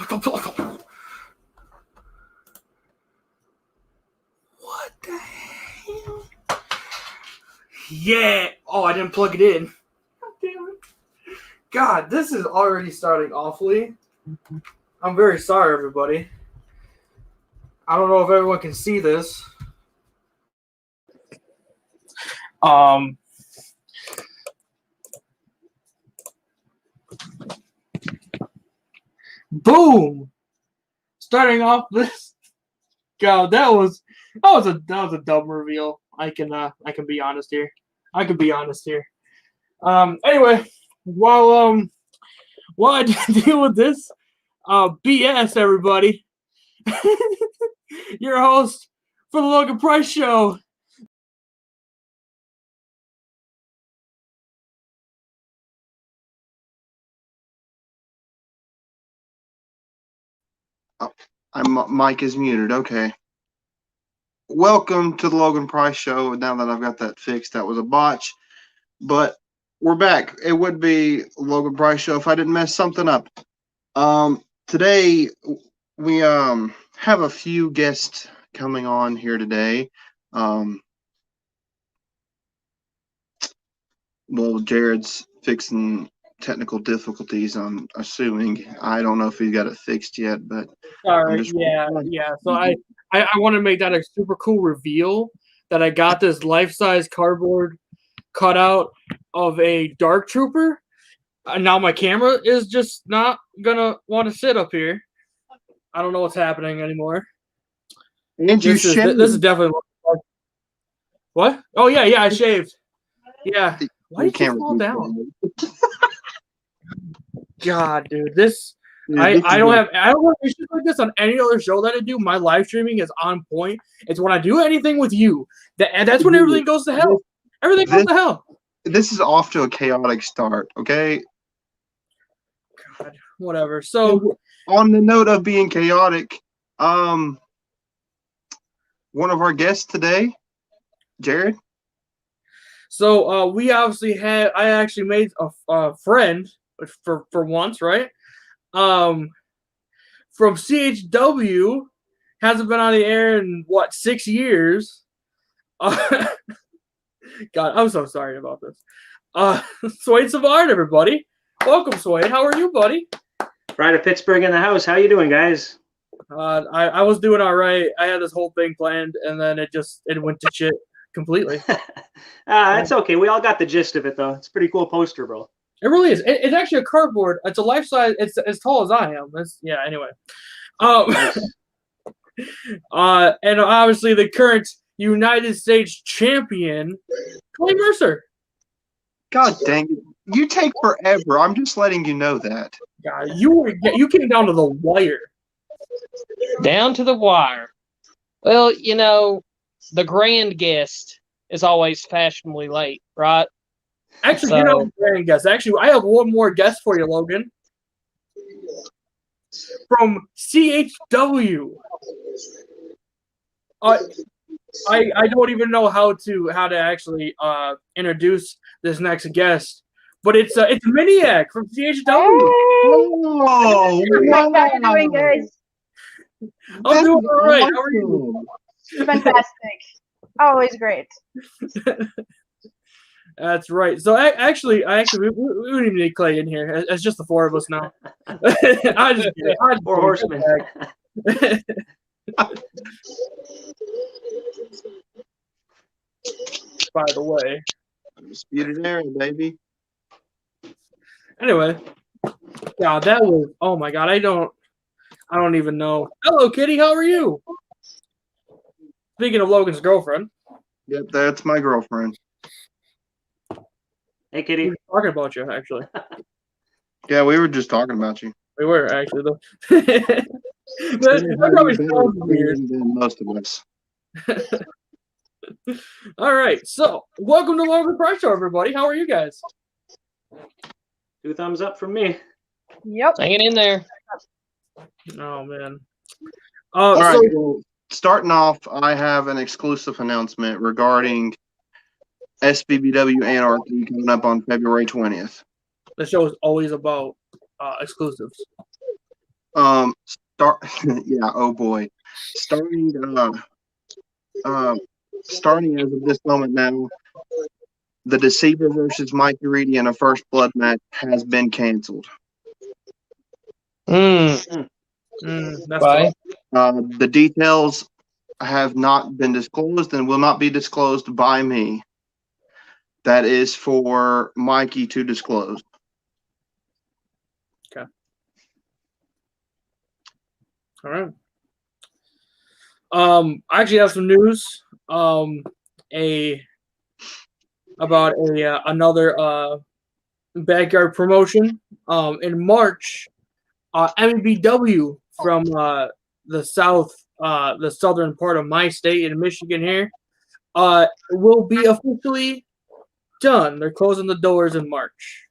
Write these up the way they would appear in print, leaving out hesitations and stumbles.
What the hell? Yeah. Oh, I didn't plug it in. God damn it. God, this is already starting awfully. I'm very sorry, everybody. I don't know if everyone can see this. Boom! Starting off this. God, that was a dumb reveal. I can be honest here. Anyway, while I deal with this BS, everybody, your host for the Logan Price Show. Mic is muted. Okay. Welcome to the Logan Price Show. Now that I've got that fixed, that was a botch. But we're back. It would be Logan Price Show if I didn't mess something up. Today we have a few guests coming on here today. Well, Jared's fixing technical difficulties, I'm assuming. I don't know if he's got it fixed yet, but sorry, yeah. So I want to make that a super cool reveal that I got this life-size cardboard cutout of a Dark Trooper. Now my camera is just not gonna want to sit up here. I don't know what's happening anymore. And this is definitely what? Oh yeah, I shaved. Yeah. Why did you fall down? God, dude, I don't have issues like this on any other show that I do. My live streaming is on point. It's when I do anything with you that's when everything goes to hell. Everything goes to hell. This is off to a chaotic start, okay? God, whatever. So, on the note of being chaotic, one of our guests today, Jared. So we obviously I actually made a friend for once, right? From CHW, hasn't been on the air in what 6 years. God, I'm so sorry about this. Swade Savard, everybody. Welcome, Swade. How are you, buddy? Pride of Pittsburgh in the house. How you doing, guys? I was doing all right. I had this whole thing planned, and then it went to shit completely. It's okay. We all got the gist of it, though. It's a pretty cool poster, bro. It really is. It's actually a cardboard. It's a life size. It's as tall as I am. Anyway. And obviously the current United States champion, Clay Mercer. God dang it! You take forever. I'm just letting you know that. God, you came down to the wire. Down to the wire. Well, the grand guest is always fashionably late, right? Actually, grand guest. Actually, I have one more guest for you, Logan. From CHW. I don't even know how to actually introduce this next guest, but it's Miniac from CHW. Oh, wow. How are you doing, guys? I'm doing all right. How are you? Fantastic. Always great. That's right. So we don't even need Clay in here. It's just the four of us now. I just Four horsemen. By the way, disputed era, baby. Anyway, yeah, that was. Oh my God, I don't even know. Hello, Kitty. How are you? Speaking of Logan's girlfriend. Yep, that's my girlfriend. Hey, Kitty. We were talking about you, actually. Yeah, we were just talking about you. We were, actually, though. that probably sounds weird. Most of us. All right, so welcome to Logan Price Show, everybody. How are you guys? 2 thumbs up from me. Yep. Hanging in there. Oh, man. All right, well, starting off, I have an exclusive announcement regarding SBBW Anarchy coming up on February 20th. The show is always about exclusives. Start. Yeah. Oh boy. Starting. Starting as of this moment now, the Deceiver versus Mikey Reedy in a first blood match has been canceled. That's Right. The details have not been disclosed and will not be disclosed by me. That is for Mikey to disclose. Okay. All right. I actually have some news. About another backyard promotion. In March, MBW from the southern part of my state in Michigan here, will be officially done. They're closing the doors in March.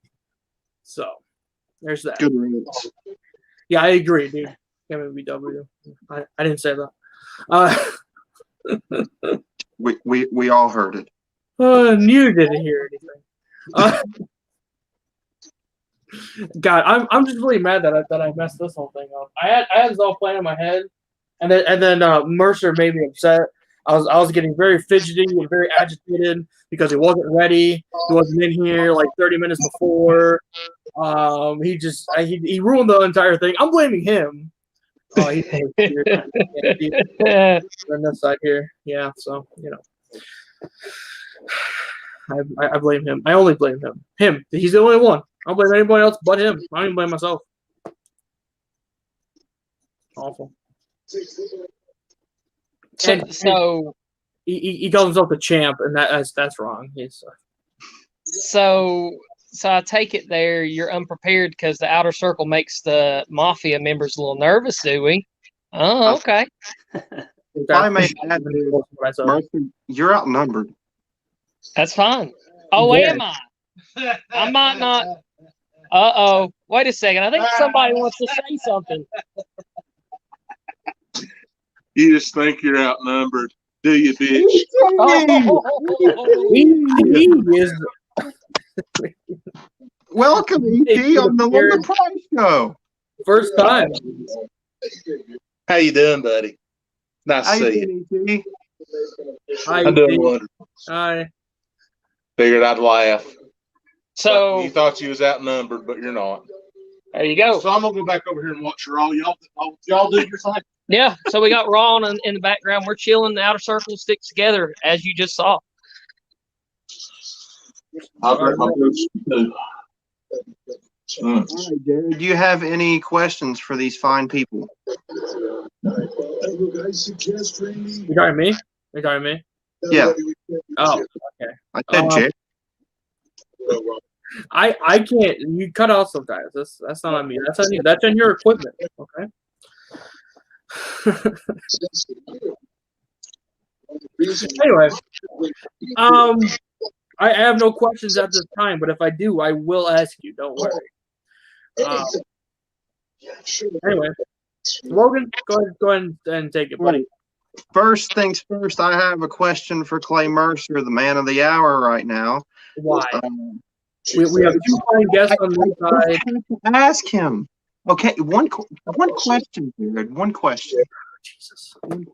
So there's that. Good riddance. Yeah, I agree, dude. MBW. I didn't say that. We all heard it. You didn't hear anything. God, I'm just really mad that I messed this whole thing up. I had this all planned in my head, and then Mercer made me upset. I was getting very fidgety and very agitated because he wasn't ready. He wasn't in here like 30 minutes before. He ruined the entire thing. I'm blaming him. He's on this side here. Yeah, so I blame him. I only blame him. Him. He's the only one. I don't blame anybody else but him. I don't even blame myself. Awful. So he calls himself the champ, and that's wrong. So I take it there you're unprepared because the outer circle makes the mafia members a little nervous, do we? Oh, okay. If I may add, Mercer, you're outnumbered. That's fine. Oh, Yeah. am I? I might not. Uh-oh. Wait a second. I think somebody wants to say something. You just think you're outnumbered, do you, bitch? He is. Welcome, EP, on the Logan Price Show. First time. How you doing, buddy? Nice to see you. EP? Hi, I'm doing wonderful. Hi. Figured I'd laugh. So You thought you was outnumbered, but you're not. there you go. So I'm gonna go back over here and watch your all. Y'all do your thing. Yeah. So we got Raw in the background. We're chilling. The outer circle sticks together, as you just saw. I'll grab my boots too. All right, Jared, do you have any questions for these fine people? You got me? You got me? Yeah, Oh, okay. I said Jared. I can't. You cut off sometimes. That's not on me. That's on you. That's on your equipment. Okay. Anyway, I have no questions at this time, but if I do, I will ask you. Don't worry. Anyway, Logan, go ahead and take it, buddy. First things first, I have a question for Clay Mercer, the man of the hour right now. Why? We have two fine guests on this side. Ask him. Okay, one question, Jared. One question. Jesus. You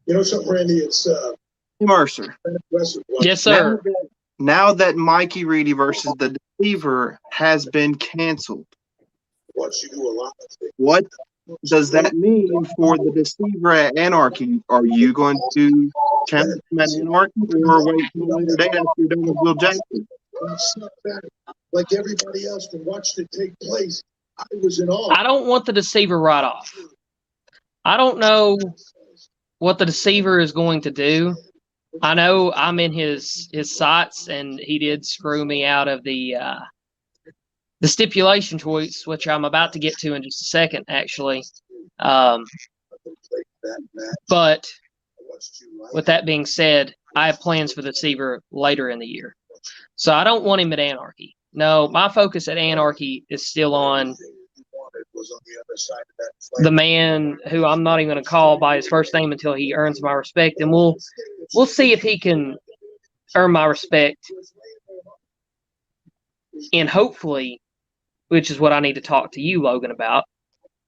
know something, Randy? It's Mercer. Yes, sir. Now that Mikey Reedy versus the Deceiver has been canceled, watch you do a lot of things. what does that mean for the Deceiver at Anarchy? Are you going to challenge him at Anarchy or wait till a later date after you're done with Will Jackson? Like everybody else and watched it take place. I was in awe. I don't want the Deceiver right off. I don't know what the Deceiver is going to do. I know I'm in his sights, and he did screw me out of the stipulation choice, which I'm about to get to in just a second, actually. But with that being said, I have plans for the Deceiver later in the year. So I don't want him at Anarchy. No, my focus at Anarchy is still on the man who I'm not even going to call by his first name until he earns my respect, and we'll see if he can earn my respect. And hopefully, which is what I need to talk to you, Logan, about,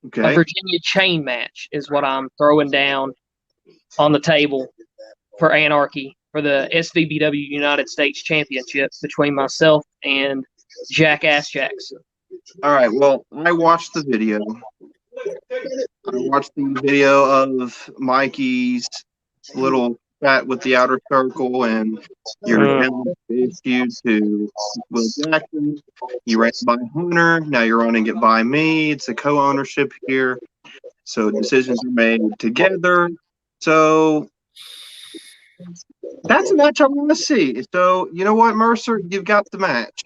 Okay. A Virginia chain match is what I'm throwing down on the table for Anarchy for the SVBW United States Championship between myself and Jackass Jackson. All right. Well, I watched the video. I watched the video of Mikey's little chat with the outer circle and your issue to Will Jackson. You ran it by Hunter. Now you're running it by me. It's a co-ownership here. So decisions are made together. So that's a match I want to see. So you know what, Mercer? You've got the match.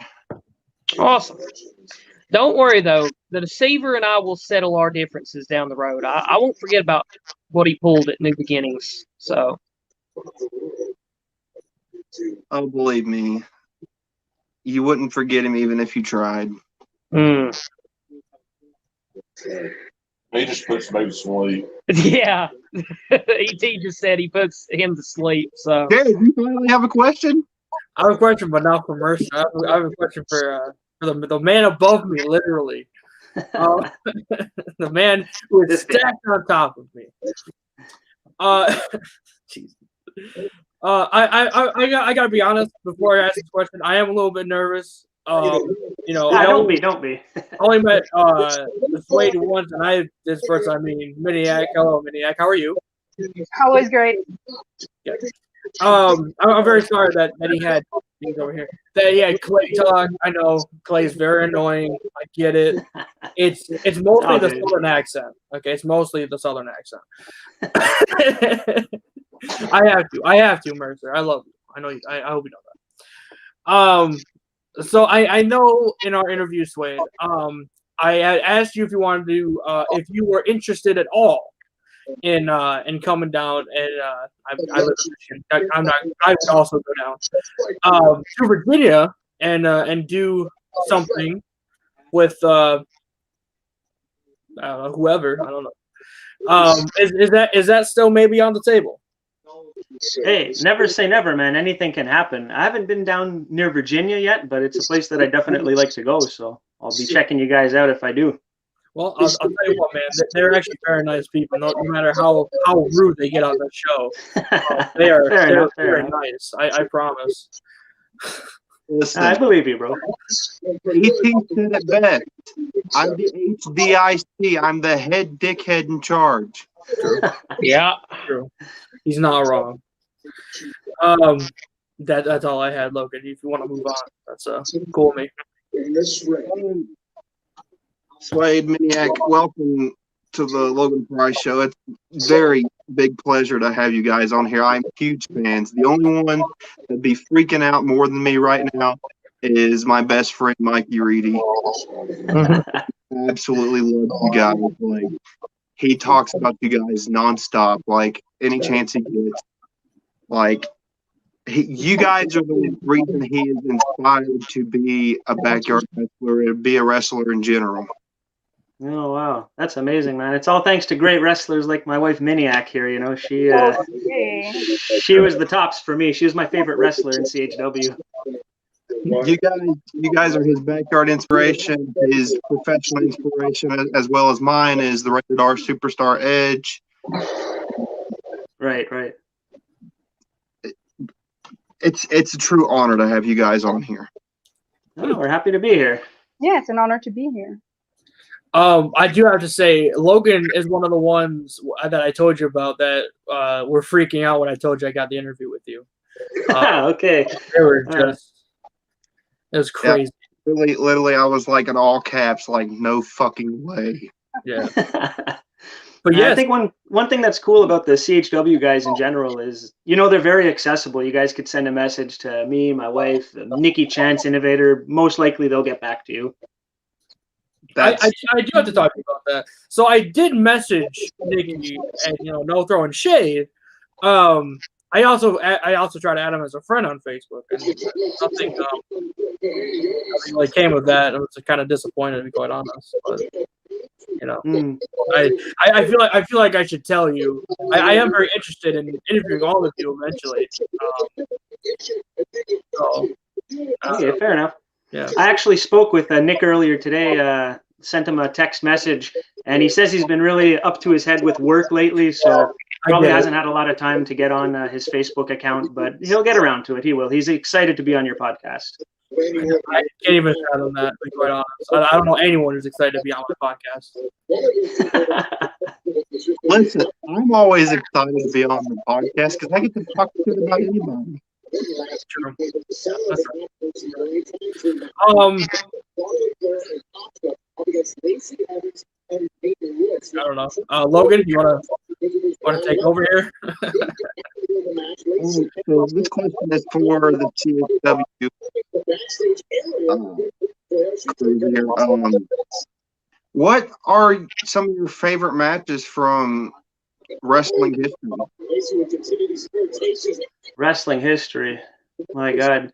Awesome. Don't worry, though. The Deceiver and I will settle our differences down the road. I won't forget about what he pulled at New Beginnings. So, Oh, believe me, you wouldn't forget him even if you tried. He just puts me to sleep. Yeah. ET just said he puts him to sleep. So, Jared, you finally have a question? I have a question, but not for Mercer. I have a question for the man above me, literally. The man who is stacked on top of me. Jeez. I gotta be honest before I ask this question. I am a little bit nervous. You know, don't be. I only met Slade once, and this first time meeting Miniac. Hello, Miniac. How are you? Always great. Yeah. I'm very sorry that he had things over here. That he had Clay talk. I know Clay's very annoying. I get it. It's mostly the southern accent. Okay, it's mostly the southern accent. I have to, Mercer. I love you. I know you. I hope you know that. So I know in our interview, Swade, I had asked you if you wanted to, if you were interested at all in coming down, and I live in Michigan. I would also go down to Virginia and do something with I don't know, whoever. I don't know. Is that still maybe on the table? Hey, never say never, man. Anything can happen. I haven't been down near Virginia yet, but it's a place that I definitely like to go. So I'll be checking you guys out if I do. Well, I'll tell you what, man. They're actually very nice people. No matter how rude they get on the show, they are very nice. I promise. Listen, I believe you, bro. ET said it best. I'm the HDIC. I'm the head dickhead in charge. yeah. True. He's not wrong. That's all I had, Logan. If you want to move on, that's cool with me. Slade, Miniac, welcome to the Logan Price Show. It's a very big pleasure to have you guys on here. I'm huge fans. The only one that'd be freaking out more than me right now is my best friend, Mikey Reedy. Absolutely love you guys. Like, he talks about you guys nonstop, like any chance he gets. Like, you guys are the reason he is inspired to be a backyard wrestler and be a wrestler in general. Oh wow, that's amazing, man! It's all thanks to great wrestlers like my wife Miniac here. You know, she was the tops for me. She was my favorite wrestler in CHW. You guys are his backyard inspiration. His professional inspiration, as well as mine, is the Rated R Superstar Edge. Right. It's a true honor to have you guys on here. Oh, we're happy to be here. Yeah, it's an honor to be here. I do have to say, Logan is one of the ones that I told you about that were freaking out when I told you I got the interview with you. Okay. They were just, it was crazy. Yeah, literally, I was like in all caps, like no fucking way. Yeah. But yeah, I think one thing that's cool about the CHW guys in general is, you know, they're very accessible. You guys could send a message to me, my wife, Nikki Chance Innovator. Most likely they'll get back to you. I do have to talk to you about that. So I did message Nikki, and no throwing shade. I also tried to add him as a friend on Facebook, and nothing really came of that. I was kind of disappointed, to be quite honest. But I feel like I should tell you. I am very interested in interviewing all of you eventually. Okay, fair enough. Yeah. I actually spoke with Nick earlier today. Sent him a text message. And he says he's been really up to his head with work lately, so probably hasn't had a lot of time to get on his Facebook account, but he'll get around to it. He will. He's excited to be on your podcast. I can't even fathom that, to be quite honest. I don't know anyone who's excited to be on my podcast. Listen, I'm always excited to be on the podcast because I get to talk shit about anybody. True. That's I don't know. Logan, you wanna take over here? So this question is for the TSW crew here. What are some of your favorite matches from wrestling history? Wrestling history. My God.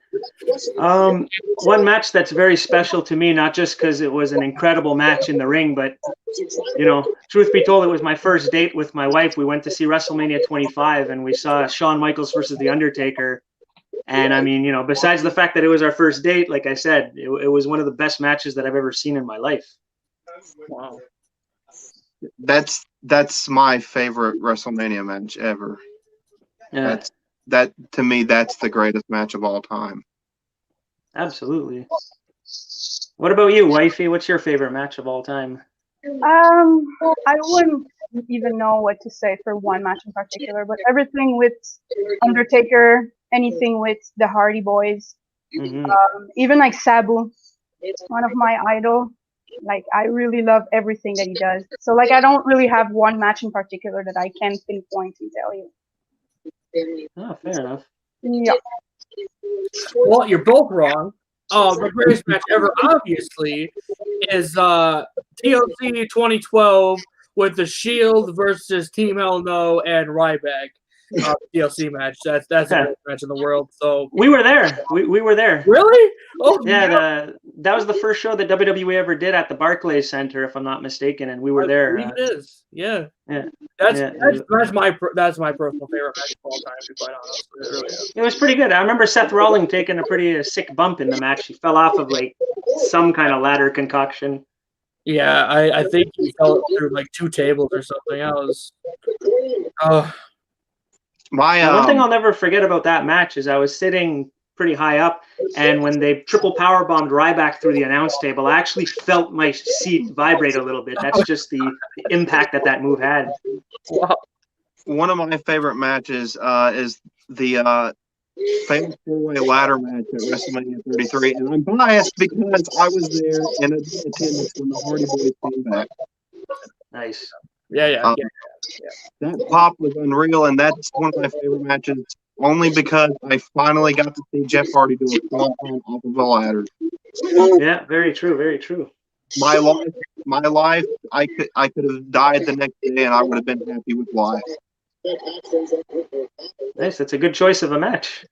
One match that's very special to me, not just because it was an incredible match in the ring, but, you know, truth be told, it was my first date with my wife. We went to see WrestleMania 25, and we saw Shawn Michaels versus The Undertaker. And, I mean, you know, besides the fact that it was our first date, like I said, it was one of the best matches that I've ever seen in my life. Wow. That's my favorite WrestleMania match ever. Yeah. That to me, that's the greatest match of all time. Absolutely. What about you, wifey? What's your favorite match of all time? I wouldn't even know what to say for one match in particular, but everything with Undertaker, anything with the Hardy Boys, even like Sabu, one of my idol. Like, I really love everything that he does. So, like, I don't really have one match in particular that I can pinpoint and tell you. Oh, fair enough. Yeah. Well, you're both wrong. The greatest match ever, obviously, is TLC 2012 with the Shield versus Team Hell No and Ryback. TLC match. That's the best match in the world. So we were there. We were there. Really? Oh yeah. That was the first show that WWE ever did at the Barclays Center, if I'm not mistaken, and we were there. It is. Yeah. Yeah. That's my personal favorite match of all time. To be quite honest, it really is. It was pretty good. I remember Seth Rollins taking a pretty sick bump in the match. He fell off of like some kind of ladder concoction. Yeah, I think he fell through like 2 tables or something. I was. One thing I'll never forget about that match is I was sitting pretty high up, and when they triple power bombed Ryback through the announce table, I actually felt my seat vibrate a little bit. That's just the impact that move had. Wow. One of my favorite matches is the famous 4-way ladder match at WrestleMania 33, and I'm biased because I was there and attendance when the Hardy Boys came back. Nice. Yeah. That pop was unreal, and that's one of my favorite matches, only because I finally got to see Jeff Hardy do a swanton off of a ladder. Yeah, very true, very true. My life, I could have died the next day, and I would have been happy with life. Nice, that's a good choice of a match.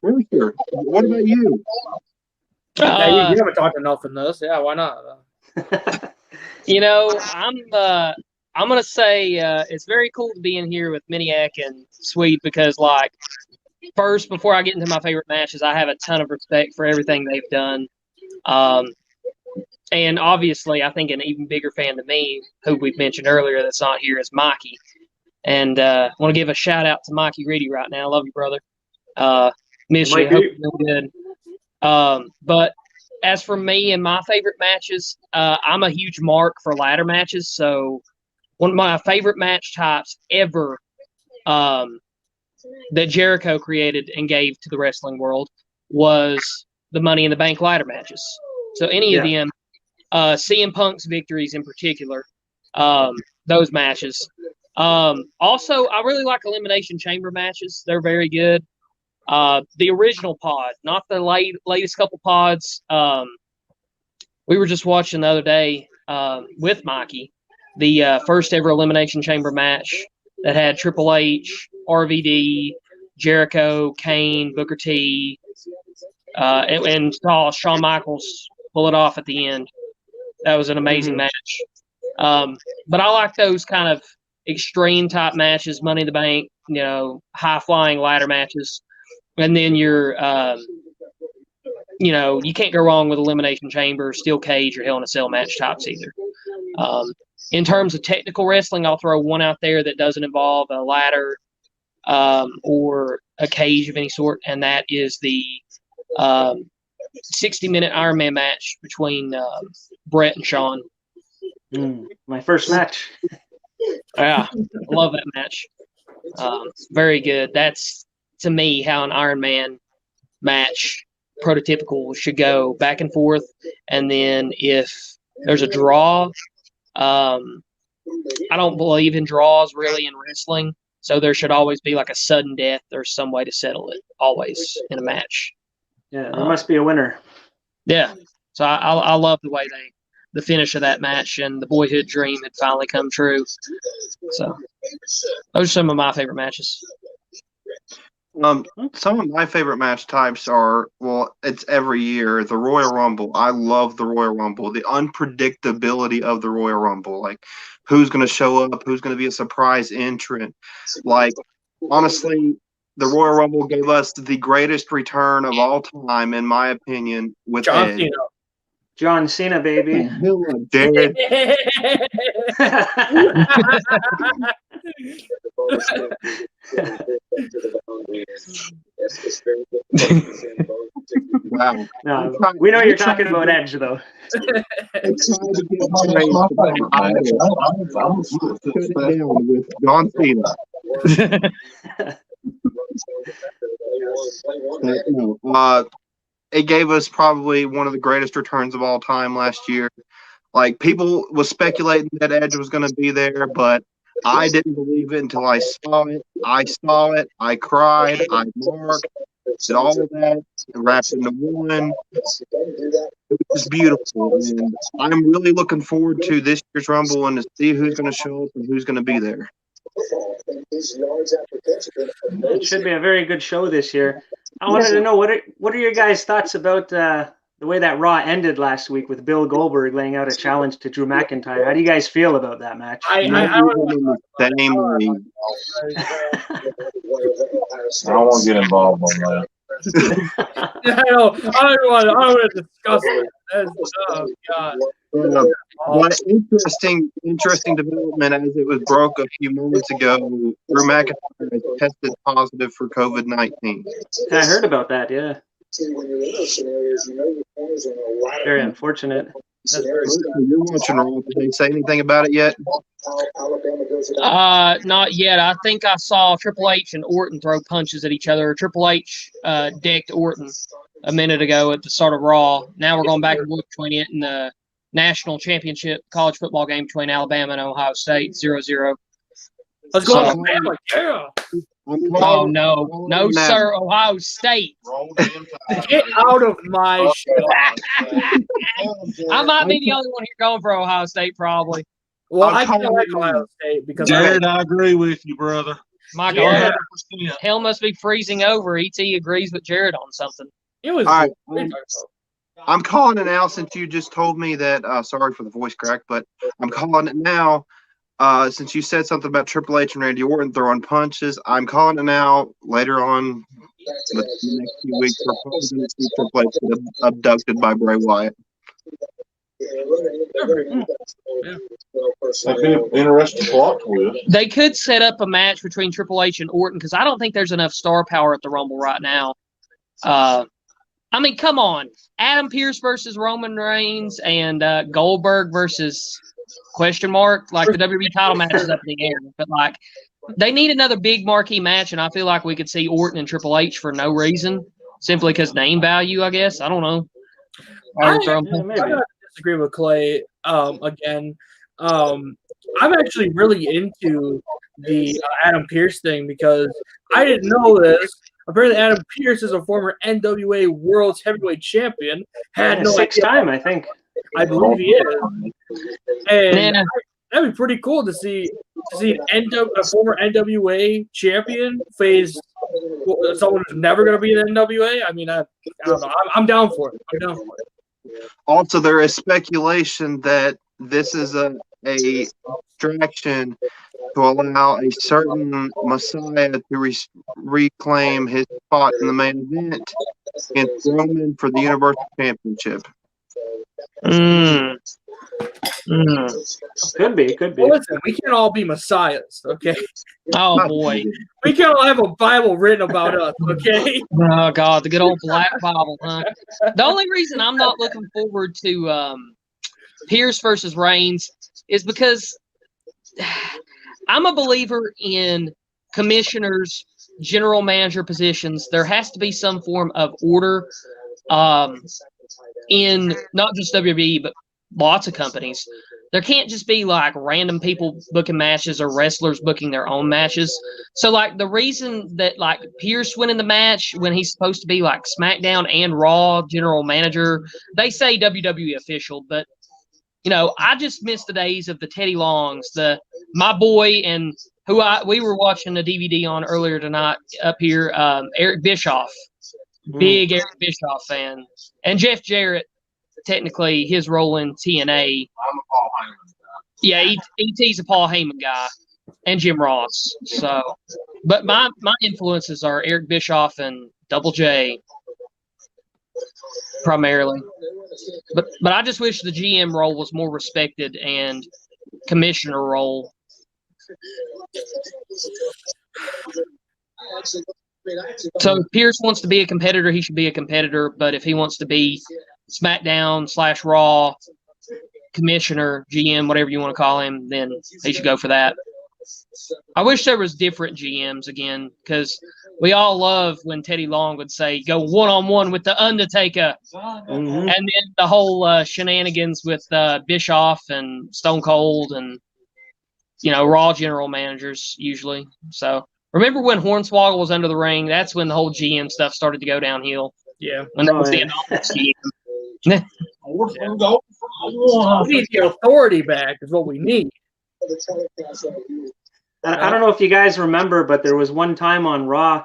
Really sure. What about you? Yeah, you haven't talked enough in this. Yeah, why not? You know, I'm gonna say it's very cool to be in here with Miniac and Sweet because, like, first, before I get into my favorite matches, I have a ton of respect for everything they've done. And obviously, I think an even bigger fan than me, who we've mentioned earlier that's not here, is Mikey. And I want to give a shout out to Mikey Reedy right now. Love you, brother. Miss you. Hope you're doing good. But as for me and my favorite matches, I'm a huge mark for ladder matches. So one of my favorite match types ever that Jericho created and gave to the wrestling world was the Money in the Bank ladder matches. So any of them, CM Punk's victories in particular, those matches. Also, I really like Elimination Chamber matches. They're very good. The original pod, not the latest couple pods. We were just watching the other day with Mikey, the first ever Elimination Chamber match that had Triple H, RVD, Jericho, Kane, Booker T, and saw Shawn Michaels pull it off at the end. That was an amazing match. But I like those kind of extreme type matches, Money in the Bank, you know, high flying ladder matches. And then your you can't go wrong with Elimination Chamber, Steel Cage, or Hell in a Cell match types either. In terms of technical wrestling, I'll throw one out there that doesn't involve a ladder or a cage of any sort, and that is the 60-minute Iron Man match between Brett and Sean. My first match. Yeah, I love that match. Very good. That's, to me, how an Iron Man match, prototypical, should go, back and forth. And then if there's a draw, I don't believe in draws really in wrestling, so there should always be like a sudden death or some way to settle it, always in a match. Yeah, there must be a winner. Yeah, so I love the way the finish of that match, and the boyhood dream had finally come true. So those are some of my favorite matches. Some of my favorite match types are, well, it's every year, the Royal Rumble. I love the Royal Rumble. The unpredictability of the Royal Rumble. Like, who's going to show up? Who's going to be a surprise entrant? Like, honestly, the Royal Rumble gave us the greatest return of all time, in my opinion, with John Edge. Cena. John Cena, baby. Jared. Wow. No, we know you're talking about Edge, though. With John Cena. It gave us probably one of the greatest returns of all time last year. Like, people was speculating that Edge was going to be there, but I didn't believe it until I saw it. I saw it. I cried. I marked. Did all of that. Wrapped into one. It was beautiful. And I'm really looking forward to this year's Rumble and to see who's going to show up and who's going to be there. It should be a very good show this year. I wanted to know, what are your guys' thoughts about the way that Raw ended last week with Bill Goldberg laying out a challenge to Drew McIntyre? How do you guys feel about that match? I don't want to get involved on that. I don't want to discuss it. Oh God. One interesting development, as it was broke a few moments ago, Drew McIntyre has tested positive for COVID-19. I heard about that, yeah. Very unfortunate. You're watching Raw. Did they say anything about it yet? Not yet. I think I saw Triple H and Orton throw punches at each other. Triple H decked Orton a minute ago at the start of Raw. Now we're going back and forth between it and the national championship college football game between Alabama and Ohio State, 0-0. Let's go, Alabama. Yeah. Oh, no, sir, Ohio State. Get out of my show. I might be the only one here going for Ohio State, probably. Well, I kind of like Ohio State because Jared, I agree with you, brother. My Yeah. God, hell must be freezing over. ET agrees with Jared on something. it was. All right. Good. I'm calling it now since you just told me that. Sorry for the voice crack, but I'm calling it now. Since you said something about Triple H and Randy Orton throwing punches, I'm calling it now. Later on, the next few weeks, we're probably going to see Triple H get abducted by Bray Wyatt. That'd be an interesting plot twist. They could set up a match between Triple H and Orton because I don't think there's enough star power at the Rumble right now. I mean, come on. Adam Pearce versus Roman Reigns and Goldberg versus question mark. Like, the WWE title match is up in the air. But, like, they need another big marquee match, and I feel like we could see Orton and Triple H for no reason, simply because name value, I guess. I don't know. I gotta disagree with Clay again. I'm actually really into the Adam Pearce thing because I didn't know this. Apparently, Adam Pearce is a former NWA World Heavyweight Champion. Had no sixth idea. time, I think. I believe he is. And that'd be pretty cool to see a former NWA champion face someone who's never going to be in NWA. I mean, I don't know. I'm down for it. Also, there is speculation that this is a a distraction to allow a certain Messiah to reclaim his spot in the main event against Roman for the Universal Championship. Could be. Well, listen, we can't all be messiahs, okay? Oh boy. We can't all have a Bible written about us, okay? Oh God, the good old Black Bible, huh? The only reason I'm not looking forward to Pierce versus Reigns is because I'm a believer in commissioners, general manager positions. There has to be some form of order in not just WWE, but lots of companies. There can't just be like random people booking matches or wrestlers booking their own matches. So like the reason that like Pierce winning the match when he's supposed to be like SmackDown and Raw general manager, they say WWE official, but you know, I just miss the days of the Teddy Longs, my boy and who we were watching a DVD on earlier tonight up here, Eric Bischoff, big Eric Bischoff fan, and Jeff Jarrett. Technically, his role in TNA. I'm a Paul Heyman guy. Yeah, ET's a Paul Heyman guy, and Jim Ross. So, but my influences are Eric Bischoff and Double J primarily. But I just wish the GM role was more respected and commissioner role. So if Pierce wants to be a competitor, he should be a competitor. But if he wants to be SmackDown/Raw commissioner, GM, whatever you want to call him, then he should go for that. I wish there was different GMs again, because we all love when Teddy Long would say, go one-on-one with The Undertaker. And then the whole shenanigans with Bischoff and Stone Cold and, you know, Raw general managers usually. So remember when Hornswoggle was under the ring? That's when the whole GM stuff started to go downhill. Yeah. When that was the anonymous GM. We need the authority back is what we need. I don't know if you guys remember, but there was one time on Raw,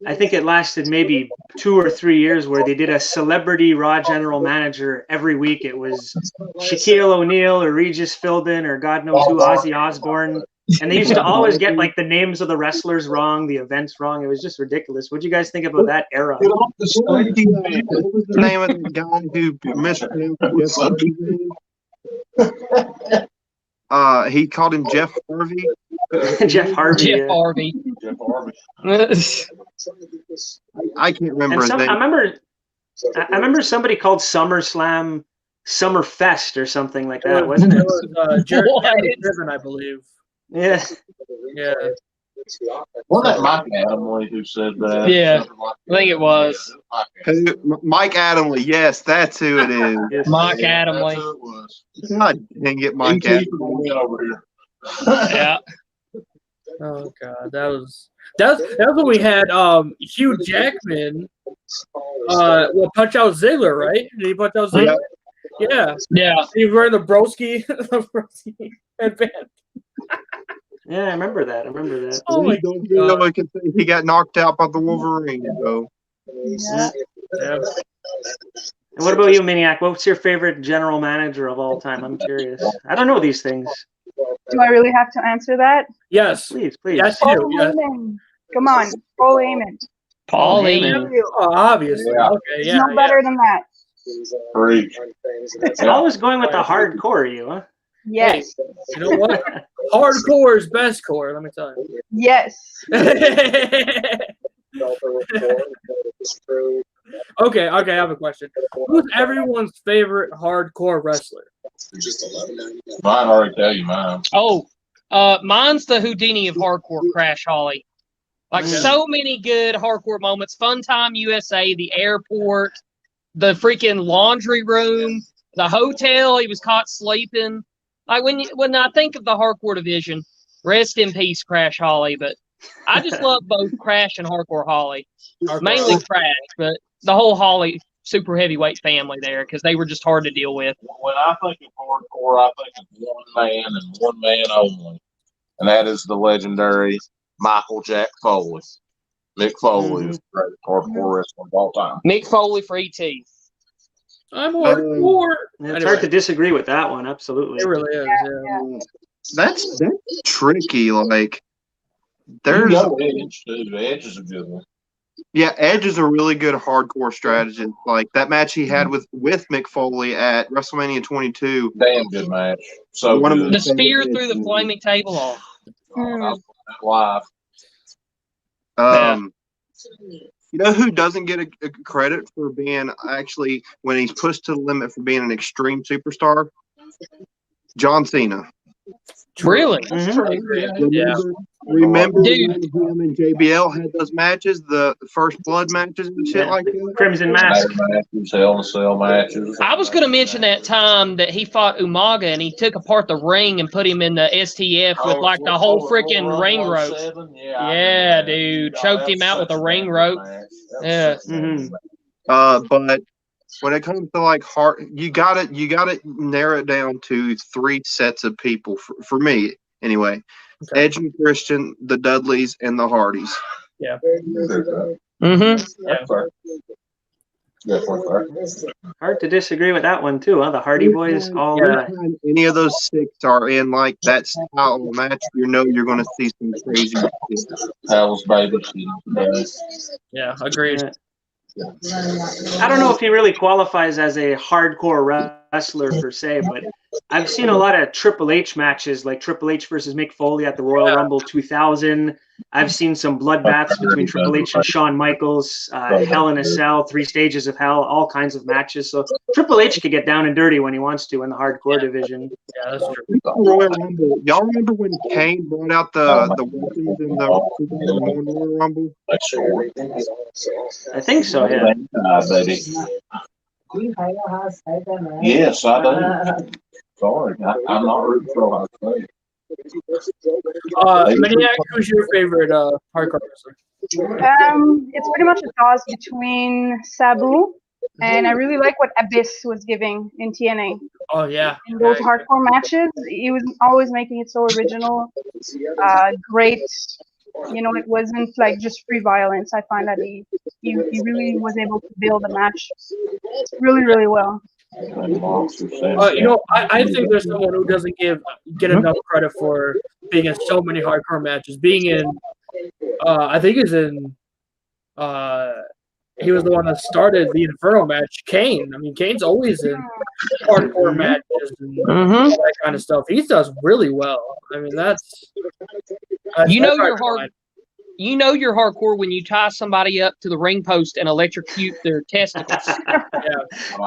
I think it lasted maybe 2 or 3 years, where they did a celebrity Raw general manager every week. It was Shaquille O'Neal or Regis Philbin or God knows who, Ozzy Osbourne. And they used to always get like the names of the wrestlers wrong, the events wrong. It was just ridiculous. What do you guys think about that era? What was the name of the guy who mispronounced Jeff Harvey? He called him Jeff Harvey. Jeff Harvey. Jeff Harvey. I can't remember his name. I remember somebody called SummerSlam Summerfest or something like that, wasn't it? It was Jared Driven, I believe. Yeah. Yeah. Wasn't that Mike Adamley who said that? Yeah, I think it was. Mike Adamley. Yes, that's who it is. Mike Adamley. That's who it was. God dang it, Mike Adamley. Over here. Yeah. Oh god, that was when we had Hugh Jackman punch out Ziggler, right? Did he punch out Ziggler? Yeah. He was wearing the broski headband. Yeah, I remember that. Oh my God. He got knocked out by the Wolverine, though. Yeah. Yeah. And what about you, Maniac? What's your favorite general manager of all time? I'm curious. I don't know these things. Do I really have to answer that? Yes. Please. Yes, Paul you do. Yes. Heyman. Come on, Paul Heyman. Paul Heyman. Oh, obviously. Yeah. Okay, There's yeah. no better than that. Preach. You're always going with the hardcore, you, huh? Yes. You know what? Hardcore is best core, let me tell you. Yes. Okay, I have a question. Who's everyone's favorite hardcore wrestler? Mine already tell you mine. Oh, mine's the Houdini of hardcore, Crash Holly. Like so many good hardcore moments. Fun Time USA, the airport, the freaking laundry room, the hotel he was caught sleeping. Like when I think of the hardcore division, rest in peace, Crash Holly. But I just love both Crash and Hardcore Holly. Mainly Crash, but the whole Holly super heavyweight family there because they were just hard to deal with. When I think of hardcore, I think of one man and one man only, and that is the legendary Michael Jack Foley. Mick Foley is the greatest hardcore wrestler of all time. Mick Foley for ET. I'm hardcore. It's hard to disagree with that one. Absolutely. It really is. Yeah. That's tricky. Like, There's there's Edge too. Edge is a good one. yeah, Edge is a really good hardcore strategist. Like that match he had with Mick Foley at WrestleMania 22. Damn good match. So One of good. The spear through the flaming table. I was live. You know who doesn't get a credit for being actually when he's pushed to the limit for being an extreme superstar? John Cena. Really? Yeah. Remember Dude. when him and JBL had those matches, the first blood matches and shit like that? Crimson Mask. Matches, Hell in a Cell matches. I was going to mention that time that he fought Umaga and he took apart the ring and put him in the STF with like the whole freaking ring rope. Yeah, dude. Choked him out with a ring rope. Yeah. But when it comes to like you gotta narrow it down to 3 sets of people for me anyway. Okay. Edge and Christian, the Dudleys, and the Hardys. Yeah. Hard to disagree with that one too, huh? The Hardy Boys. All Anytime any of those 6 are in like that style of match, you know you're going to see some crazy shit. Hell's baby. Yeah. Agreed. I don't know if he really qualifies as a hardcore wrestler per se, but I've seen a lot of Triple H matches, like Triple H versus Mick Foley at the Royal Rumble 2000. I've seen some bloodbaths between Triple H and Shawn Michaels, Hell in a Cell, 3 Stages of Hell, all kinds of matches. So Triple H could get down and dirty when he wants to in the hardcore division. Yeah, that's true. Royal Rumble. Y'all remember when Kane brought out the weapons in the 2001 Royal Rumble? I think so, yeah. Baby. Yes, I do. Sorry, I'm not rooting for our play. Maniac, who's your favorite hardcore wrestler? It's pretty much a toss between Sabu and I really like what Abyss was giving in TNA. Oh yeah. In those hardcore matches, he was always making it so original, great. You know, it wasn't like just free violence. I find that he really was able to build a match really, really well. You know, I think there's someone who doesn't get enough credit for being in so many hardcore matches. Being in, I think he's in. He was the one that started the Inferno match. Kane. I mean, Kane's always in hardcore matches and all that kind of stuff. He does really well. I mean, that's you know you're hard. You know you're hardcore when you tie somebody up to the ring post and electrocute their testicles.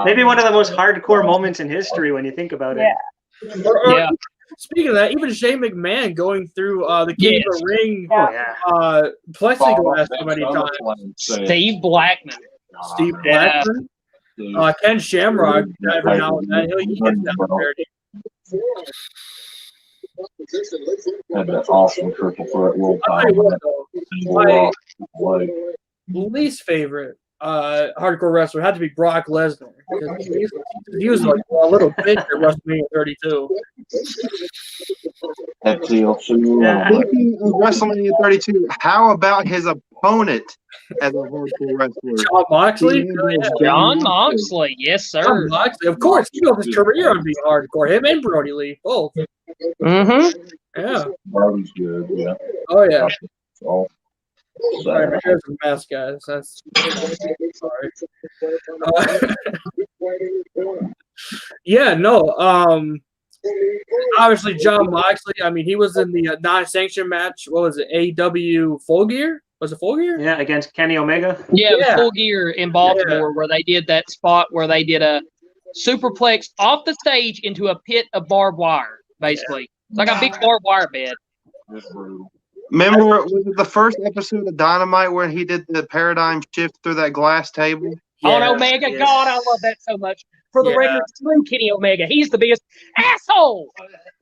Maybe one of the most hardcore moments in history when you think about it. Yeah. Speaking of that, even Shane McMahon going through the King of the Ring plexiglass so many times. Steve Blackman. Ken Shamrock, every now and then, he gets down dirty. Had that awesome triple threat world my least favorite hardcore wrestler had to be Brock Lesnar. He was like a little bitch at WrestleMania 32. Speaking of WrestleMania 32, how about his opponent as a hardcore wrestler? John Moxley? John Moxley, yes, sir. John Moxley, of course. He built his career on being hardcore. Him and Brody Lee, both. Yeah. Brody's good, yeah. Oh, yeah. So, sorry, here's a mess, guys. That's sorry. Yeah, no. Obviously, John Moxley. I mean, he was in the non-sanctioned match. What was it? AEW Full Gear? Was it Full Gear? Yeah, against Kenny Omega. Yeah, it was Full Gear in Baltimore where they did that spot where they did a superplex off the stage into a pit of barbed wire, basically. It's like a big barbed wire bed. Remember, was it the first episode of Dynamite where he did the paradigm shift through that glass table? On Omega, God, I love that so much. For the record, screw Kenny Omega. He's the biggest asshole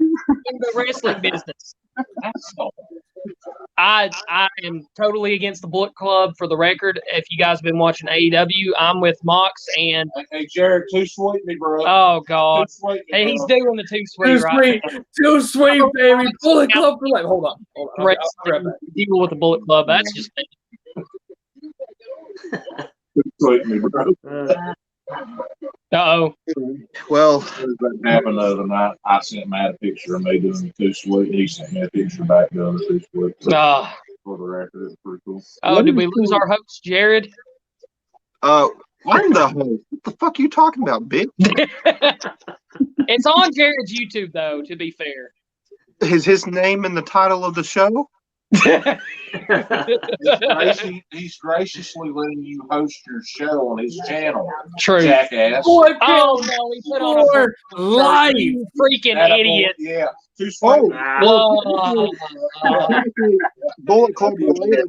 in the wrestling business. I am totally against the Bullet Club. For the record, if you guys have been watching AEW, I'm with Mox and hey Jared, too sweet me, bro. Oh God, hey, he's doing the too sweet, right? Too sweet, baby. Bullet Club for life. Hold on. Deal with the Bullet Club. That's just sweet me, bro. Uh-oh. Well, That happened the other night. I sent Matt a picture of me doing the 2 split. He sent me a picture back doing the 2 split. Oh, For the record, it's pretty cool. did we lose our host, Jared? I'm the host. What the fuck are you talking about, bitch? It's on Jared's YouTube, though, to be fair. Is his name in the title of the show? He's graciously letting you host your show on his channel. True. Jackass. Boy, Oh, no, he put on a for life. you freaking idiot. Yeah. Oh, Bullet Club related.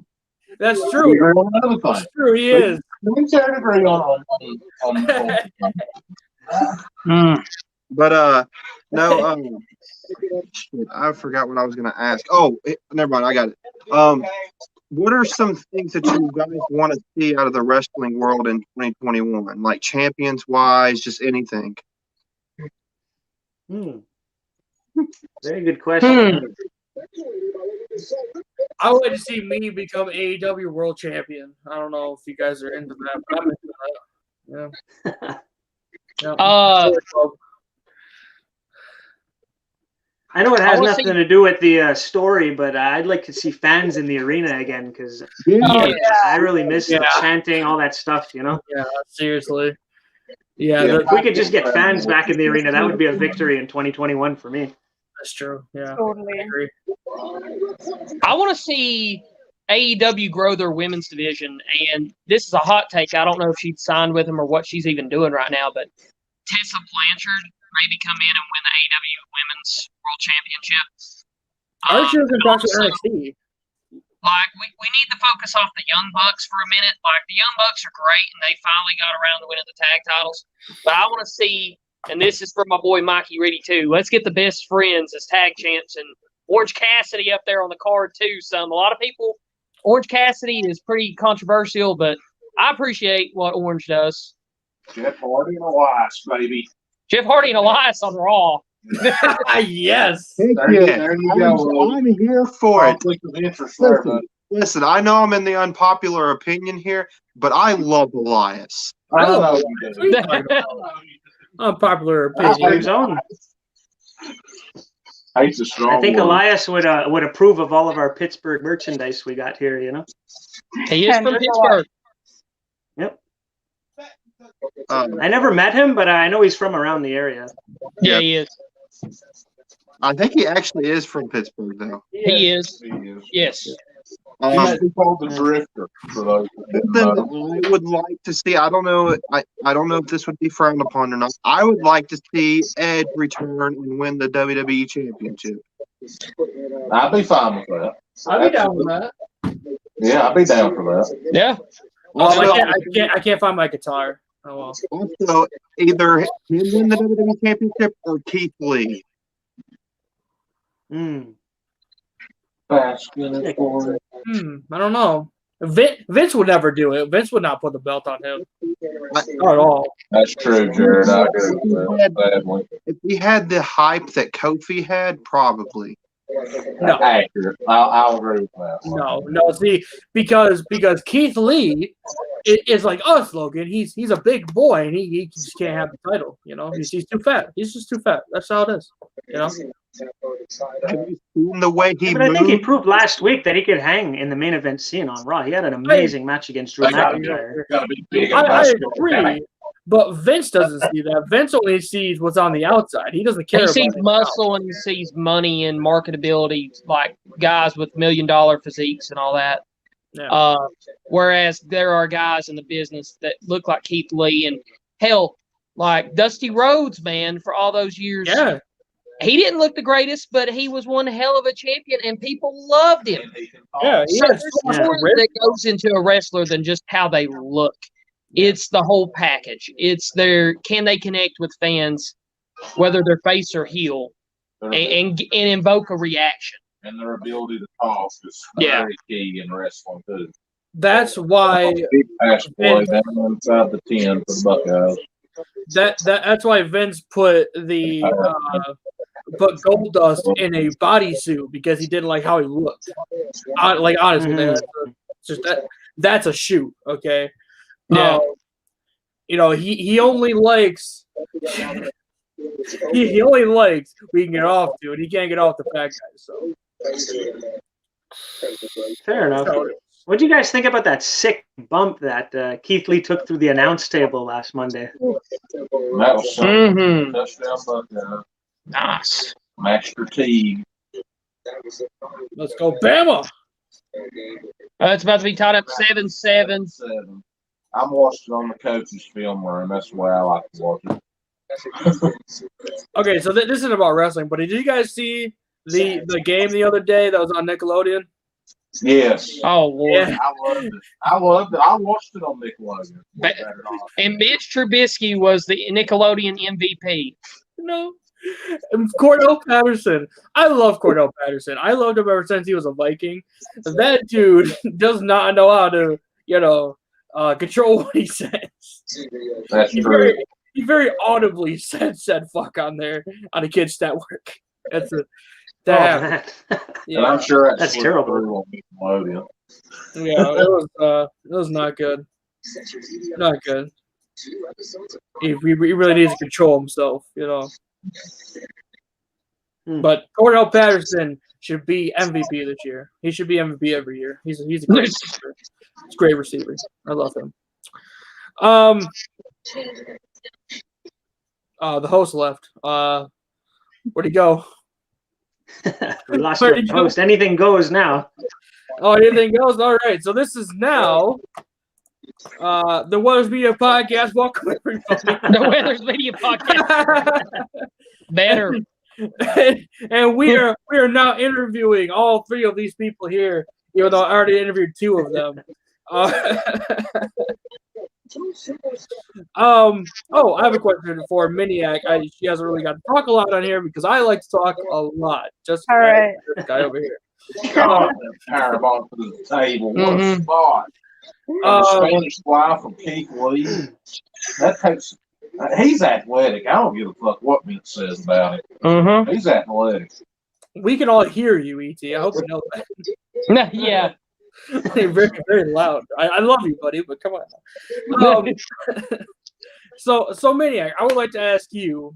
That's We true. agree on another thing. That's true. He is. We can agree on But no, shit, I forgot what I was gonna ask. Oh, never mind, I got it. What are some things that you guys want to see out of the wrestling world in 2021, like champions wise, just anything? Very good question. I would like to see me become AEW World Champion. I don't know if you guys are into that, but I'm into that. Yeah. I know it has I wanna nothing see- to do with the story, but I'd like to see fans in the arena again because I really miss the chanting, all that stuff, you know? Yeah, seriously. Yeah, If we could just get fans back in the arena, that would be a victory in 2021 for me. that's true. Yeah, Totally. I agree. I want to see AEW grow their women's division, and this is a hot take. I don't know if she's signed with them or what she's even doing right now, but Tessa Blanchard maybe come in and win the AEW Women's World Championship. Archer was in talks with also, NXT. Like, we need to focus off the Young Bucks for a minute. Like, the Young Bucks are great, and they finally got around to winning the tag titles. But I want to see, and this is for my boy Mikey Reedy, too, let's get the Best Friends as tag champs, and Orange Cassidy up there on the card, too. A lot of people, Orange Cassidy is pretty controversial, but I appreciate what Orange does. Jeff Hardy and Elias, baby. Jeff Hardy and Elias on Raw. Yes. There you go. I'm here for it. Conflict of interest there, bud. Listen, I know I'm in the unpopular opinion here, but I love Elias. I know Oh, you do. Unpopular His opinion. own. Hate's a strong I think word. Elias would approve of all of our Pittsburgh merchandise we got here, you know? He is from Pittsburgh. Yep. Um, I never met him, but I know he's from around the area. Yeah, he is. I think he actually is from Pittsburgh, though. He is. He is. Yes. He might be called the Drifter for those that didn't know. I would like to see. I don't know. I don't know if this would be frowned upon or not. I would like to see Edge return and win the WWE Championship. I'd be fine with that. I'd be down with that. Yeah, I'd be down for that. Yeah. Also, I can't find my guitar. Oh well. also either him win the WWE Championship or Keith Lee. Basking for it. I don't know. Vince would never do it. Vince would not put the belt on him. Not at all. That's true, Jared. I agree with that. Badly. If he had the hype that Kofi had, probably. No. Accurate. I'll agree with that. No. See, because Keith Lee is like us, Logan. He's a big boy and he just can't have the title. You know, he's too fat. He's just too fat. That's how it is. You know. Have you seen the way he But I think he moved? proved last week that he could hang in the main event scene on Raw. He had an amazing match against Drew McIntyre. Gotta be big and I muscular. agree, but Vince doesn't see that. Vince only sees what's on the outside. He doesn't care. He about sees it. muscle and he sees money and marketability, like guys with $1 million physiques and all that. Yeah. Whereas there are guys in the business that look like Keith Lee and hell, like Dusty Rhodes, man, for all those years. Yeah. He didn't look the greatest, but he was one hell of a champion and people loved him. Yeah. So Yes. there's more that goes into a wrestler than just how they look. It's the whole package. It's can they connect with fans, whether they're face or heel, and invoke a reaction. And their ability to talk is Yeah. very key in wrestling too. That's why. Big pass play down inside the 10 for the Buckeyes. That's why Vince put Goldust in a bodysuit because he didn't like how he looked. Honestly, that's a shoot. Okay. Yeah. You know, he only likes he only likes we can get off to, and he can't get off the fat guy. So Fair enough. What do you guys think about that sick bump that Keith Lee took through the announce table last Monday? That was something. Touchdown Buckeye. Nice. Master Teague. let's go, Bama! It's about to be tied up 7-7. 7. I'm watching on the coach's film room. That's the way I like to watch it. Okay, so this isn't about wrestling, but did you guys see the game the other day that was on Nickelodeon? Yes. Oh, Lord. Yeah. I loved it. I watched it on Nickelodeon. And Mitch Trubisky was the Nickelodeon MVP. No. Cordell Patterson. I love Cordell Patterson. I loved him ever since he was a Viking. That dude does not know how to, control what he says. That's He true. very audibly said fuck on there on a kid's network. That's a Oh, damn. man. And I'm sure That's terrible. On Nickelodeon. Yeah, it was not good. Not good. He really needs to control himself, But Cordell Patterson should be MVP this year. He should be MVP every year. He's a great receiver. He's a great receiver. I love him. The host left. Where'd he go? We lost your host. Anything goes now. Oh, anything goes? All right. So this is now the Weathers Media Podcast. Welcome, everybody. The Weathers Media Podcast. Better. And we are now interviewing all three of these people here, even though I already interviewed two of them. I have a question for Miniac. She hasn't really got to talk a lot on here because I like to talk a lot. Just All right. this guy over here. God, Powerbomb to the table. What a spot. The Spanish fly from Keith Lee. That takes. He's athletic. I don't give a fuck what Vince says about it. He's athletic. We can all hear you, E.T. I hope you know that. Yeah. You're very, very loud. I love you, buddy, but come on. So Maniac, I would like to ask you,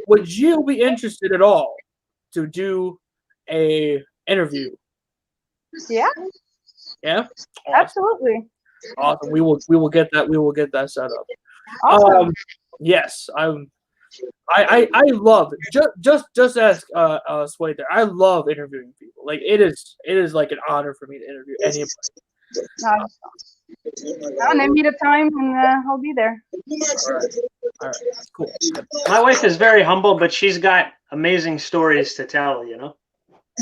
would you be interested at all to do a interview? Yeah, Yeah? absolutely. Awesome. We will get that. We will get that set up. Awesome. Yes, I love just ask Sway there. I love interviewing people. Like it is like an honor for me to interview anybody. Name me the time and I'll be there. All right, cool. My wife is very humble, but she's got amazing stories to tell,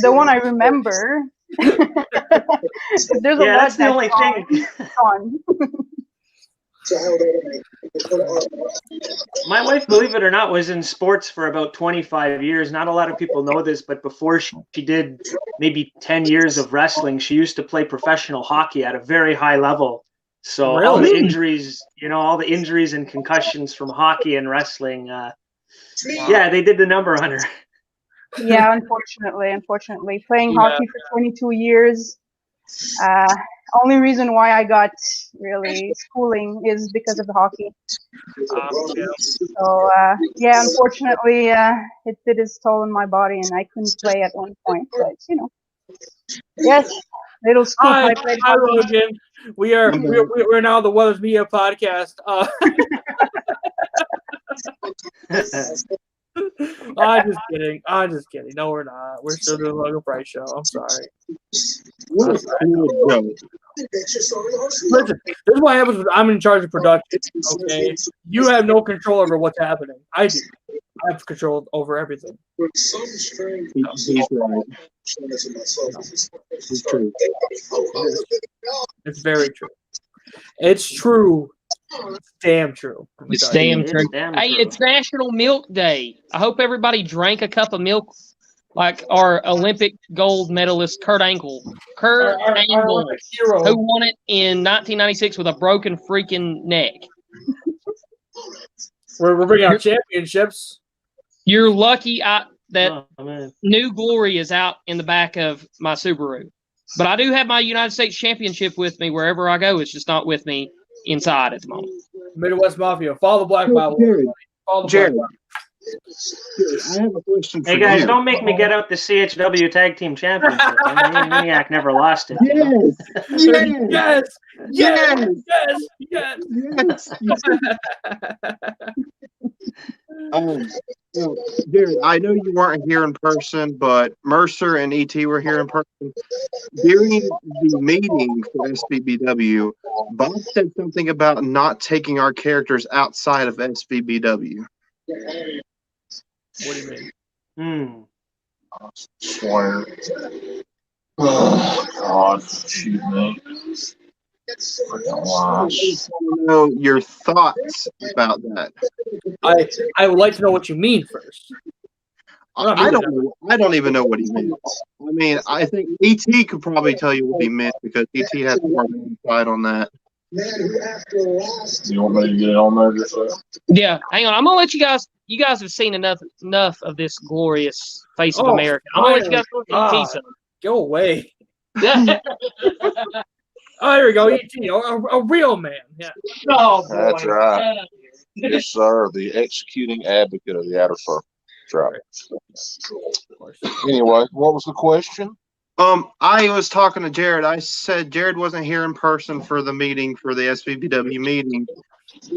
The one I remember. There's a lot that's the only thing. Fun. My wife, believe it or not, was in sports for about 25 years. Not a lot of people know this, but before she did maybe 10 years of wrestling, she used to play professional hockey at a very high level. So all the injuries, all the injuries and concussions from hockey and wrestling, they did the number on her. Yeah, unfortunately. Playing hockey for 22 years. Only reason why I got really schooling is because of the hockey. So unfortunately, it did its toll on my body, and I couldn't play at one point. But yes, little scoop. I played Hi, hockey. Logan. We're now the Weathers Media Podcast. I'm just kidding. No, we're not. We're still doing the Logan Price show. I'm sorry. Listen, this is what happens when I'm in charge of production. Okay, you have no control over what's happening. I do. I have control over everything. He's right. It's true. It's very true. It's true. It's damn true. It's damn true. Hey, it's National Milk Day. I hope everybody drank a cup of milk like our Olympic gold medalist Kurt Angle. Kurt Angle, who won it in 1996 with a broken freaking neck. We're bringing out championships. You're lucky that New Glory is out in the back of my Subaru. But I do have my United States Championship with me wherever I go. It's just not with me inside at the moment. Midwest Mafia. Follow the Black Bible. Jared, Follow the Jared, Black Bible. I have a question for Hey guys, you. don't make me get out the CHW Tag Team Championship. Me and Maniac never lost it. You know? Yes, Yes, yes, yes, yes, yes. yes. So, Jared, I know you weren't here in person, but Mercer and ET were here in person. During the meeting for SBBW, Bob said something about not taking our characters outside of SBBW. What do you mean? Hmm. I swear. Oh, God, shoot me. Freaking lies. I want to know your thoughts about that. I would like to know what you mean first. I don't even know what he meant. I mean, I think ET could probably tell you what he meant because ET has more insight on that. You want me to get it on there yourself? Yeah, hang on. I'm gonna let you guys. You guys have seen enough of this glorious face of America. I'm gonna let you guys go to ET some. Go away. Yeah. Oh, here we go. ET, a real man. Yeah. Oh, boy. That's right. Yes, sir. The executing advocate of the outer circle. That's right. Anyway, what was the question? I was talking to Jared. I said Jared wasn't here in person for the meeting for the SVBW meeting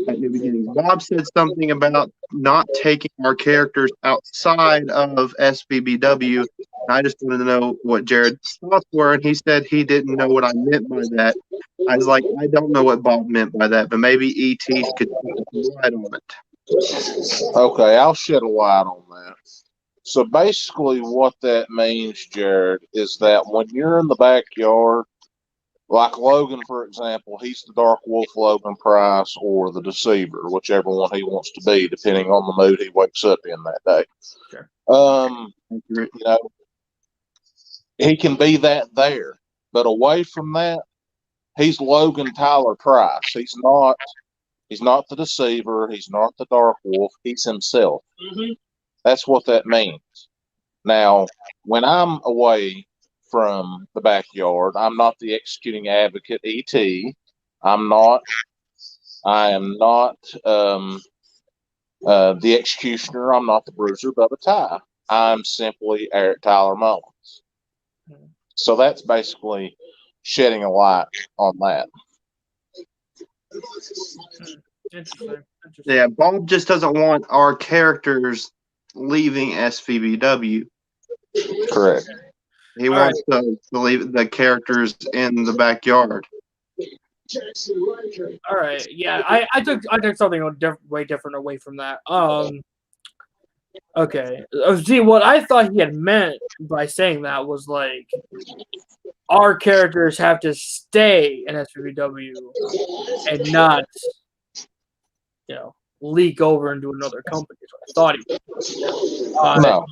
at New Beginnings. Bob said something about not taking our characters outside of SVBW. I just wanted to know what Jared's thoughts were, and he said he didn't know what I meant by that. I was like, I don't know what Bob meant by that, but maybe ET could shed some light on it. Okay, I'll shed a light on that. So basically what that means, Jared, is that when you're in the backyard, like Logan, for example, he's the Dark Wolf Logan Price or the Deceiver, whichever one he wants to be, depending on the mood he wakes up in that day. Sure. You know, he can be that there, but away from that, he's Logan Tyler Price. He's not the Deceiver. He's not the Dark Wolf. He's himself. Mm-hmm. That's what that means. Now, when I'm away from the backyard, I'm not the executing advocate ET. I am not the executioner. I'm not the bruiser Bubba Ty. I'm simply Eric Tyler Mullins. So that's basically shedding a light on that. Interesting. Yeah, Bob just doesn't want our characters leaving SVBW. Correct. He wants to leave the characters in the backyard. All right. Yeah, I took something way different away from that. Okay. See, what I thought he had meant by saying that was like our characters have to stay in SVBW and not, leak over into another company. Is what I thought he was. No.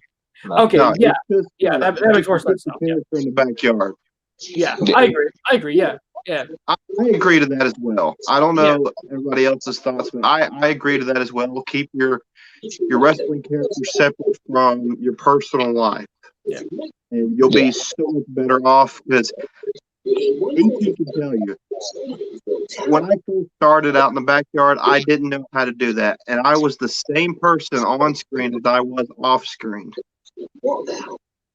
Okay. No, yeah. it's just, Yeah. That makes more sense. the character in the backyard. Yeah. I agree. Yeah. Yeah. I agree to that as well. I don't know everybody else's thoughts, but I agree to that as well. Keep your wrestling character separate from your personal life. Yeah. And you'll be so much better off because ET can tell you. When I first started out in the backyard, I didn't know how to do that. And I was the same person on screen as I was off screen.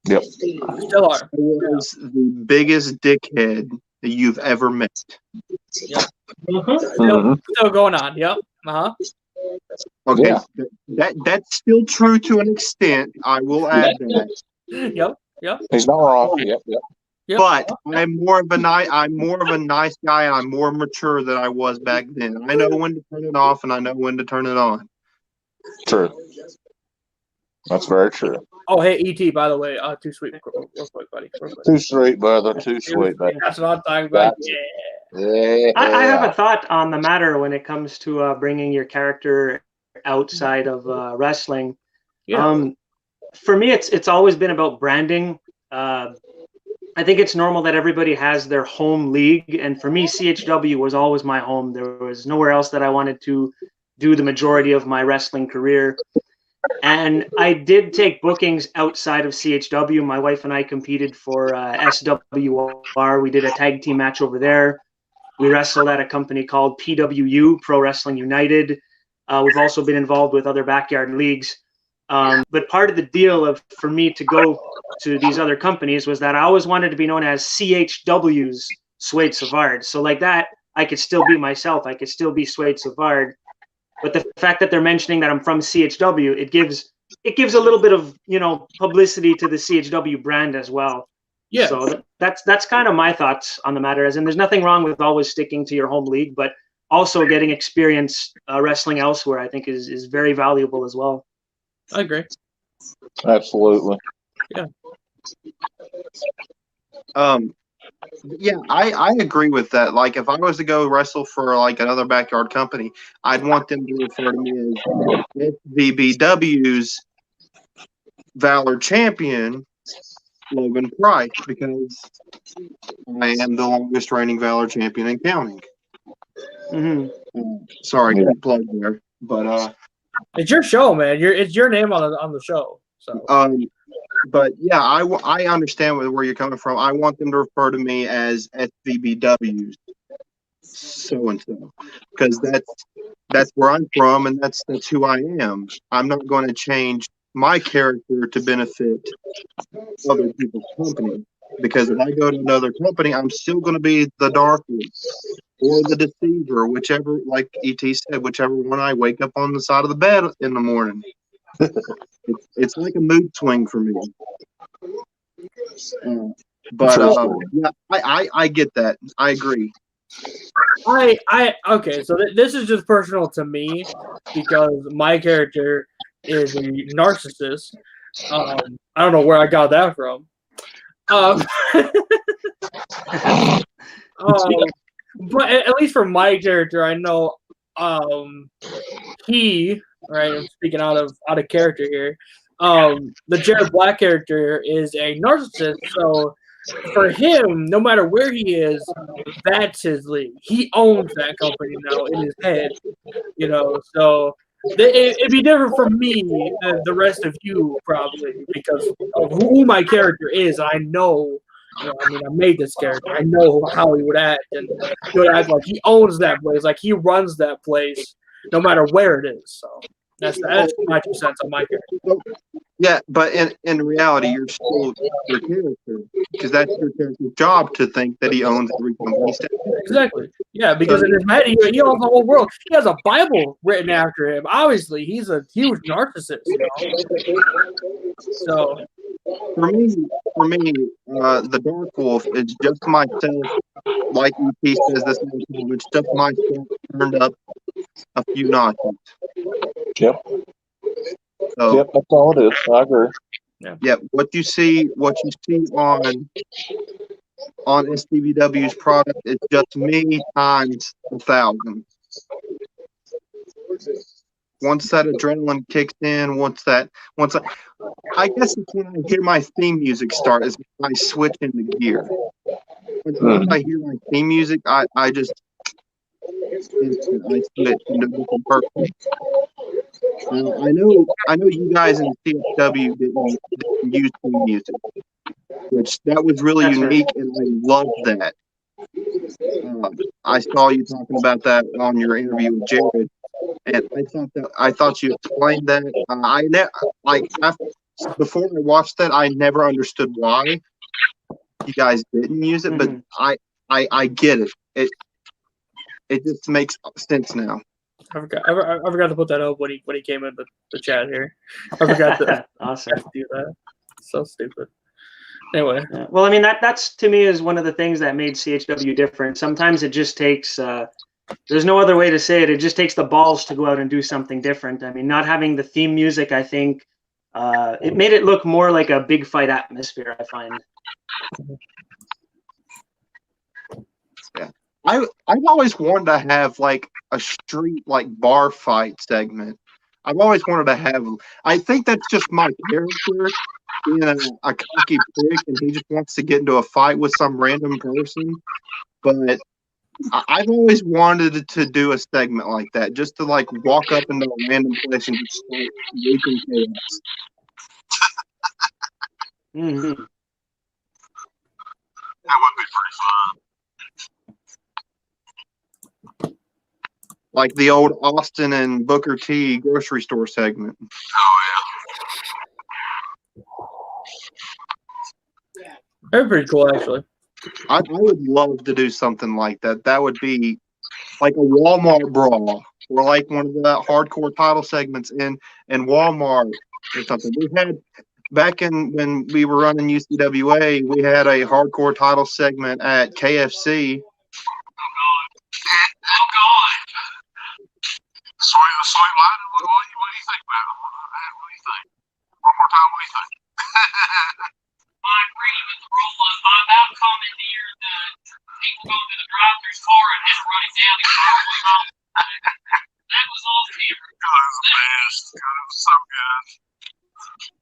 Yep. Still are. I was the biggest dickhead that you've ever met. Yeah. Still going on. Yep. Okay. Yeah. That's still true to an extent. I will add that. Yep. He's not wrong. Yep. But I'm more of a nice guy, and I'm more mature than I was back then. I know when to turn it off, and I know when to turn it on. True. That's very true. Oh, hey, ET, by the way, too sweet, real quick, buddy. Real quick. Too sweet, brother. Too sweet, buddy. That's what I'm talking about. Yeah. I have a thought on the matter when it comes to bringing your character outside of wrestling. Yeah. For me, it's always been about branding. I think it's normal that everybody has their home league, and for me, CHW was always my home. There was nowhere else that I wanted to do the majority of my wrestling career. And I did take bookings outside of CHW. My wife and I competed for SWR. We did a tag team match over there. We wrestled at a company called PWU, Pro Wrestling United. We've also been involved with other backyard leagues. But part of the deal for me to go to these other companies was that I always wanted to be known as CHW's Suede Savard. So like that, I could still be myself. I could still be Suede Savard. But the fact that they're mentioning that I'm from CHW, it gives a little bit of, publicity to the CHW brand as well. Yeah. So that's kind of my thoughts on the matter. As in, there's nothing wrong with always sticking to your home league, but also getting experience wrestling elsewhere, I think, is very valuable as well. I agree. Absolutely. Yeah. Yeah, I agree with that. Like, if I was to go wrestle for like another backyard company, I'd want them to refer to me as SVBW's Valor Champion, Logan Price, because I am the longest reigning Valor Champion in counting. Sorry, good plug there, but it's your show, man. It's your name on the show. So but yeah, I understand where you're coming from. I want them to refer to me as SVBW's so and so, because that's where I'm from and that's who I am. I'm not going to change my character to benefit other people's company, because if I go to another company, I'm still going to be the Dark Wolf or the Deceiver, whichever, like ET said, whichever one I wake up on the side of the bed in the morning. It's like a mood swing for me. Yeah, I get that. I agree. Okay, so this is just personal to me because my character is a narcissist. I don't know where I got that from. But at least for my character, I know he, right, I'm speaking out of character here. The Jared Black character is a narcissist, so for him, no matter where he is, that's his league. He owns that company now in his head, so it'd be different from me than the rest of you probably because of who my character is. I know, I made this character. I know how he would act, and he would act like he owns that place, like he runs that place, no matter where it is. So that's my 2 cents on my character. Yeah, but in reality, you're still your character, because that's your character's job to think that he owns every company. Exactly. Yeah, because in his head, he owns the whole world. He has a Bible written after him. Obviously, he's a huge narcissist. So for me, the Dark Wolf is just myself. Like EP says this whole time, it's just myself turned up a few notches. Yep. So, yep, that's all it is. I agree. Yeah, what you see on STVW's product is just me times 1,000. Once that adrenaline kicks in, I guess it's when I hear my theme music start is when I switch into gear. Once I hear my theme music, I just switch into a different person. I know you guys in CSW didn't use theme music, which that was really unique, and I loved that. I saw you talking about that on your interview with Jared, and I thought you explained that. Before I watched that, I never understood why you guys didn't use it, but I get it. It just makes sense now. I forgot to put that up when he came in the chat here. I forgot to awesome. do that. So stupid. Anyway. Yeah. Well, I mean that's to me is one of the things that made CHW different. Sometimes it just takes there's no other way to say it. It just takes the balls to go out and do something different. I mean, not having the theme music, I think it made it look more like a big fight atmosphere, I find. Yeah. I've always wanted to have like a street like bar fight segment. I've always wanted to have. I think that's just my character being a cocky prick, and he just wants to get into a fight with some random person. But I've always wanted to do a segment like that, just to like walk up into a random place and just start wreaking chaos. Mm-hmm. That would be pretty fun. Like the old Austin and Booker T grocery store segment. Oh They're pretty cool, actually. I would love to do something like that. That would be like a Walmart brawl, or like one of the hardcore title segments in Walmart or something. We had back in when we were running UCWA, we had a hardcore title segment at KFC. Sweet line. What do you think about it? What do you think? One more time. What do you think? I agree with the rule of I'm out commandeered the people going to the drive-thru's car and him running down the car. That was all camera. It was the best. God, it was so good.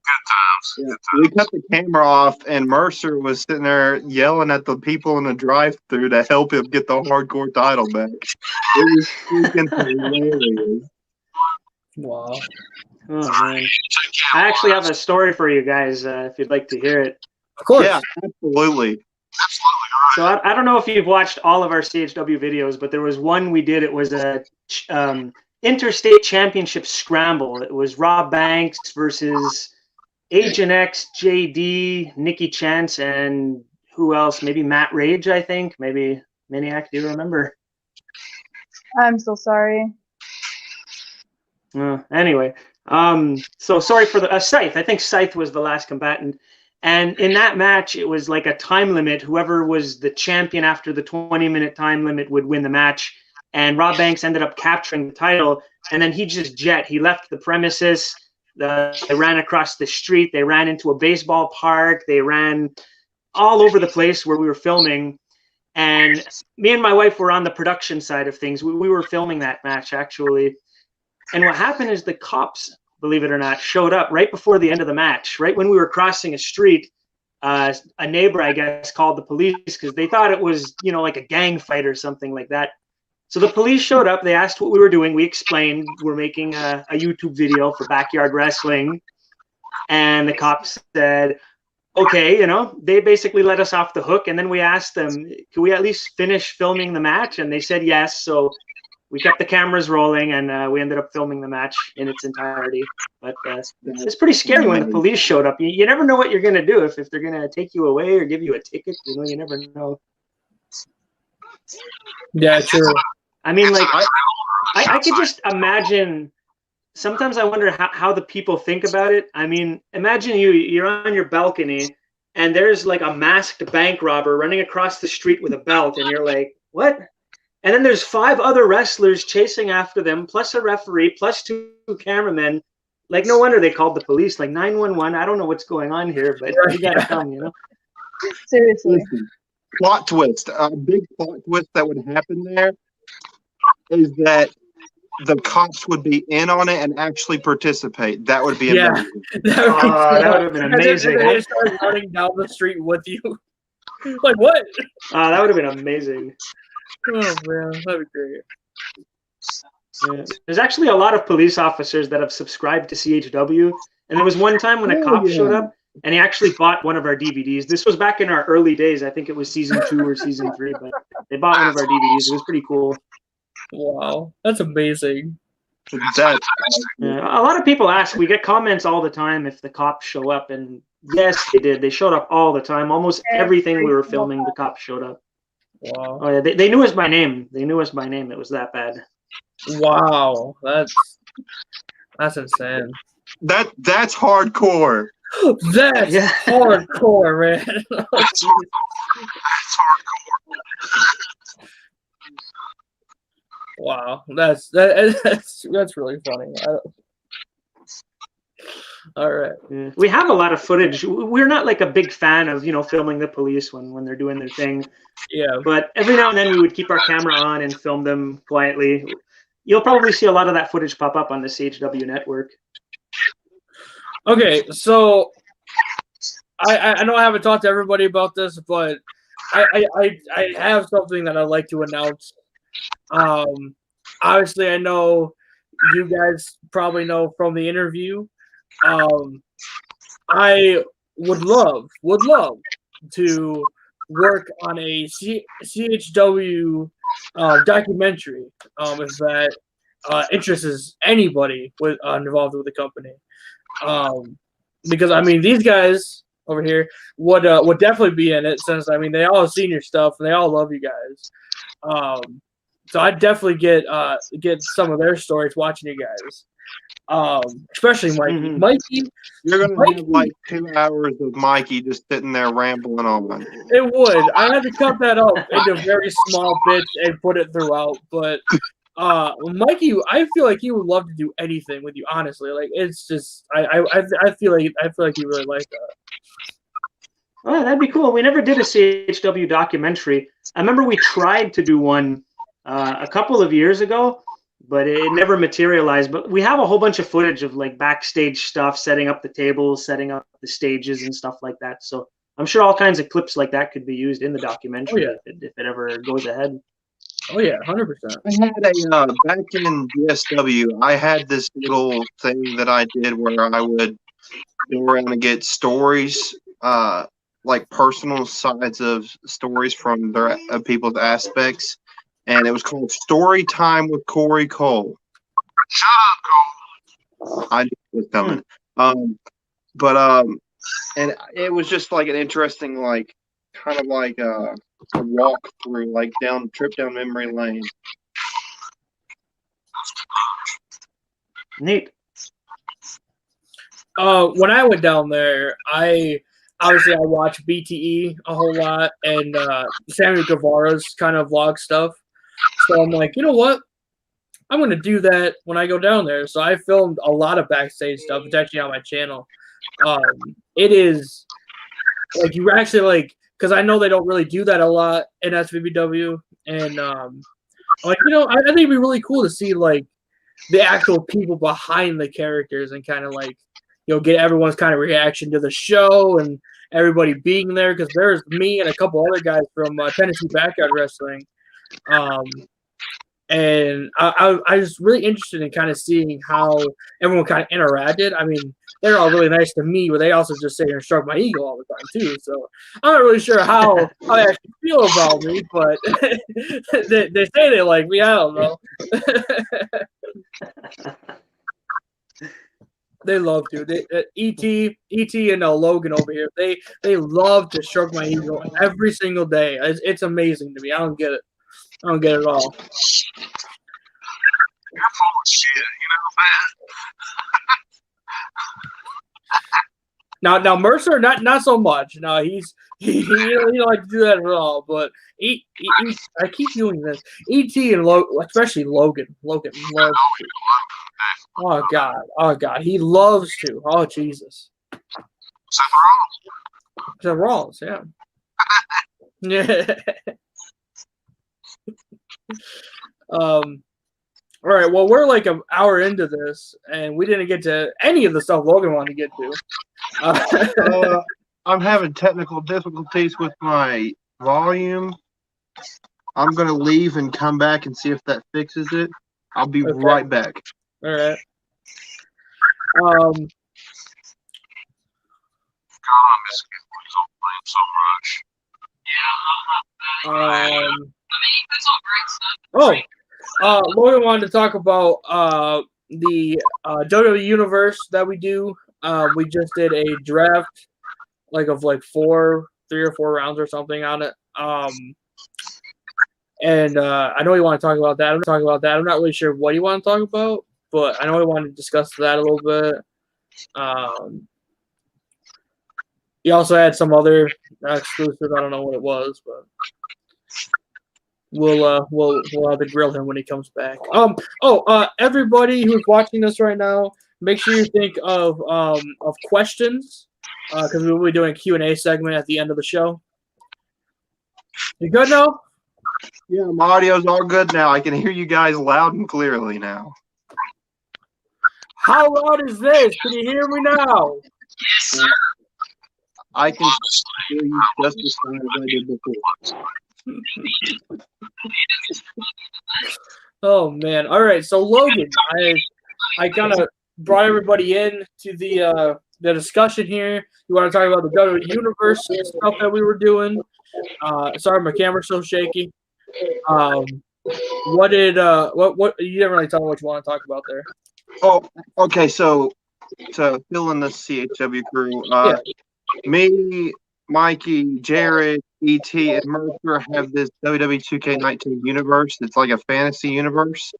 Good times. Yeah. We cut the camera off, and Mercer was sitting there yelling at the people in the drive-thru to help him get the hardcore title back. It was freaking hilarious. Wow. Oh man! I actually have a story for you guys if you'd like to hear it. Of course. Yeah, absolutely. So I don't know if you've watched all of our CHW videos, but there was one we did. It was a interstate championship scramble. It was Rob Banks versus Agent X, JD, Nikki Chance, and who else? Maybe Matt Rage, I think. Maybe Maniac. Do you remember? I'm so sorry. Anyway, so sorry for the Scythe. I think Scythe was the last combatant. And in that match, it was like a time limit. Whoever was the champion after the 20-minute time limit would win the match. And Rob Banks ended up capturing the title. And then he just He left the premises. They ran across the street. They ran into a baseball park. They ran all over the place where we were filming. And me and my wife were on the production side of things. We were filming that match, actually. And what happened is the cops, believe it or not, showed up right before the end of the match. Right when we were crossing a street, a neighbor, I guess, called the police because they thought it was, like a gang fight or something like that. So the police showed up. They asked what we were doing. We explained we're making a YouTube video for Backyard Wrestling. And the cops said, okay, they basically let us off the hook. And then we asked them, can we at least finish filming the match? And they said yes. So we kept the cameras rolling, and we ended up filming the match in its entirety. But it's pretty scary when the police showed up. You never know what you're going to do if they're going to take you away or give you a ticket. You never know. Yeah, true. I mean, like, I could just imagine. Sometimes I wonder how the people think about it. I mean, imagine you're on your balcony, and there's like a masked bank robber running across the street with a belt, and you're like, what? And then there's 5 other wrestlers chasing after them, plus a referee, plus 2 cameramen. Like, no wonder they called the police. Like 911. I don't know what's going on here, but you gotta come, Seriously. Listen, plot twist. A big plot twist that would happen there is that the cops would be in on it and actually participate. That would be amazing. That would have been amazing. They start running down the street with you. Like, what? That would have been amazing. Oh man, that'd be great. Yeah. There's actually a lot of police officers that have subscribed to CHW, and there was one time when a cop showed up, and he actually bought one of our DVDs. This was back in our early days. I think it was season 2 or season 3, but they bought one of our DVDs. It was pretty cool. Wow, that's amazing. That's a lot of people ask. We get comments all the time if the cops show up, and yes, they did. They showed up all the time. Almost everything we were filming, the cops showed up. Wow. Oh yeah, they knew us by name. They knew us by name. It was that bad. Wow, that's insane. That's hardcore. That's hardcore, man. That's hardcore. Wow, that's really funny. All right. Yeah. We have a lot of footage. We're not like a big fan of filming the police when they're doing their thing. Yeah. But every now and then we would keep our camera on and film them quietly. You'll probably see a lot of that footage pop up on the CHW network. Okay, so I know I haven't talked to everybody about this, but I have something that I'd like to announce. Obviously, I know you guys probably know from the interview. I would love to work on a CHW documentary if that interests anybody involved with the company. Because I mean, these guys over here would definitely be in it, since I mean they all have seen your stuff and they all love you guys. So I'd definitely get some of their stories watching you guys. Especially Mikey. Mhm. Mikey, You're gonna have like 2 hours of Mikey just sitting there rambling on. it would. I had to cut that up into very small bits and put it throughout. But Mikey, I feel like he would love to do anything with you. Honestly, like it's just I feel like he really liked that. Oh, that'd be cool. We never did a CHW documentary. I remember we tried to do one a couple of years ago, but it never materialized. But we have a whole bunch of footage of like backstage stuff, setting up the tables, setting up the stages and stuff like that. So I'm sure all kinds of clips like that could be used in the documentary if it ever goes ahead. Oh yeah, 100%. I had a back in DSW. I had this little thing that I did where I would go around and get stories, like personal sides of stories from their people's aspects, and it was called Story Time with Corey Cole. Shut up, Cole. I knew it was coming. And it was just like an interesting, like, kind of like a walk through, like trip down memory lane. Neat. When I went down there, I watched BTE a whole lot and Sammy Guevara's kind of vlog stuff. So I'm like, you know what? I'm gonna do that when I go down there. So I filmed a lot of backstage stuff. It's actually on my channel. It is like you actually like, because I know they don't really do that a lot in SVBW, and like, you know, I think it'd be really cool to see like the actual people behind the characters and kind of like, you know, get everyone's kind of reaction to the show and everybody being there, because there's me and a couple other guys from Tennessee Backyard Wrestling. And I was really interested in kind of seeing how everyone kind of interacted. I mean, they're all really nice to me, but they also just sit here and stroke my ego all the time too. So I'm not really sure how they actually feel about me, but they say they like me. I don't know. They love to. ET and Logan over here. They love to stroke my ego every single day. It's amazing to me. I don't get it. I don't get it at all. You're full of shit, you know that. Now Mercer, not so much. No, he don't like to do that at all. But I keep doing this. ET and especially Logan. Logan loves to. Oh God, he loves to. Oh Jesus. Except Rawls, yeah. Yeah. All right, well, we're like an hour into this, and we didn't get to any of the stuff Logan wanted to get to. I'm having technical difficulties with my volume. I'm going to leave and come back and see if that fixes it. I'll be right back. All right. God, I miss playing so much. Logan wanted to talk about the WWE Universe that we do. We just did a draft, of 3 or 4 rounds or something on it. And I know you want to talk about that. I'm not really sure what you want to talk about, but I know we want to discuss that a little bit. He also had some other exclusive. I don't know what it was, but we'll have to grill him when he comes back. Everybody who's watching this right now, make sure you think of questions, because we will be doing a Q&A segment at the end of the show. You good now? Yeah, my audio's all good now. I can hear you guys loud and clearly now. How loud is this? Can you hear me now? Yes, sir. I can hear you just as fine as I did before. Oh man! All right, so Logan, I kind of brought everybody in to the discussion here. You want to talk about the WWE Universe stuff that we were doing? Sorry, my camera's so shaky. What you didn't really tell me what you want to talk about there. Oh, okay. So to fill in the CHW crew, Yeah. I Me, Mikey, Jared, ET, and Mercer have this WWE 2K19 universe. It's like a fantasy universe.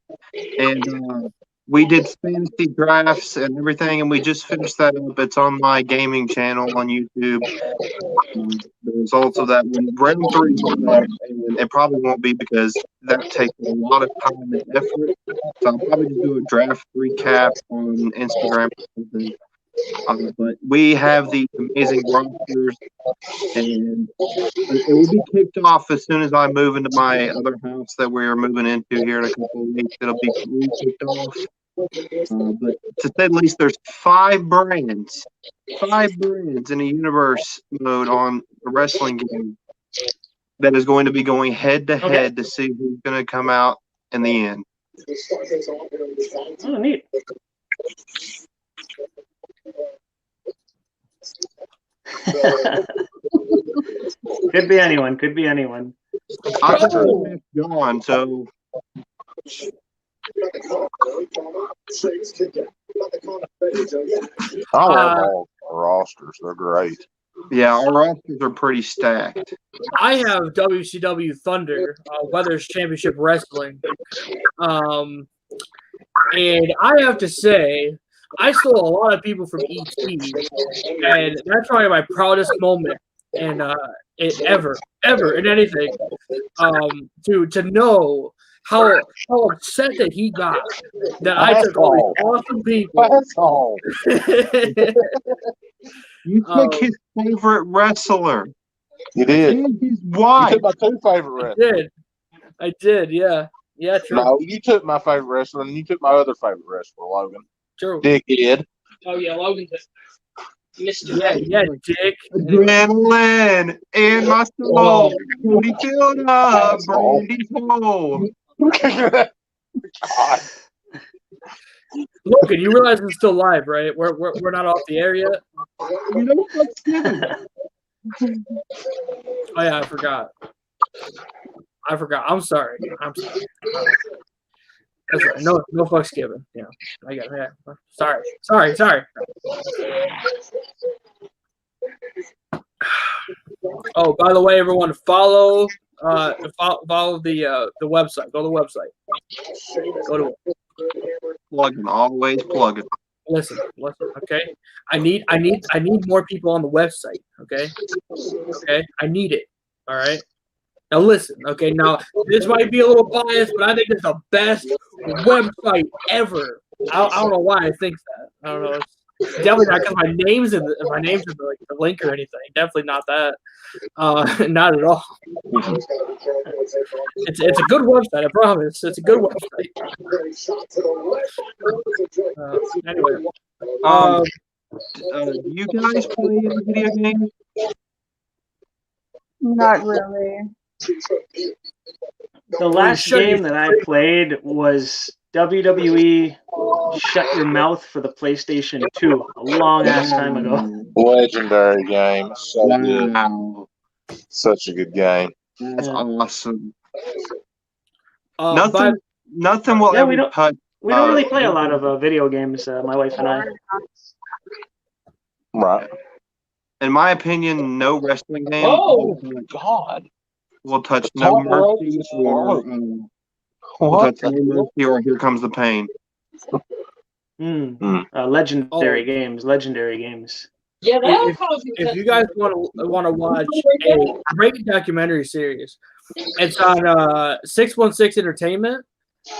And we did fantasy drafts and everything, and we just finished that up. It's on my gaming channel on YouTube. The results of that one. Round 3 is up, and it probably won't be because that takes a lot of time and effort. So I'll probably just do a draft recap on Instagram or something. But we have these amazing rosters, and it will be kicked off as soon as I move into my other house that we're moving into here in a couple of weeks. It'll be kicked off. But to say the least, there's 5 brands in a universe mode on the wrestling game that is going to be going head to head to see who's going to come out in the end. Oh, neat. Could be anyone. Could be anyone. I'm gone, so. I love all the rosters. They're great. Yeah, our rosters are pretty stacked. I have WCW Thunder, Weathers Championship Wrestling. And I have to say, I stole a lot of people from ET, and that's probably my proudest moment in ever in anything. To know how upset that he got that I took all these awesome people. That's all. You took his favorite wrestler. You did. And his You wife. took my 2 favorite wrestlers. I did, yeah. Yeah, true. No, you took my favorite wrestler, and you took my other favorite wrestler, Logan. True. Dickhead. Oh yeah, Logan. Mr. Yeah, Dick. Adrenaline in my soul. Booty filled up, Brandy's hole. God. Logan, you realize it's still live, right? We're not off the air yet. You know what's given? Oh yeah, I forgot. I'm sorry. That's right. No fucks given. Yeah, I got it. Yeah. Sorry. Oh, by the way, everyone, follow the website. Go to the website. Go to it. Plugging, always plugging. Listen. Okay, I need more people on the website. Okay, I need it. All right. Now listen, okay. Now this might be a little biased, but I think it's the best website ever. I don't know why I think that. I don't know. It's definitely not because my name's in the link or anything. Definitely not that. Not at all. It's a good website. I promise. It's a good website. Anyway, do you guys play any video games? Not really. The last game that I played was WWE Shut Your Mouth for the PlayStation 2 a long ass time ago. Legendary game. So good. Wow. Such a good game. That's awesome. but Nothing will ever touch. We don't really play a lot of video games, my wife and I. Right. In my opinion, no wrestling game. Oh, God. Will touch No Mercy or Here Comes the Pain. Legendary games. Yeah, if you guys want to watch a great documentary series, it's on 616 Entertainment.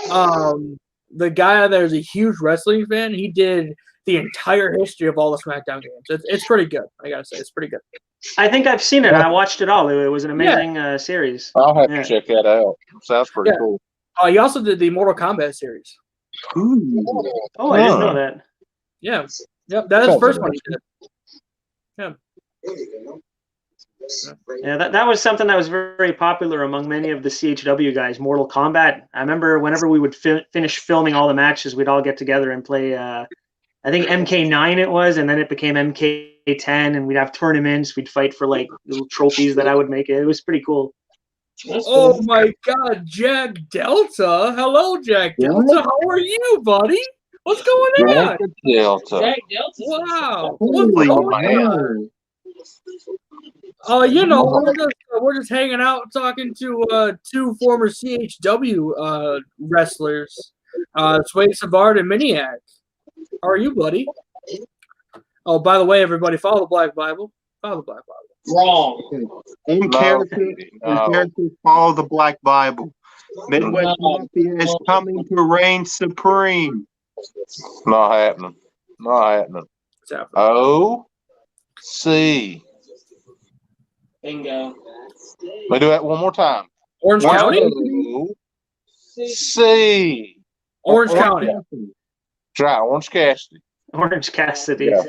The guy out there is a huge wrestling fan. He did the entire history of all the SmackDown games. It's pretty good. I gotta say, it's pretty good. I think I've seen it. I watched it all. It was an amazing series. I'll have to check that out. Sounds pretty cool. He also did the Mortal Kombat series. Ooh. Oh, I didn't know that. Yeah. Yep. That is the first one he did. Yeah. Yeah, that was something that was very popular among many of the CHW guys. Mortal Kombat. I remember whenever we would finish filming all the matches, we'd all get together and play. I think MK9 it was, and then it became MK10, and we'd have tournaments. We'd fight for like little trophies that I would make. It was pretty cool. Oh my God, Jack Delta! Hello, Jack Delta. How are you, buddy? What's going on? Delta. Jack Delta. Wow. Holy man. We're just hanging out, talking to two former CHW wrestlers, Sway Savard and Miniac. How are you, buddy? Oh, by the way, everybody, follow the Black Bible. Follow the Black Bible. Wrong. In character, follow the Black Bible. Midwest Mafia is coming to reign supreme. Not happening. Not happening. What's happening? O-C. Bingo. Let me do that one more time. Orange County? O-C. Orange County. Try Orange Cassidy. Orange Cassidy. Yeah.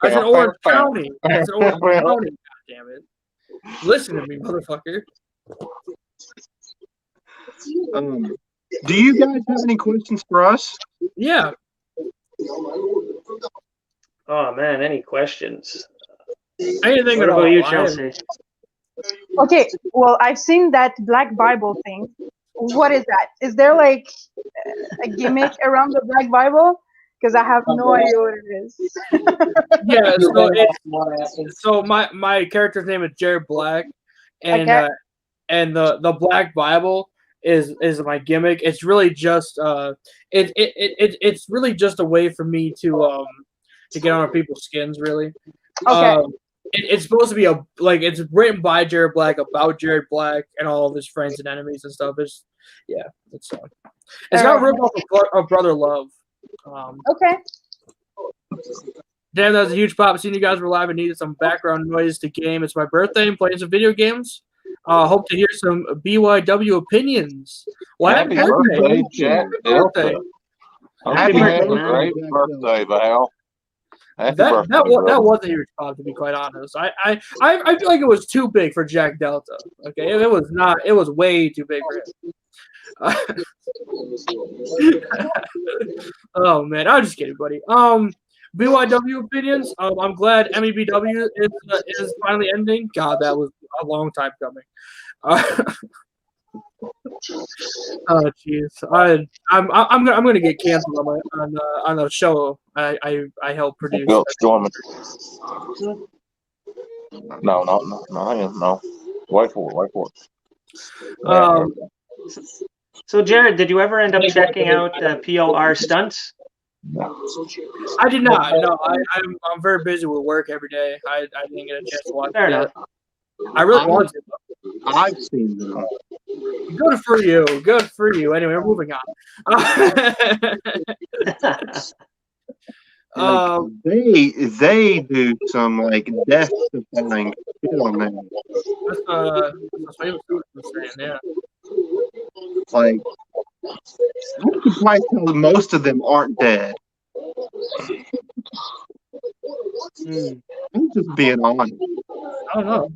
I said Orange County. I said Orange County. God damn it. Listen to me, motherfucker. Do you guys have any questions for us? Yeah. Oh man, any questions? Anything What at all. about you, Chelsea? Okay, well, I've seen that Black Bible thing. What is that? Is there like a gimmick around the Black Bible? Because I have no idea what it is. Yeah, so my character's name is Jared Black, and Okay. And the Black Bible is my gimmick. It's really just it's really just a way for me to get on people's skins, really. Okay. It's supposed to be it's written by Jared Black, about Jared Black and all of his friends and enemies and stuff. It's got ripped off of Brother Love. Okay. Damn, that was a huge pop. Seeing you guys were live and needed some background noise to game. It's my birthday. I'm playing some video games. Hope to hear some BYW opinions. Well, Happy birthday, Jack Delta. Happy Have a birthday, great birthday, Val. Happy That birthday, that was a huge pop, to be quite honest. I feel like it was too big for Jack Delta. Okay, it was not. It was way too big for him. Oh man, I'm just kidding, buddy. BYW opinions. I'm glad MEBW is finally ending. God, that was a long time coming. Oh jeez, I'm gonna get canceled on the show I help produce. Bill Storman. No. Wait for it. So Jared, did you ever end up checking out POR stunts? I did not. No, I'm very busy with work every day. I didn't get a chance to watch Fair that. enough. I really want to. I've seen them. Good for you. Good for you. Anyway, we're moving on. They do some like death defying shit on them. That's what I was saying. Yeah. Like, I'm surprised how most of them aren't dead. I'm just being honest. I don't know.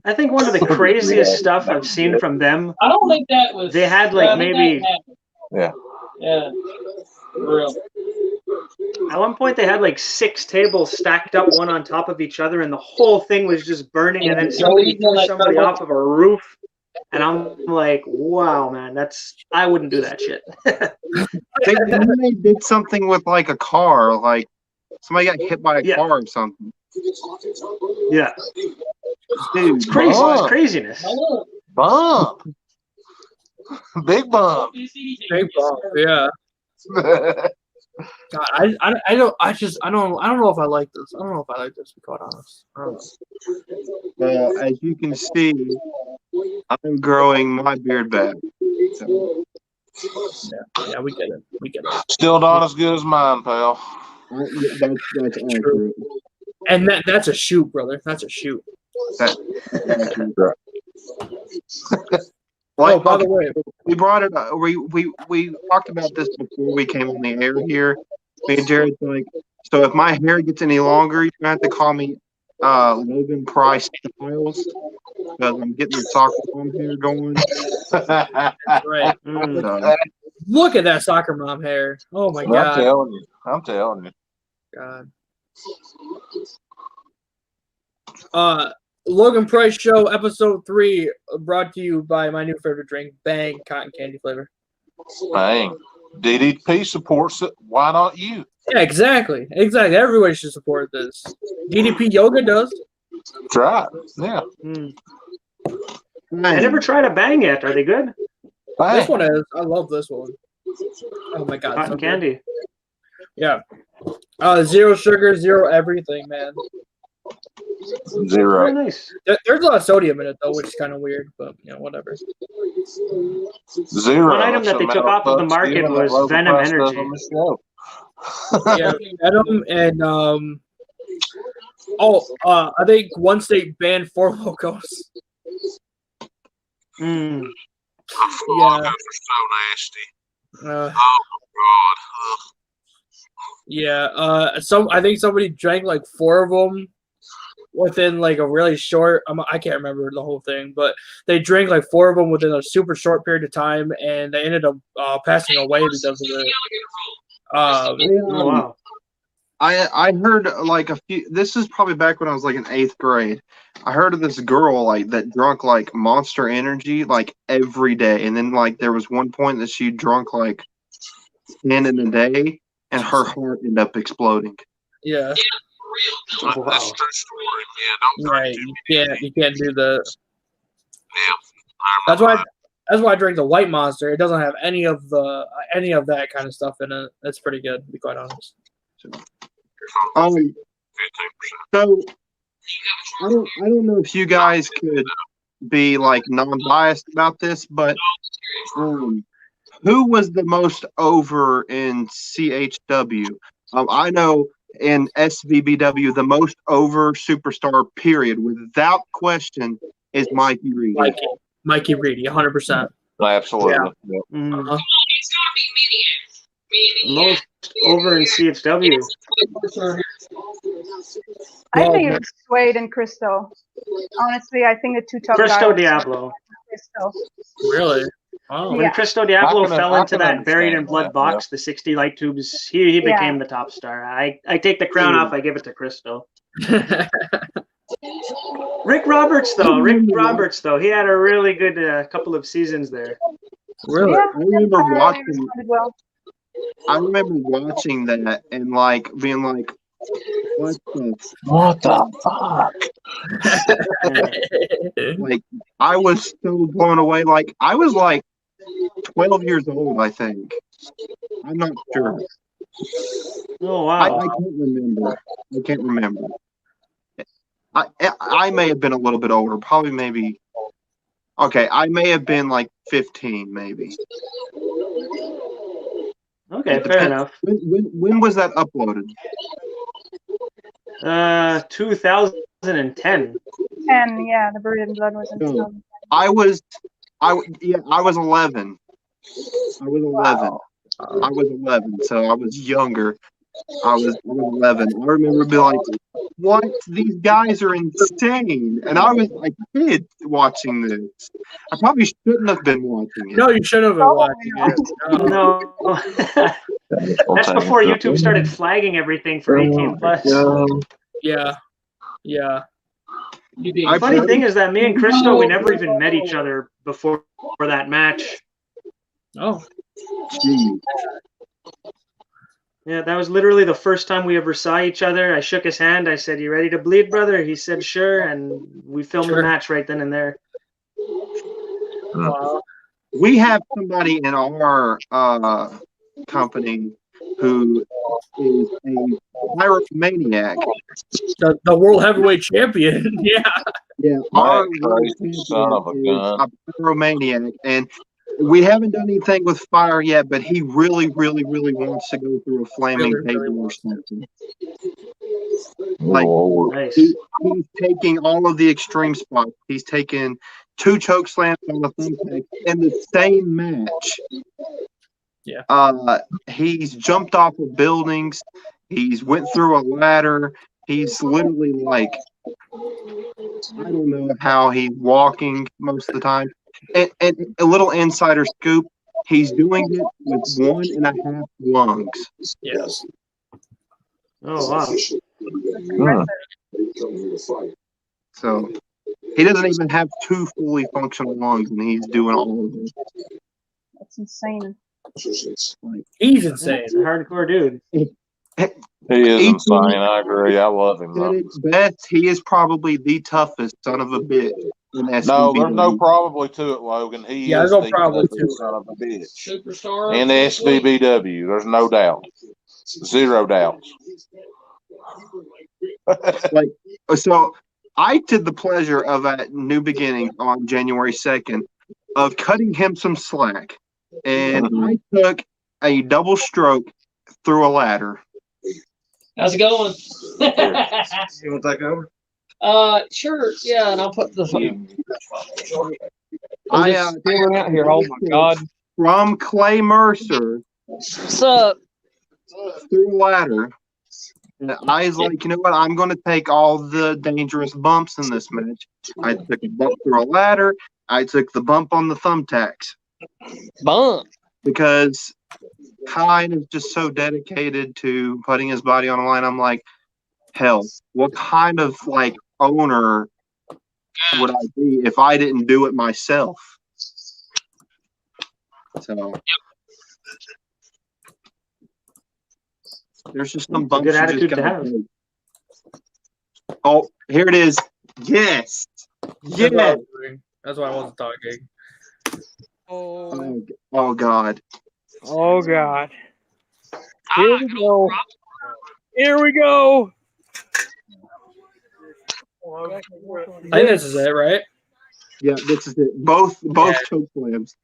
I think one of the craziest stuff I've seen from them. I don't think that was. They had like maybe. Yeah. Yeah. For real. At one point, they had like 6 tables stacked up one on top of each other, and the whole thing was just burning. And then somebody threw somebody off of a roof, and I'm like, "Wow, man, I wouldn't do that shit." They did something with like a car, like somebody got hit by a car or something. Yeah, Dude, it's crazy. It's craziness. Bump. Big bump. Big bump. Yeah. God, I don't know if I like this. I don't know if I like this, to be quite honest. I don't know. Well, as you can see, I'm growing my beard back. So. Yeah, we get it. We get it. Still not as good as mine, pal. That's accurate. And that's a shoot, brother. That's a shoot. Like, oh, by the way, we brought it up. We talked about this before we came on the air here. Me and Jared's like, so if my hair gets any longer, you're gonna have to call me Logan Price Styles because I'm getting the soccer mom hair going. That's right. Look at that soccer mom hair. Oh my God. I'm telling you. God. Logan Price Show, episode 3, brought to you by my new favorite drink, Bang Cotton Candy flavor. Bang. DDP supports it. Why not you? Yeah, exactly. Everybody should support this. DDP Yoga does. That's right. Yeah. I never tried a bang yet. Are they good? This one is. I love this one. Oh my god. Cotton So good. candy. Yeah. Zero sugar, zero everything, man. Oh, Zero. nice. There's a lot of sodium in it though, which is kind of weird, but whatever. Zero. One item that they took off of the market was Venom Energy. Yeah, Venom and I think one state banned 4 Locos. Mm. Yeah. Those are so nasty. Oh God. Yeah, I think somebody drank like 4 of them within like a really short. I can't remember the whole thing, but they drank like 4 of them within a super short period of time, and they ended up passing away because of it. Oh, wow. I heard like a few. This is probably back when I was like in 8th grade. I heard of this girl like that drunk like Monster Energy like every day, and then like there was one point that she drunk like 10 in a day, and her heart ended up exploding. Yeah. Wow. That's a true story. Yeah, don't Right. You can't do that. Yeah. That's why I drink the white Monster. It doesn't have any of that kind of stuff in it. It's pretty good, to be quite honest. So I don't know if you guys could be like non-biased about this, but who was the most over in CHW? I know in SVBW the most over superstar period without question is Mikey Reed. Mikey Reed, 100%. Absolutely. Yeah. Mm. Most over in CHW. I think it's Suede and Cristo. Honestly, I think the two top Cristo guys. Diablo. Cristo. Really? Oh. When Yeah. Cristo Diablo fell I into can that buried in understand blood that, box, the 60 light tubes, he Yeah. became the top star. I take the crown off, I give it to Cristo. Rick Roberts, though, he had a really good couple of seasons there. Really? Yeah, I remember Tyler watching. responded well. I remember watching that and like being like, What the fuck? like I was so blown away. Like I was like 12 years old, I think. I'm not sure. Oh, I wow. can't remember. I may have been a little bit older, probably maybe. Okay, I may have been like 15, maybe. Okay, fair enough. When was that uploaded? 2010. And yeah, the Buried in Blood was in 2010. I was 11. I was 11. Wow. I was 11, so I was younger. I was 11. I remember being like, "What? These guys are insane!" And I was a kid watching this. I probably shouldn't have been watching it. No, you should have been watching it. No. That's before YouTube started flagging everything for 18 plus. Yeah. The funny thing is that me and Cristo, we never even met each other before that match. Oh. Gee. Yeah, that was literally the first time we ever saw each other. I shook his hand. I said, "You ready to bleed, brother?" He said, "Sure." And we filmed the match right then and there. Wow. We have somebody in our company who is a pyromaniac. The world heavyweight champion. Yeah. Yeah, our son of a gun. a pyromaniac, and we haven't done anything with fire yet, but he really, really, really wants to go through a flaming table or something. Like Nice. he's taking all of the extreme spots. He's taken 2 choke slams on the thumbtack in the same match. Yeah. He's jumped off of buildings. He's went through a ladder. He's literally like, I don't know how he's walking most of the time. And a little insider scoop, he's doing it with 1.5 lungs. Yes. Oh, wow. So he doesn't even have 2 fully functional lungs, and he's doing all of it. That's insane. He's insane. He's a hardcore dude. He is E.T. insane. I agree. I love him said though. it best. He is probably the toughest son of a bitch in No, there's no SVBW. probably to it, Logan. He Yeah, is there's no the probably to toughest it. son of a bitch. Superstar. In the SVBW, there's no doubt. Zero doubts. Like, so I did the pleasure of at New Beginnings on January 2nd of cutting him some slack, and I took a double stroke through a ladder. How's it going? You want to take over? Sure. Yeah, and I'll put the. I Stealing out here. Oh my God. from Clay Mercer What's up? through a ladder. And I was like, you know what? I'm going to take all the dangerous bumps in this match. I took a bump through a ladder. I took the bump on the thumbtacks Bump. because Kine is just so dedicated to putting his body on the line. I'm like, hell, what kind of like owner would I be if I didn't do it myself? So there's just some bumps Good you just attitude to gotta have. take. Oh, here it is. Yes. That's what I Yes. was doing. That's why I wasn't talking. Oh God. Oh God. Here we go. Here we go. I think this is it, right? Yeah, this is it. Both choke slams.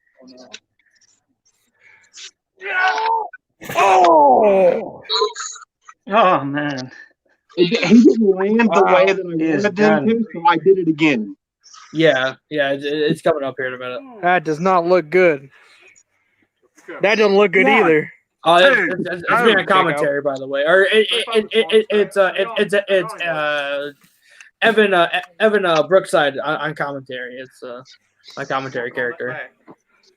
Oh. Oh man, He didn't land the way that I He is wanted him done. to, so I did it again. Yeah, it's coming up here in a minute. That does not look good. That doesn't look good either. Oh, it's being a commentary, by the way, or it's Evan Brookside on commentary. It's my commentary character.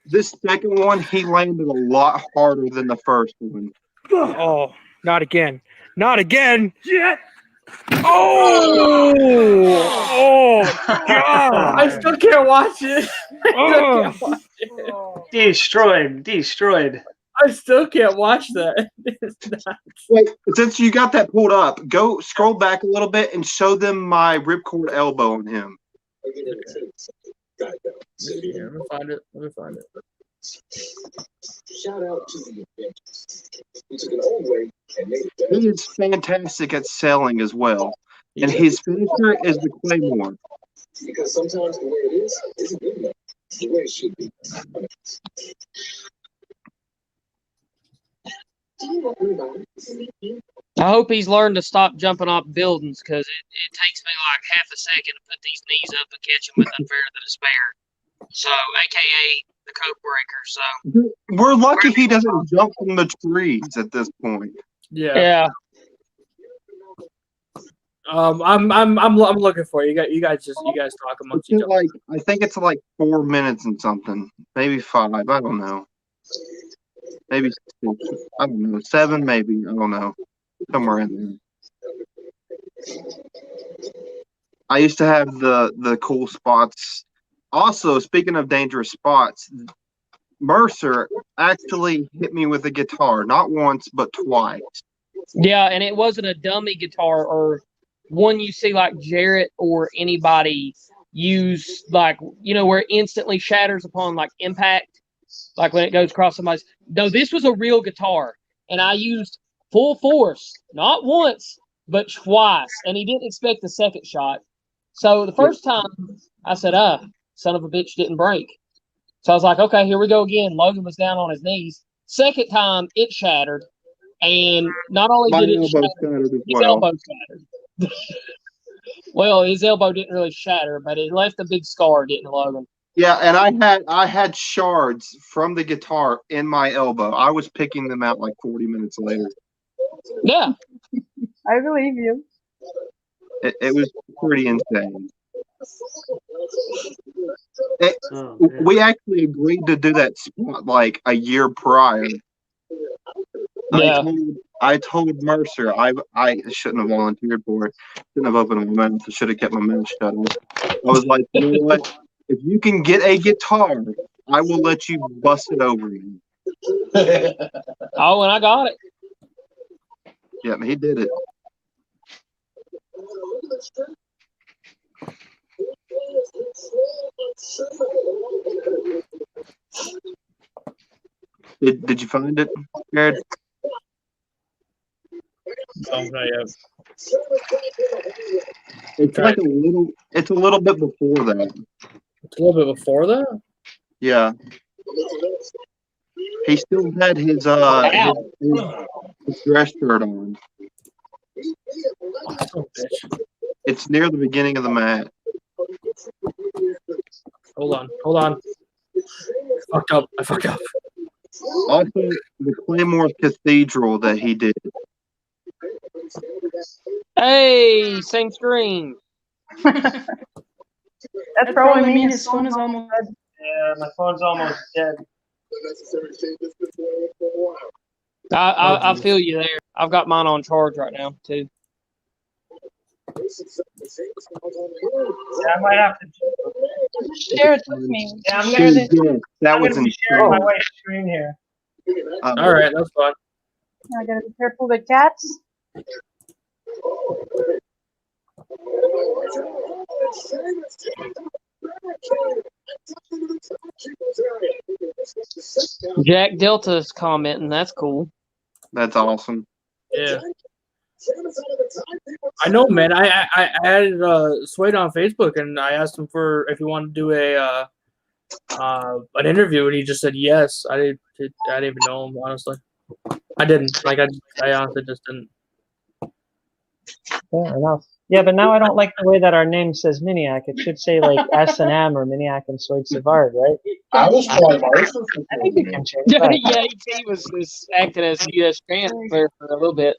This second one, he landed a lot harder than the first one. Oh, not again! Not again! Yeah. Oh God! I still can't watch it. Destroyed. I still can't watch that. Wait, since you got that pulled up, go scroll back a little bit and show them my ripcord elbow on him. Yeah, let me find it. Shout out to the Avengers. We took an old way and made it better. He is fantastic at selling as well. And his finisher is the Claymore. Because sometimes the way it is isn't good enough. It's the way it should be. I hope he's learned to stop jumping off buildings because it takes me like half a second to put these knees up and catch him with Unfair the Despair. So, AKA the Code Breaker. So we're lucky he doesn't jump from the trees at this point. Yeah. I'm looking for you. You guys talk amongst each other. I think it's like 4 minutes and something, maybe 5. I don't know. Maybe 6. I don't know. 7, maybe. I don't know. Somewhere in there. I used to have the cool spots. Also, speaking of dangerous spots, Mercer actually hit me with a guitar, not once, but twice. Yeah, and it wasn't a dummy guitar or one you see like Jarrett or anybody use, like, where it instantly shatters upon like impact, like when it goes across somebody's. No, this was a real guitar, and I used full force, not once, but twice, and he didn't expect the second shot. So the first time, I said, son of a bitch didn't break. So I was like, okay, here we go again. Logan was down on his knees. Second time, it shattered. And not only did it shatter, his elbow shattered. Well, his elbow didn't really shatter, but it left a big scar, didn't it, Logan? Yeah, and I had shards from the guitar in my elbow. I was picking them out like 40 minutes later. Yeah. I believe you. It was pretty insane. We actually agreed to do that spot like a year prior. Yeah. I told Mercer I shouldn't have volunteered for it. Shouldn't have opened my mouth. I should have kept my mouth shut. I was like, you know what? If you can get a guitar, I will let you bust it over me. Oh, and I got it. Yeah, he did it. Did you find it, Jared? No, not yet. It's like a little. It's a little bit before that. It's a little bit before that. Yeah. He still had his dress shirt on. Oh, bitch. It's near the beginning of the match. Hold on. I fucked up. Also, the Claymore Cathedral that he did. Hey, same screen. That probably means his phone is almost dead. Yeah, my phone's almost dead. I feel you there. I've got mine on charge right now too. Yeah, I might have to. share it with me. Yeah, I'm gonna. That I'm was gonna be sharing my wife's screen here. All right, that's fine. I gotta be careful with cats. Jack Delta's commenting. That's cool. That's awesome. Yeah. I know, man. I added Suede on Facebook and I asked him for if he wanted to do an interview, and he just said yes. I didn't even know him, honestly. I didn't. Like I honestly just didn't. Fair enough. Yeah, but now I don't like the way that our name says Miniac. It should say like S&M or Miniac and Sword Savard, right? I was quite merciful. I think you can change Yeah, that. he was acting as U.S. transfer for a little bit.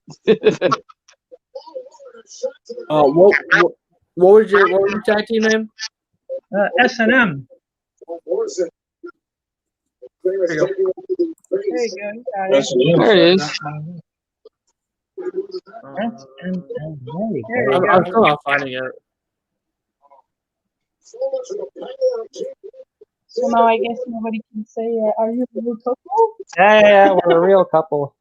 What was your tag team name? S&M. There you go. There you go. You got it. That's it. There it is. There you go. I'm still not finding it. So now I guess nobody can say, "Are you a real couple?" Yeah, we're a real couple.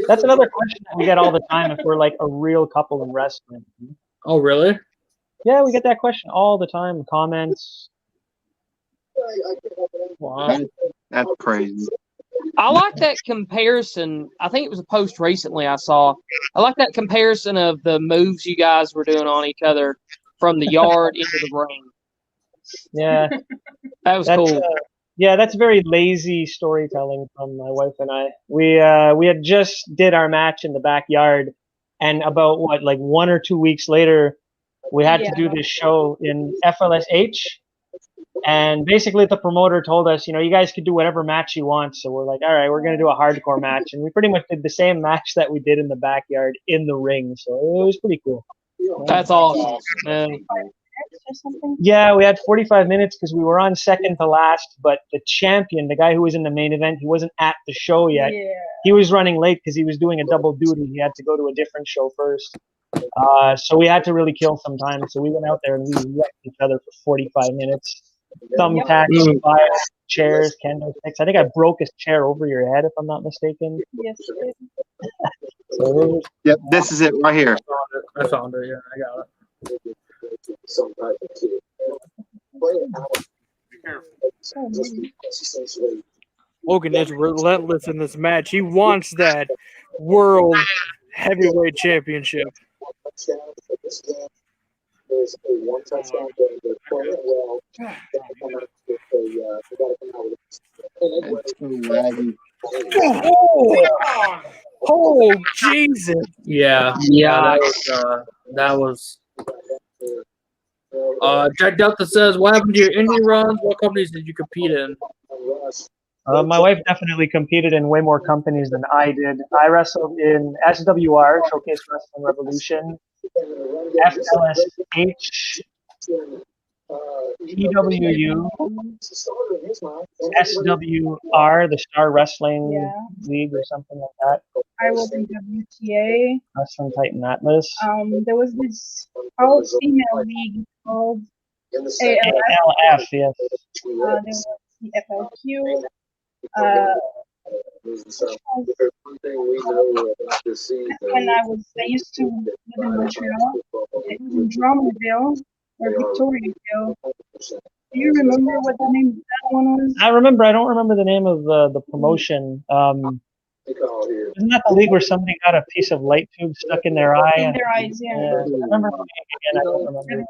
That's another question that we get all the time if we're like a real couple in wrestling. Oh, really? Yeah, we get that question all the time. Comments. Wow. That's crazy. I like that comparison. I think it was a post recently I saw. I like that comparison of the moves you guys were doing on each other from the yard into the ring. Yeah, That was that's cool. yeah, that's very lazy storytelling from my wife and I. We had just did our match in the backyard, and about like 1 or 2 weeks later, we had to do this show in FLSH. And basically, the promoter told us, you guys could do whatever match you want. So we're like, all right, we're going to do a hardcore match. And we pretty much did the same match that we did in the backyard in the ring. So it was pretty cool. That's awesome. Man. Or something. Yeah, we had 45 minutes because we were on second to last. But the champion, the guy who was in the main event, he wasn't at the show yet. Yeah. He was running late because he was doing a double duty. He had to go to a different show first. So we had to really kill some time. So we went out there and we wrecked each other for 45 minutes. Thumbtacks, fire, chairs, candlesticks. I think I broke his chair over your head, if I'm not mistaken. Yes. It is. So Yep, this is it right here. I found it. Yeah, I got it. Logan is relentless in this match. He wants that world heavyweight championship. It's so laggy. Oh, Jesus! Yeah. That was. Jack Delta says, "What happened to your indie runs? What companies did you compete in?" my wife definitely competed in way more companies than I did. I wrestled in SWR, Showcase Wrestling Revolution, FLSH, EWU, SWR, the Star Wrestling League or something like that. I was in WTA. Wrestling Titan Atlas. There was this all-female league called ALF. ALF, yes. There was the FLQ. When I used to live in Montreal. It was in Drummondville or Victoriaville. Do you remember what the name of that one was? I remember. I don't remember the name of the promotion. Isn't that the league where somebody got a piece of light tube stuck in their eye? In their eyes, yeah. I remember the name again. I don't remember.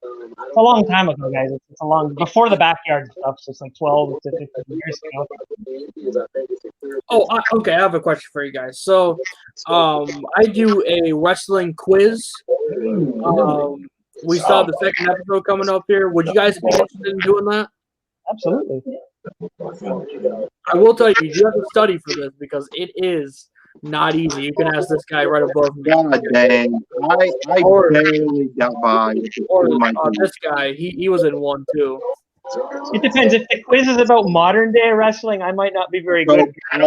It's a long time ago, guys. It's a long before the backyard stuff. So it's like 12 to 15 years ago. Oh, okay. I have a question for you guys. So, I do a wrestling quiz. We still have the second episode coming up here. Would you guys be interested in doing that? Absolutely. I will tell you, you do have to study for this because it is not easy. You can ask this guy right above me. God dang. I barely got by. Or this guy, he was in one too. It depends. If the quiz is about modern day wrestling, I might not be very good. It's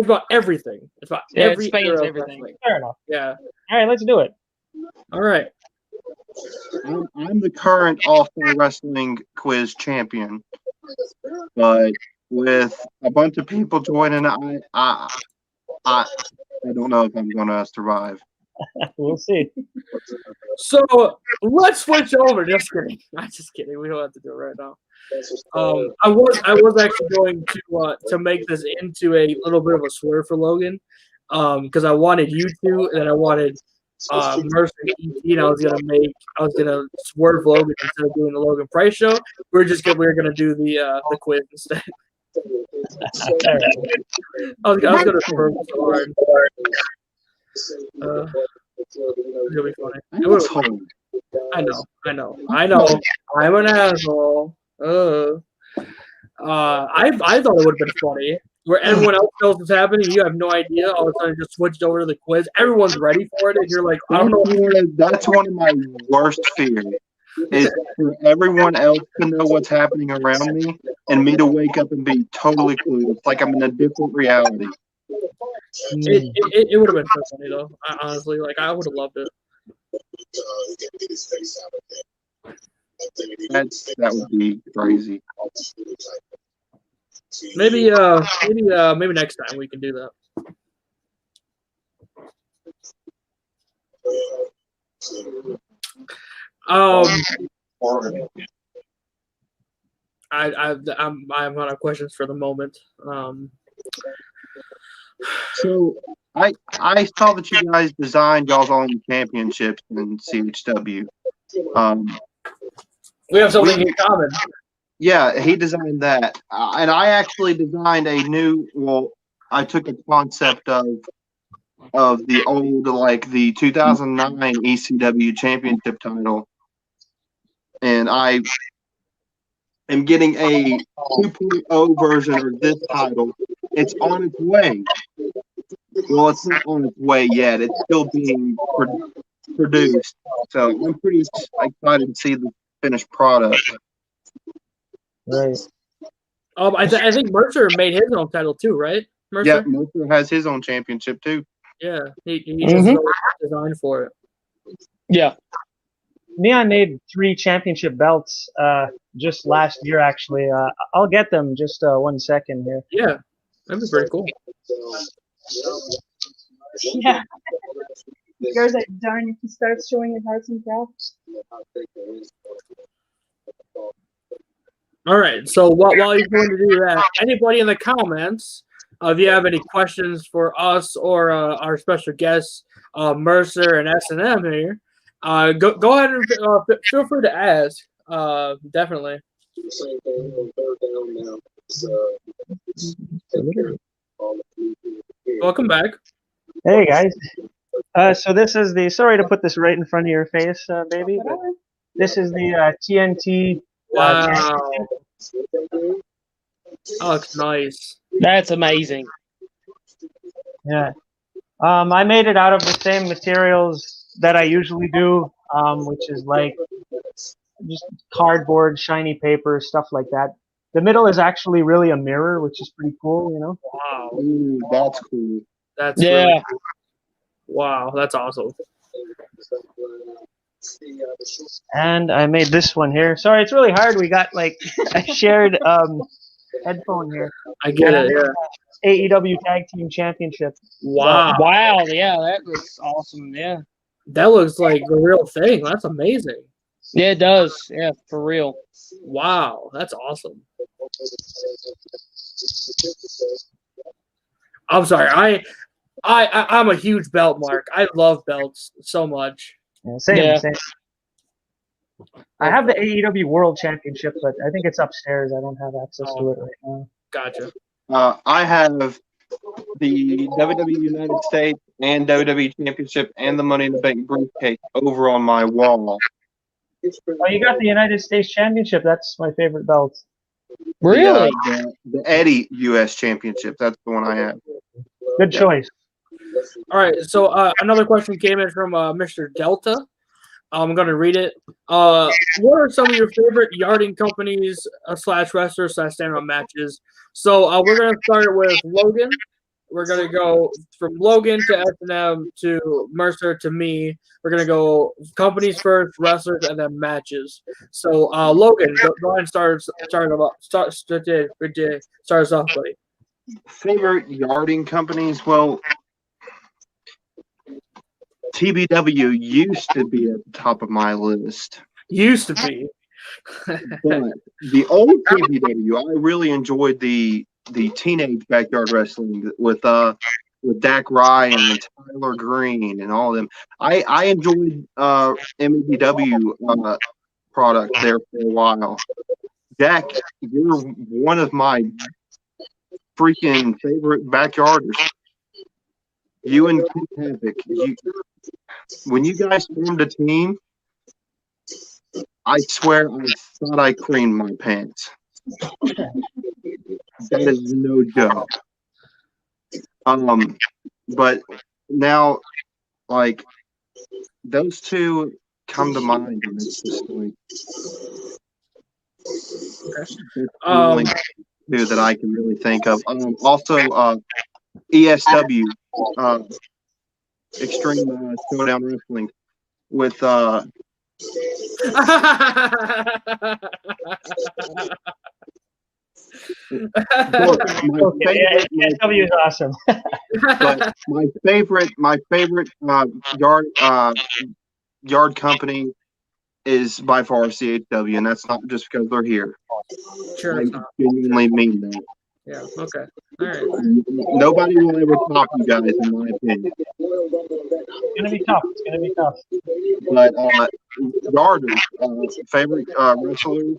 about everything. It's about it spans everything. Fair enough. Yeah. All right, let's do it. All right. I'm the current All-Star Wrestling quiz champion, but with a bunch of people joining, I don't know if I'm gonna survive. We'll see. So let's switch over. Just kidding. I'm just kidding. We don't have to do it right now. I was actually going to make this into a little bit of a swerve for Logan, because I wanted you two, and I wanted Mercer and ET, and I was gonna swerve Logan instead of doing the Logan Price show. We were gonna do the quiz instead. I was gonna swerve so hard. It's gonna be funny. I know. I'm an asshole. I thought it would have been funny. Where everyone else knows what's happening, you have no idea. All of a sudden, just switched over to the quiz. Everyone's ready for it, and you're like, I don't know. That's one of my worst fears. Is for everyone else to know what's happening around me, and me to wake up and be totally clueless, like I'm in a different reality. It would have been so funny though. Honestly, like I would have loved it. That would be crazy. Maybe next time we can do that. I'm out of questions for the moment. So I saw that you guys designed y'all's own championships in CHW. We have something in common. Yeah, he designed that, and I actually designed a new. Well, I took a concept of the old, like the 2009 ECW championship title, and I am getting a 2.0 version of this title. It's on its way. Well, it's not on its way yet. It's still being produced. So I'm pretty excited to see the finished product. Right. I think Mercer made his own title too, right? Mercer? Yeah, Mercer has his own championship too. Yeah, he just designed for it. Yeah. Neon made 3 championship belts just last year, actually. I'll get them just 1 second here. Yeah, that'd be pretty cool. Yeah. Guys are darn if he starts showing his arts and crafts. All right. So while you're going to do that, anybody in the comments, if you have any questions for us or our special guests, Mercer and S&M here, go ahead and feel free to ask. Definitely. Welcome back. Hey guys. So this is the. Sorry to put this right in front of your face, baby. But this is the TNT. Wow. Oh, it's nice. That's amazing. Yeah. I made it out of the same materials that I usually do, which is like just cardboard, shiny paper, stuff like that. The middle is actually really a mirror, which is pretty cool, you know? Wow. Ooh, that's cool. That's really cool. Wow, that's awesome. And I made this one here. Sorry, it's really hard. We got like a shared headphone here. I get it. Yeah. AEW Tag Team Championship. Wow. Wow. Yeah, that was awesome. Yeah. That looks like the real thing. That's amazing. Yeah, it does. Yeah, for real. Wow, that's awesome. I'm sorry. I'm a huge belt mark. I love belts so much. Yeah, same. I have the AEW World Championship, but I think it's upstairs. I don't have access to it right now. Gotcha. I have the WWE United States and WWE Championship and the Money in the Bank briefcase over on my wall. Oh, you got the United States Championship. That's my favorite belt. Really? The Eddie U.S. Championship. That's the one I have. Good choice. All right. So another question came in from Mr. Delta. I'm going to read it. What are some of your favorite yarding companies / wrestlers / stand-up matches? So we're going to start with Logan. We're going to go from Logan to S&M to Mercer to me. We're going to go companies first, wrestlers, and then matches. So Logan, go ahead and start us off, buddy. Favorite yarding companies? Well, TBW used to be at the top of my list. Used to be. But the old TBW, I really enjoyed the teenage backyard wrestling with Dak Ryan and Tyler Green and all of them. I enjoyed MEBW product there for a while. Dak, you're one of my freaking favorite backyarders. You and Kid Havoc, when you guys formed a team, I swear I thought I creamed my pants. That is no joke. But now, like, those two come to mind, and it's just like that's the only two that I can really think of. Also, ESW, Extreme Showdown Wrestling, with ESW is awesome. But my favorite yard company is by far CHW, and that's not just because they're here. Sure. I genuinely mean that. Yeah. Okay. All right. Nobody will ever top you guys, in my opinion. It's gonna be tough. But yarders, favorite wrestlers,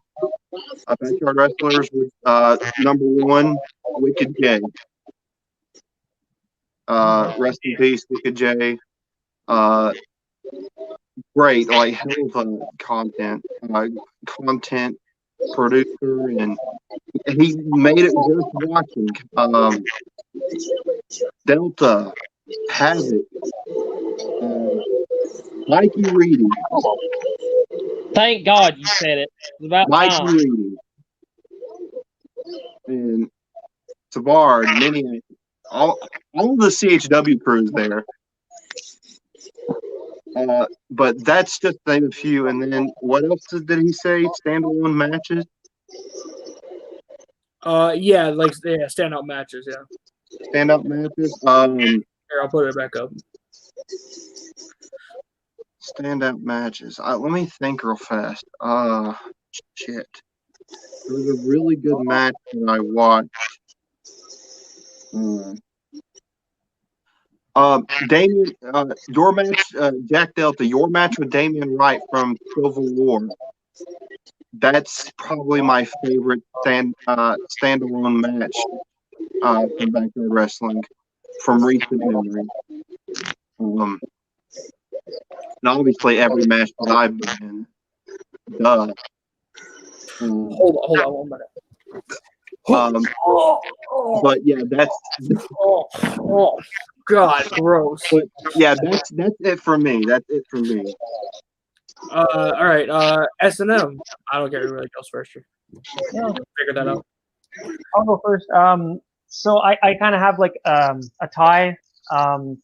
backyard wrestlers with number one, Wicked J. Rest in peace, Wicked J. Great, like hell of content producer, and he made it worth watching. Delta, Havoc, Mikey Reedy. Thank God you said it. It was about Mikey time. Reedy. And Savard, many, all the CHW crews there. But that's just to name a few. And then what else did he say? Standalone matches? Standout matches, yeah. Standout matches? Here, I'll put it back up. Standout matches. Let me think real fast. Shit. There was a really good match that I watched. Damien, your match, Jack Delta, your match with Damian Wright from Civil War. That's probably my favorite standalone match from backyard wrestling from recent memory. And obviously every match that I've been in. Duh. Hold on 1 minute. But yeah, that's. Oh God, gross. But yeah, that's it for me. That's it for me. All right. S&M. I don't care who really goes first. Yeah, figure that out. I'll go first. So I kind of have like a tie I'm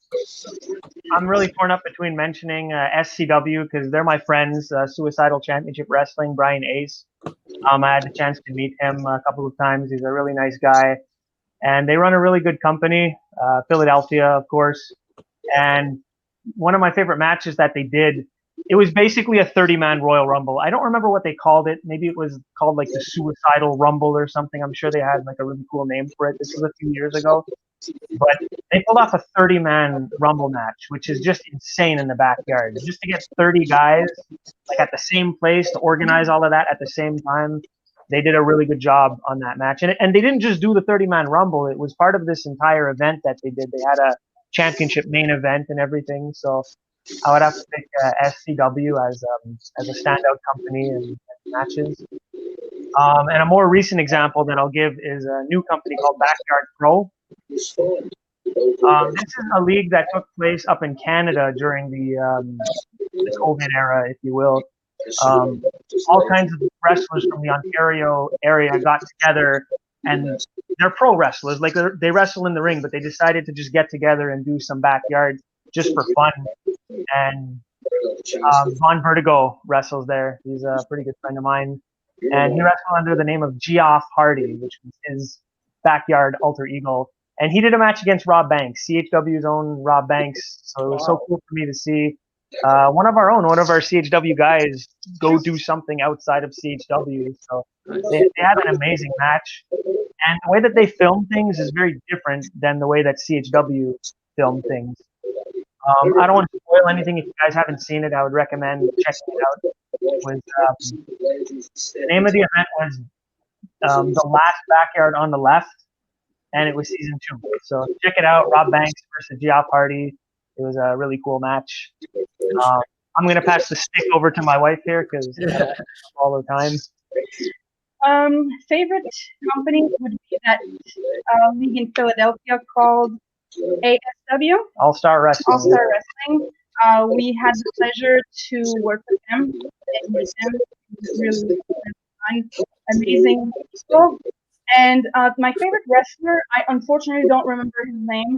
really torn up between mentioning SCW because they're my friends, Suicidal Championship Wrestling, Brian Ace. I had the chance to meet him a couple of times. He's a really nice guy. And they run a really good company, Philadelphia, of course. And one of my favorite matches that they did, it was basically a 30-man Royal Rumble. I don't remember what they called it. Maybe it was called like the Suicidal Rumble or something. I'm sure they had like a really cool name for it. This was a few years ago. But they pulled off a 30-man Rumble match, which is just insane in the backyard. Just to get 30 guys like at the same place to organize all of that at the same time. They did a really good job on that match. And they didn't just do the 30-man Rumble. It was part of this entire event that they did. They had a championship main event and everything. So I would have to pick SCW as a standout company and matches. And a more recent example that I'll give is a new company called Backyard Pro. This is a league that took place up in Canada during the COVID era, if you will. All kinds of wrestlers from the Ontario area got together, and they're pro wrestlers. Like they wrestle in the ring, but they decided to just get together and do some backyard just for fun. And Von Vertigo wrestles there. He's a pretty good friend of mine, and he wrestled under the name of Geoff Hardy, which was his backyard alter ego. And he did a match against Rob Banks, CHW's own Rob Banks. So it was so cool for me to see one of our CHW guys go do something outside of CHW. So they had an amazing match. And the way that they film things is very different than the way that CHW film things. I don't want to spoil anything. If you guys haven't seen it, I would recommend checking it out. The name of the event was The Last Backyard on the Left, and it was season 2. So check it out. Rob Banks versus Geoff Hardy. It was a really cool match. I'm going to pass the stick over to my wife here because all the time. Favorite company would be that league in Philadelphia called ASW. All Star Wrestling. All Star Wrestling. We had the pleasure to work with them and meet them. It was really fun. Amazing people. And my favorite wrestler, I unfortunately don't remember his name.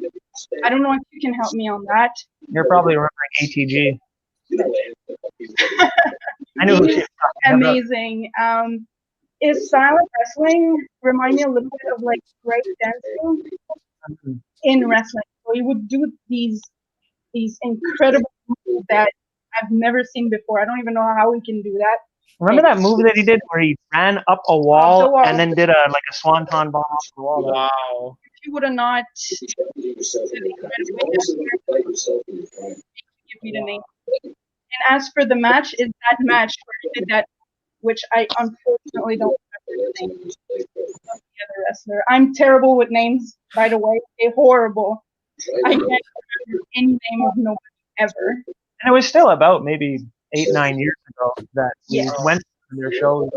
I don't know if you can help me on that. You're probably remembering ATG. I know who she is. Amazing. His style of wrestling remind me a little bit of like break dancing in wrestling. So he would do these incredible moves that I've never seen before. I don't even know how he can do that. Remember that move that he did where he ran up a wall and then did a swanton bomb off the wall? Wow. If you would have not give me the name. And as for the match, is that match where he did that, which I unfortunately don't remember the name of the other wrestler. I'm terrible with names, by the way. They're horrible. I can't remember any name of nobody ever. And it was still about maybe 8-9 years ago that we went to their show,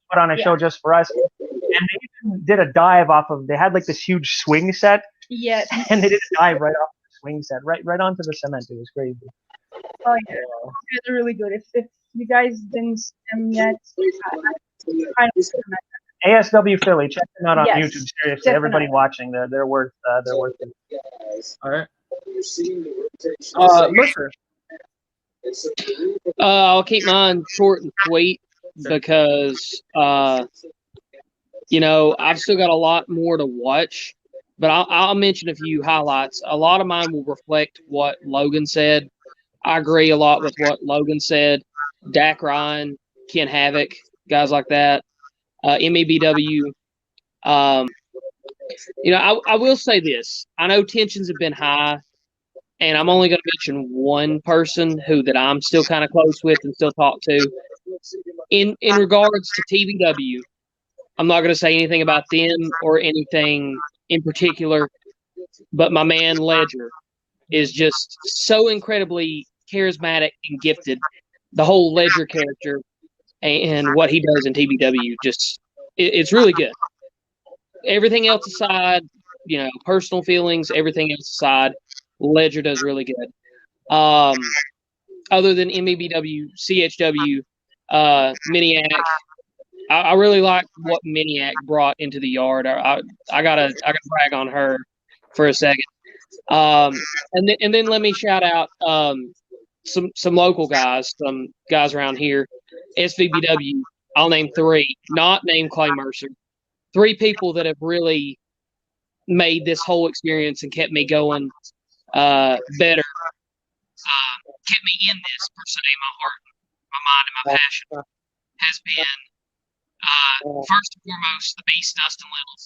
put on a show just for us. And they even did a dive off of, they had like this huge swing set. Yes. And they did a dive right off the swing set, right onto the cement. It was crazy. Oh, yeah. They're really good. If you guys didn't see them yet, I ASW Philly, check them out on Yes, YouTube. Seriously, definitely. everybody watching, they're worth it. All right. Mercer. I'll keep mine short and sweet because, I've still got a lot more to watch, but I'll mention a few highlights. A lot of mine will reflect what Logan said. I agree a lot with what Logan said. Dak Ryan, Ken Havoc, guys like that. MEBW. I will say this. I know tensions have been high, and I'm only going to mention one person that I'm still kind of close with and still talk to. In regards to TBW, I'm not going to say anything about them or anything in particular, but my man Ledger is just so incredibly charismatic and gifted. The whole Ledger character and what he does in TBW, it's really good. Everything else aside, personal feelings, everything else aside, Ledger does really good. Other than MEBW, CHW, Miniac, I really like what Miniac brought into the yard. I gotta brag on her for a second. And then let me shout out some local guys, some guys around here. SVBW. I'll name 3, not name Clay Mercer. 3 people that have really made this whole experience and kept me going better. Kept me in this per se. My heart, my mind, and my passion has been first and foremost the beast Dustin Little.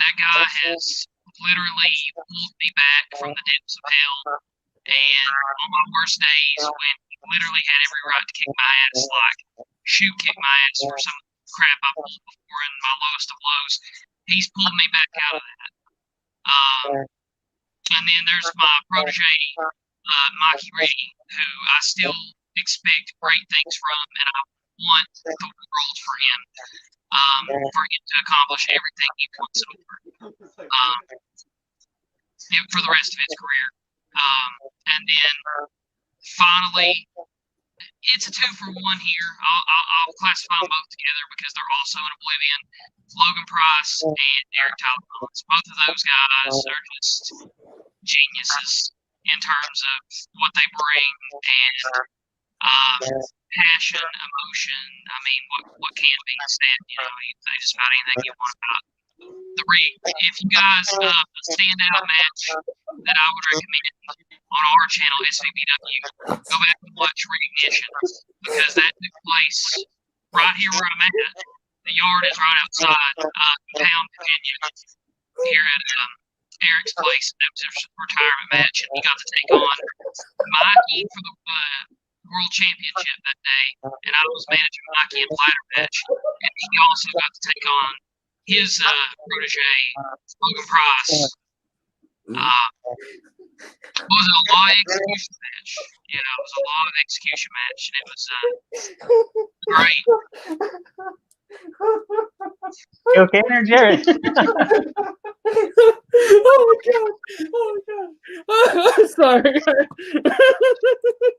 That guy has literally pulled me back from the depths of hell. And on my worst days, when he literally had every right to kick my ass, like shoot kick my ass for some crap I pulled before in my lowest of lows, he's pulled me back out of that. And then there's my protege, Mikey Reddy, who I still expect great things from, and I want the world for him to accomplish everything he wants for the rest of his career. And then finally, it's a 2-for-1 here. I'll classify them both together because they're also in Oblivion. Logan Price and Derek Tyler Collins. Both of those guys are just geniuses in terms of what they bring and passion, emotion. I mean, what can't be said? You know, you say just about anything you want about the ring. If you guys a standout match that I would recommend on our channel, SVBW, go back and watch Reignition because that took place right here where I'm at. The yard is right outside Pound, Virginia, here at Eric's place. That was his retirement match, and he got to take on Mikey for the World Championship that day, and I was managing Mikey in ladder match, and he also got to take on his protege, Logan Price. It was a law execution match. Yeah, it was a law execution match, and it was great. You okay there, Jared? Oh my god! Sorry.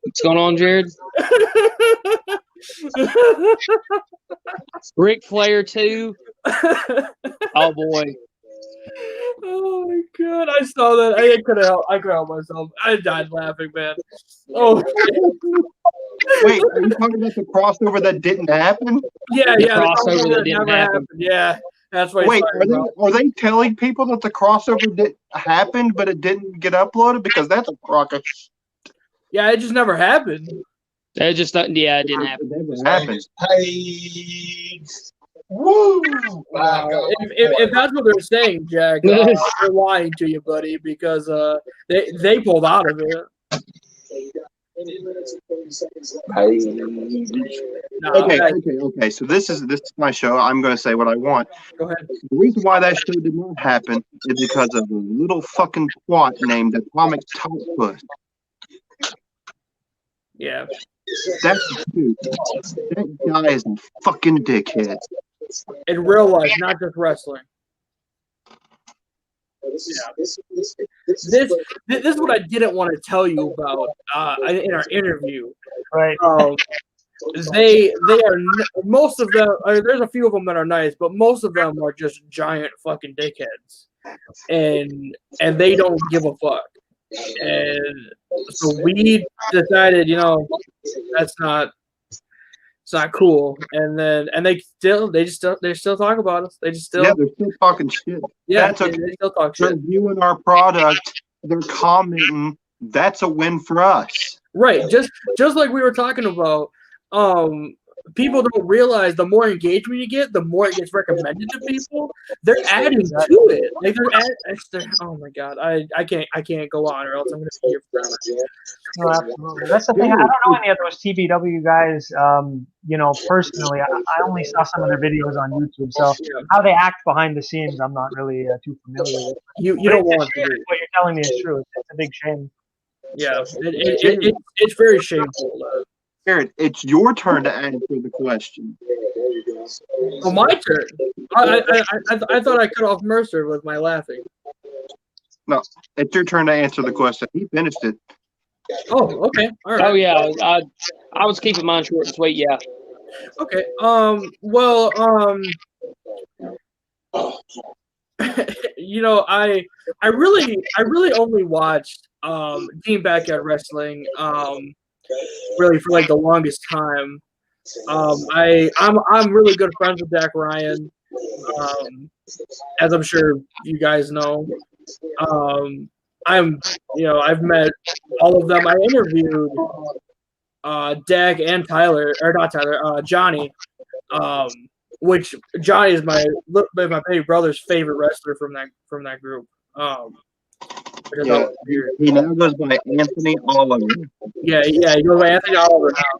What's going on, Jared? Ric Flair 2. Oh boy. Oh my god! I saw that. I couldn't help myself. I died laughing, man. Oh. Wait, are you talking about the crossover that didn't happen? Yeah, The yeah. crossover that didn't happen. Yeah, that's what. Wait, are they telling people that the crossover did happen, but it didn't get uploaded because that's a crock of. Yeah, it just never happened. It just it didn't happen. It never happened. Woo! If that's what they're saying, Jack, they're lying to you, buddy, because they pulled out of it. No, Okay. So this is my show. I'm going to say what I want. Go ahead. The reason why that show did not happen is because of a little fucking twat named Atomic Toppuss. Yeah. That's dude. That guy is a fucking dickhead. In real life, not just wrestling. This is what I didn't want to tell you about in our interview. Right. They are most of them. There's a few of them that are nice, but most of them are just giant fucking dickheads, and they don't give a fuck. And so we decided, that's not. It's not cool, and they still talk about us. They're still talking shit. Yeah, that's okay. They still talk they're shit. viewing our product. They're commenting. That's a win for us. Right. Just like we were talking about. People don't realize the more engagement you get, the more it gets recommended to people. They're adding to it. Like oh my god, I can't go on, or else I'm gonna be here forever. No, absolutely. That's the thing. I don't know any of those TBW guys. Personally, I only saw some of their videos on YouTube. So how they act behind the scenes, I'm not really too familiar with. You don't want to. What you're telling me is true. It's a big shame. Yeah, it's very shameful. Jared, it's your turn to answer the question. Oh, my turn. I thought I cut off Mercer with my laughing. No, it's your turn to answer the question. He finished it. Oh, okay. All right. Oh yeah, I was keeping mine short and sweet. Yeah. Okay. Well. you know, I really only watched Team Backyard Wrestling really for like the longest time. I'm really good friends with Dak Ryan, as I'm sure you guys know. I've met all of them. I interviewed Dak and Tyler, or not Tyler, Johnny. Which Johnny is my baby brother's favorite wrestler from that group. Yeah, he now goes by Anthony Oliver. Yeah, he goes by Anthony Oliver now.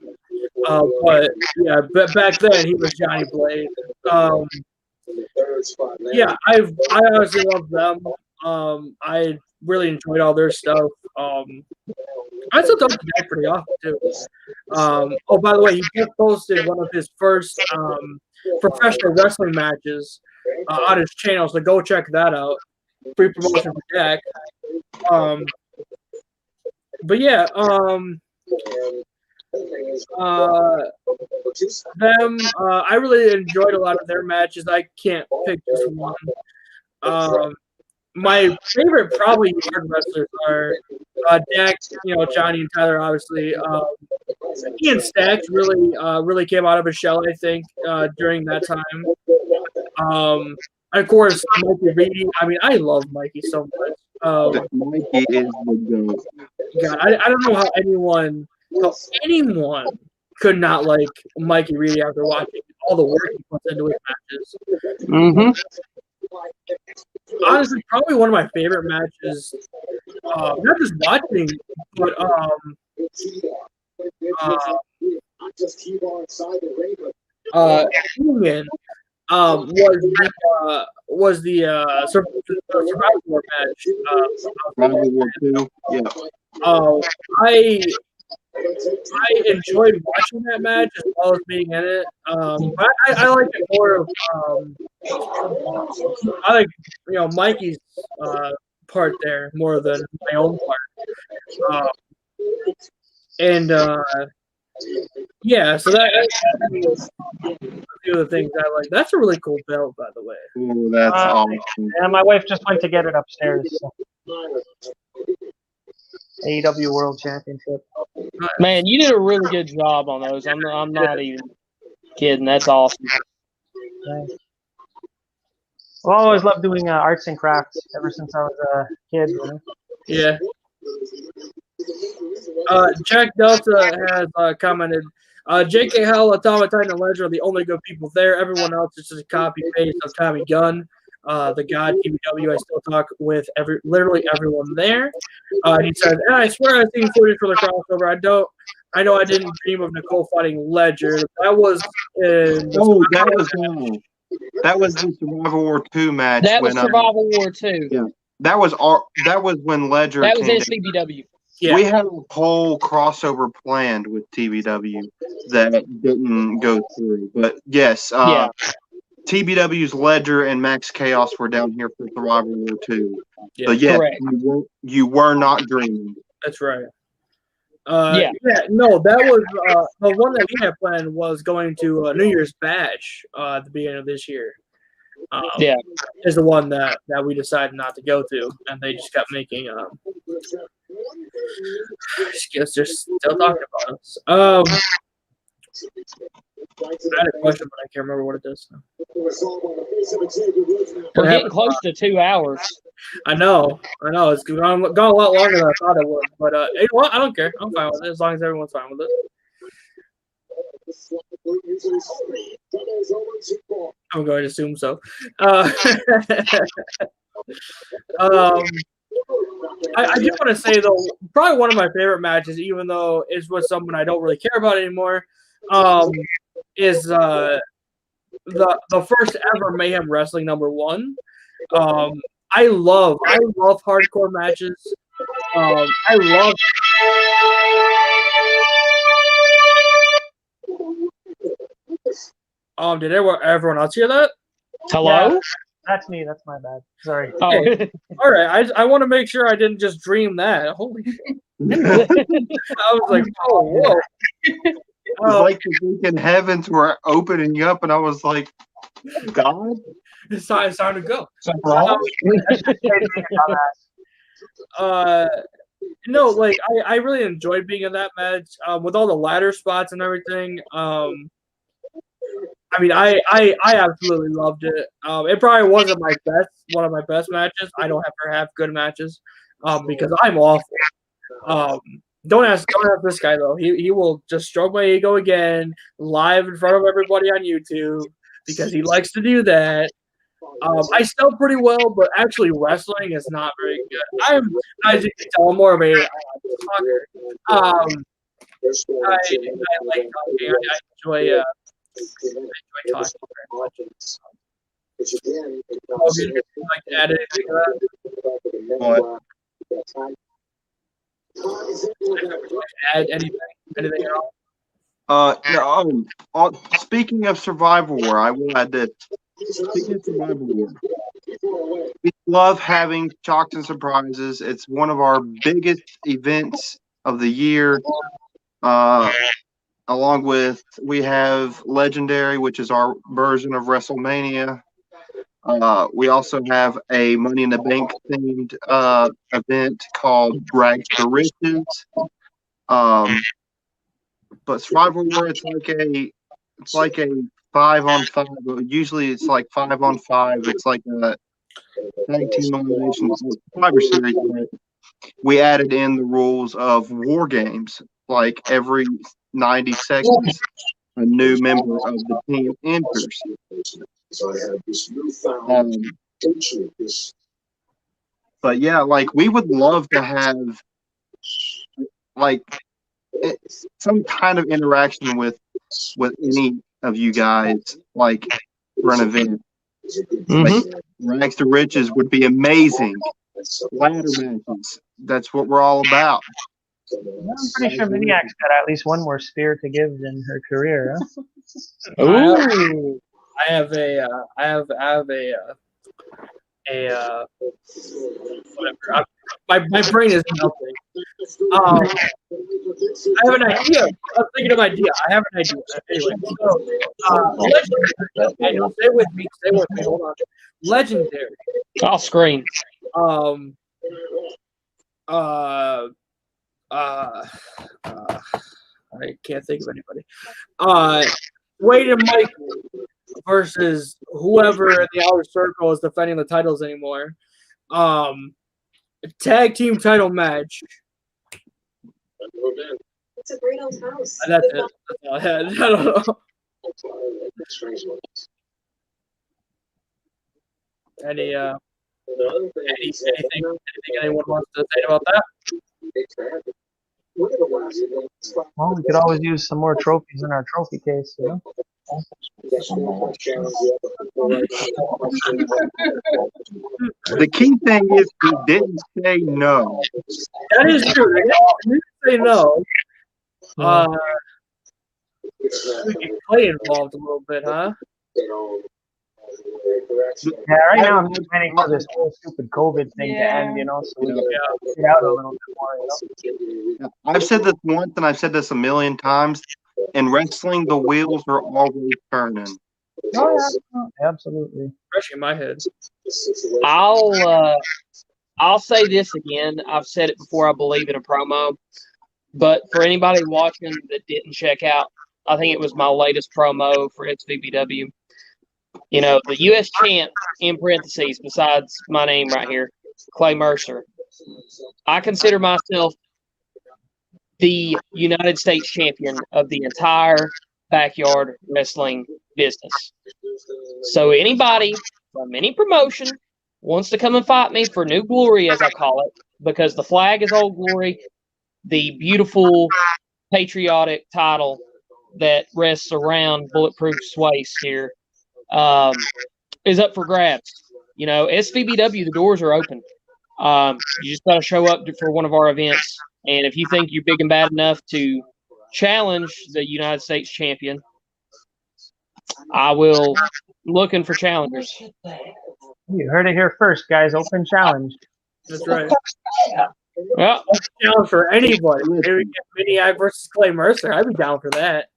But yeah, back then he was Johnny Blade. Yeah, I honestly love them. I really enjoyed all their stuff. I still talk to Dak pretty often too. Oh, by the way, he just posted one of his first professional wrestling matches on his channel, so go check that out. Free promotion for Dak. But yeah, I really enjoyed a lot of their matches. I can't pick just one. My favorite probably hard wrestlers are Dak, Johnny and Tyler, obviously. Ian Stacks really came out of his shell, I think, during that time. Of course, Mikey Reedy. I mean, I love Mikey so much. Mikey is the GOAT. God, I don't know how anyone could not like Mikey Reedy after watching all the work he puts into his matches. Mm-hmm. Honestly, probably one of my favorite matches. Not just watching, but Logan was the Survival War match. Survival War 2. Yeah. I enjoyed watching that match as well as being in it. But I like it more of I like Mikey's part there more than my own part. Yeah, so that's a few of the things I like. That's a really cool belt, by the way. Ooh, that's awesome. Yeah, my wife just went to get it upstairs. So. AEW World Championship. Man, you did a really good job on those. I'm not even kidding. That's awesome. Nice. Well, I always loved doing arts and crafts ever since I was a kid. Yeah. Jack Delta has commented, J.K. Hell, Atomic Titan, and Ledger are the only good people there. Everyone else is just a copy-paste of Tommy Gunn. The God TBW, I still talk with literally everyone there. He says, and I swear I've seen footage for the crossover. I know I didn't dream of Nicole fighting Ledger. That was that was the Survival War 2 match. That was Survival War 2. Yeah. That was when Ledger That was came SCBW. Yeah. We had a whole crossover planned with TBW that didn't go through. But yes, TBW's Ledger and Max Chaos were down here for Survival War 2. Yeah, but yes, correct. you were not dreaming. That's right. No, that was the one that we had planned was going to New Year's Bash at the beginning of this year. Is the one that we decided not to go to, and they just kept making. They're still talking about us. I had a question, but I can't remember what it is. We're getting close to 2 hours. I know. It's gone a lot longer than I thought it would. But you know what? I don't care. I'm fine with it as long as everyone's fine with it. I'm going to assume so. I just want to say, though, probably one of my favorite matches, even though it's with someone I don't really care about anymore, is the first ever Mayhem Wrestling #1. I love hardcore matches. I love. Did everyone else hear that? Hello? Yeah, that's me. That's my bad. Sorry. Oh. Hey, all right. I want to make sure I didn't just dream that. Holy shit. I was like, oh, whoa. It was like the freaking heavens were opening up, and I was like, God. It's time to go. No, like I really enjoyed being in that match with all the ladder spots and everything. I mean, I absolutely loved it. It probably wasn't one of my best matches. I don't ever have good matches because I'm awful. Don't ask this guy though. He will just stroke my ego again live in front of everybody on YouTube because he likes to do that. I sell pretty well, but actually wrestling is not very good. As you can tell, I'm more of a talker. I like talking. I enjoy talking very much. Logan, would you like to add anything to that? What? Would you like to add anything at all? Speaking of Survival War, I will add this. Speaking of Survival War, we love having shocks and surprises. It's one of our biggest events of the year. Along with, we have Legendary, which is our version of WrestleMania. We also have a Money in the Bank themed event called Rags to Riches. But Survival War, it's like a 5-on-5. Usually it's like 5-on-5. It's like a tag team elimination Survivor Series. We added in the rules of war games. Like every 90 seconds, a new member of the team enters. But yeah, like we would love to have like some kind of interaction with any of you guys, like for an event. Like, Rags to Riches would be amazing. Ladder matches. That's what we're all about. I'm pretty sure Miniac's got at least one more spear to give in her career. Huh? Ooh. I have a whatever. My brain is melting. I have an idea. I'm thinking of an idea. I have an idea. Anyway, so stay with me. Hold on. Legendary. I'll scream. I can't think of anybody. Wade and Michael versus whoever in the outer circle is defending the titles anymore. Tag team title match. It's a great old house. That's it. That's all I had. I don't know. Anything anyone wants to say about that? Well, we could always use some more trophies in our trophy case, you know? The key thing is he didn't say no. That is true. They didn't say no. We get Clay involved a little bit, huh? Yeah, right now I'm just waiting for this whole stupid COVID thing to end, you know, so we can get out a little bit more, you know? I've said this once and I've said this a million times. In wrestling, the wheels are always turning. Oh, yeah, absolutely. Especially in my head. I'll say this again. I've said it before, I believe, in a promo. But for anybody watching that didn't check out, I think it was my latest promo for SVBW. You know, the U.S. champ, in parentheses, besides my name right here, Clay Mercer. I consider myself the United States champion of the entire backyard wrestling business. So anybody from any promotion wants to come and fight me for New Glory, as I call it, because the flag is Old Glory, the beautiful patriotic title that rests around Bulletproof's waist here, is up for grabs. You know, SVBW, the doors are open. You just got to show up for one of our events. And if you think you're big and bad enough to challenge the United States champion, I will looking for challengers. You heard it here first, guys. Open challenge. That's right. Well, Challenge for anybody. Maybe get Miniac versus Clay Mercer. I'd be down for that.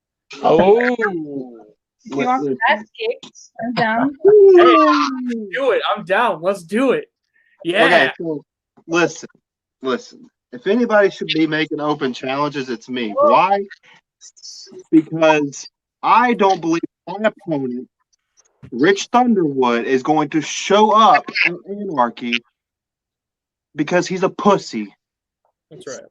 oh, If you want ass kicked, I'm down. Hey, do it. I'm down. Let's do it. Yeah. Okay, so listen. If anybody should be making open challenges, it's me. Why? Because I don't believe my opponent, Rich Thunderwood, is going to show up in Anarchy because he's a pussy. That's right.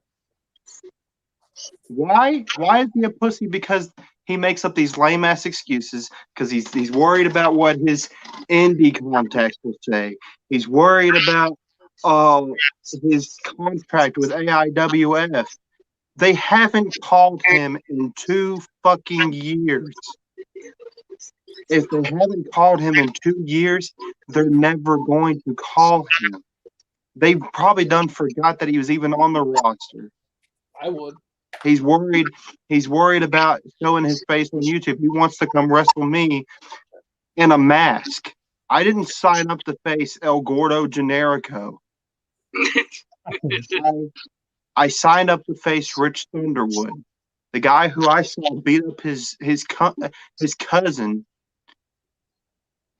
Why? Why is he a pussy? Because he makes up these lame ass excuses because he's worried about what his indie contacts will say. He's worried about his contract with AIWF. They haven't called him in 2 fucking years. If they haven't called him in 2 years, they're never going to call him. They probably done forgot that he was even on the roster. I would. He's worried. He's worried about showing his face on YouTube. He wants to come wrestle me in a mask. I didn't sign up to face El Gordo Generico. I signed up to face Rich Thunderwood, the guy who I saw beat up his cousin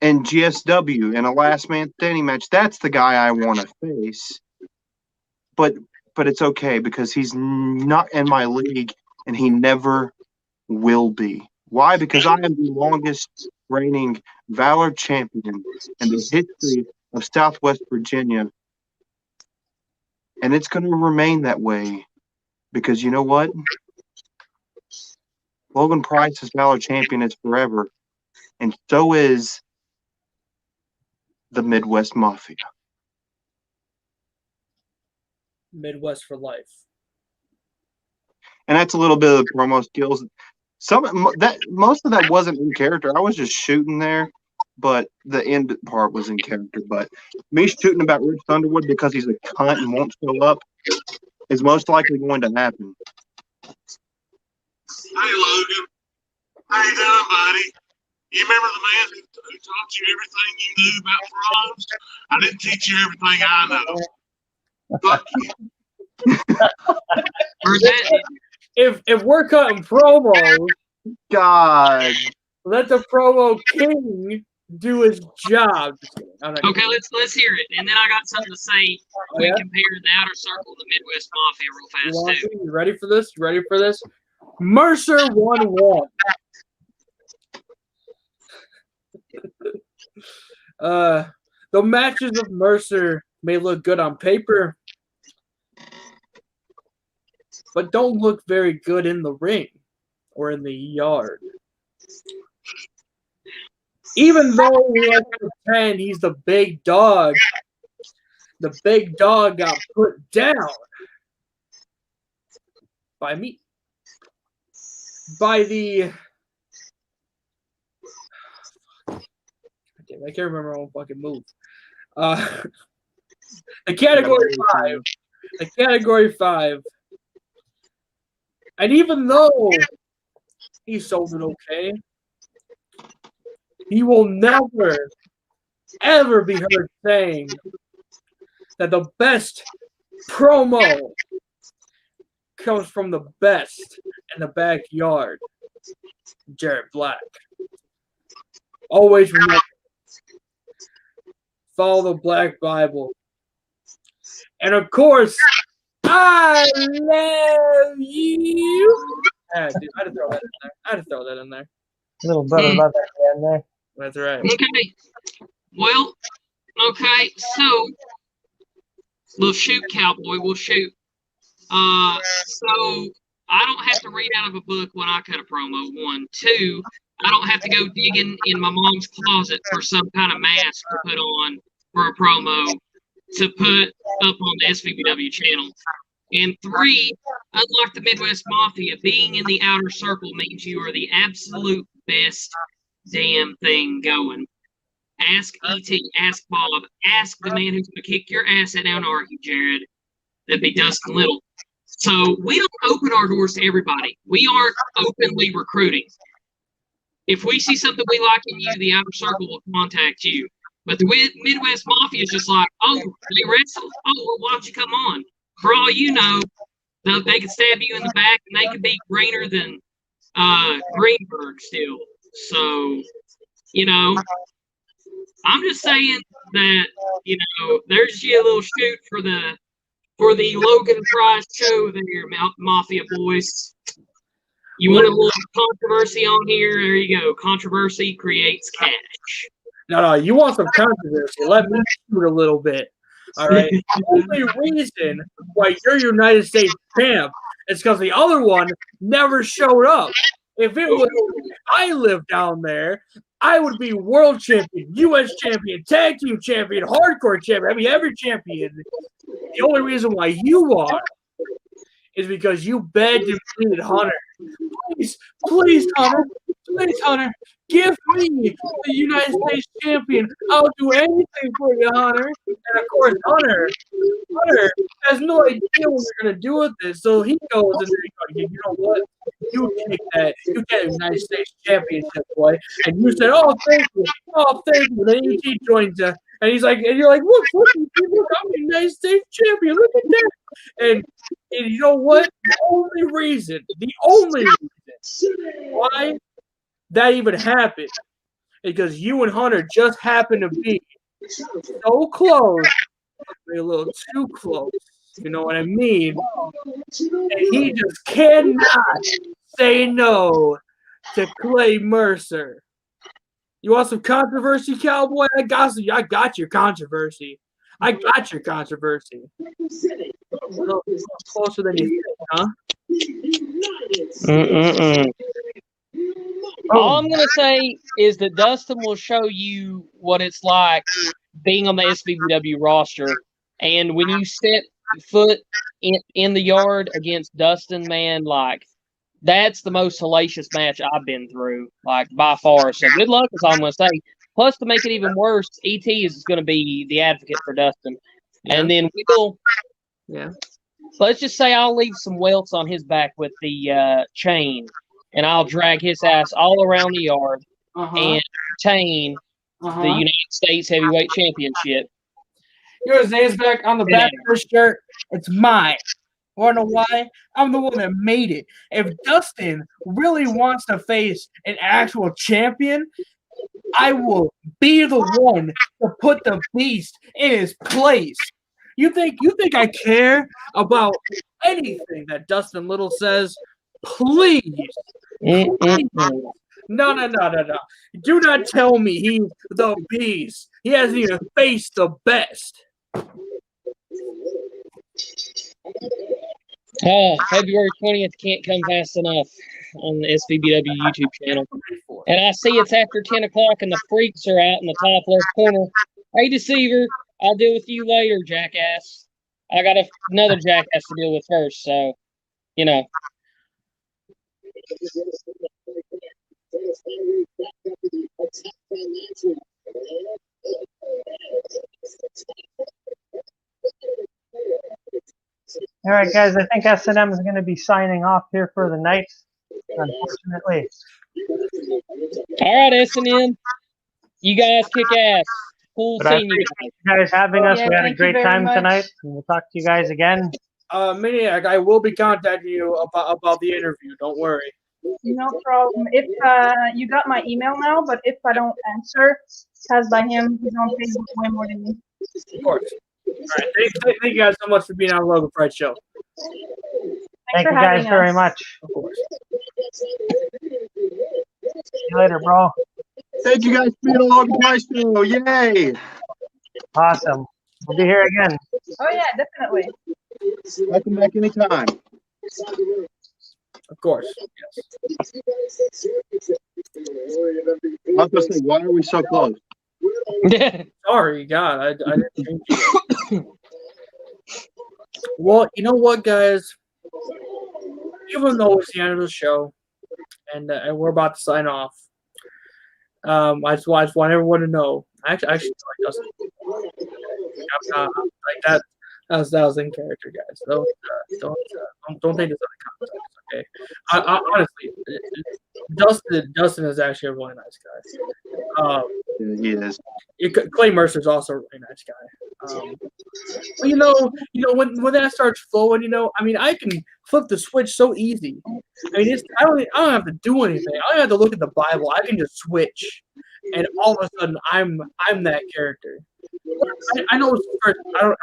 in GSW in a last man standing match. That's the guy I want to face. But it's okay because he's not in my league and he never will be. Why? Because I am the longest reigning Valor champion in the history of Southwest Virginia. And it's going to remain that way because you know what? Logan Price is Valor champion is forever. And so is the Midwest Mafia. Midwest for life. And that's a little bit of the promo skills. Most of that wasn't in character. I was just shooting there, but the end part was in character. But me shooting about Rich Thunderwood because he's a cunt and won't show up is most likely going to happen. Hey, Logan. How you doing, buddy? You remember the man who taught you everything you knew about frogs? I didn't teach you everything I know. Fuck you. If we're cutting promos, God, let the promo king do his job. Okay, let's hear it, and then I got something to say. We compare the Outer Circle and the Midwest Mafia real fast too. You ready for this? You ready for this? Mercer 1-1. The matches of Mercer may look good on paper, but don't look very good in the ring or in the yard. Even though we like to pretend he's the big dog got put down by me. By the I can't remember my own fucking move. The category 5. The category 5. And even though he sold it okay, he will never, ever be heard saying that the best promo comes from the best in the backyard. Jared Black. Always remember, follow the Black Bible. And of course, I love you. Yeah, dude, I had to throw that in there. A little brother love that in there. That's right. Okay. Well, okay, so we'll shoot, cowboy. We'll shoot. So I don't have to read out of a book when I cut a promo. 1, 2. I don't have to go digging in my mom's closet for some kind of mask to put on for a promo to put up on the SVBW channel. And 3, unlike the Midwest Mafia, being in the Outer Circle means you are the absolute best damn thing going. Ask E.T., ask Bob, ask the man who's going to kick your ass at Anarchy, Jared. That'd be Dustin Little. So we don't open our doors to everybody. We aren't openly recruiting. If we see something we like in you, the Outer Circle will contact you. But the Midwest Mafia is just like, oh, they wrestle? Oh, well, why don't you come on? For all you know, they could stab you in the back and they could be greener than Greenberg still. So, you know, I'm just saying that, you know, there's your little shoot for the Logan Prize show there, Mafia boys. You want a little controversy on here? There you go. Controversy creates cash. No, you want some controversy. Let me shoot a little bit. All right. The only reason why you're United States champ is because the other one never showed up. If I lived down there, I would be world champion, U.S. champion, tag team champion, hardcore champion. I mean, every champion. The only reason why you are is because you begged and pleaded, Hunter. Please, Hunter, give me the United States champion. I'll do anything for you, Hunter. And of course, Hunter has no idea what we're gonna do with this. So he goes and you know what? You take that United States championship, boy. And you said, "Oh, thank you. Oh, thank you." Then ET joins you, and he's like, and you're like, "Look, I'm the United States champion. Look at that." And you know what? The only reason why that even happened is because you and Hunter just happened to be so close, a little too close. You know what I mean? And he just cannot say no to Clay Mercer. You want some controversy, Cowboy? I got your controversy. A little closer than you think, huh? All I'm going to say is that Dustin will show you what it's like being on the SVBW roster. And when you set foot in the yard against Dustin, man, like, that's the most hellacious match I've been through, like, by far. So good luck is all I'm going to say. Plus, to make it even worse, ET is going to be the advocate for Dustin. Yeah. And then let's just say I'll leave some welts on his back with the chain, and I'll drag his ass all around the yard and retain the United States Heavyweight Championship. Yours name's back on the back of his shirt. It's mine. Want to know why? I'm the one that made it. If Dustin really wants to face an actual champion, I will be the one to put the beast in his place. You think I care about anything that Dustin Little says? Please. No. Do not tell me he's the beast. He hasn't even faced the best. Oh, February 20th can't come fast enough on the SVBW YouTube channel. And I see it's after 10 o'clock and the freaks are out in the top left corner. Hey, Deceiver, I'll deal with you later, jackass. I got another jackass to deal with first, so, you know. All right, guys, I think S&M is going to be signing off here for the night, unfortunately. All right, S&M. You guys kick ass. Cool seeing you guys having us. We had a great time tonight. And we'll talk to you guys again. Maniac, I will be contacting you about the interview. Don't worry. No problem. If you got my email now, but if I don't answer, pass by him. He's on Facebook way more than me. Of course. All right. Thank you guys so much for being on the Logan Pride Show. Thank you guys very much. Of course. See you later, bro. Thank you guys for being on the Logan Pride Show. Yay! Awesome. We'll be here again. Oh yeah, definitely. Welcome back anytime. Of course. Yes. I was going to say, why are we so close? Sorry, God, I didn't change it. Well, you know what, guys? Even though it's the end of the show, and we're about to sign off, I just want everyone to know. I actually like Dustin. I'm not like that. That was in character, guys. Don't take this out of context. okay. I honestly, Dustin is actually a really nice guy. He is. Clay Mercer's also a really nice guy. But when that starts flowing, I mean, I can flip the switch so easy. I mean, I don't have to do anything. I don't have to look at the Bible. I can just switch, and all of a sudden, I'm that character. I know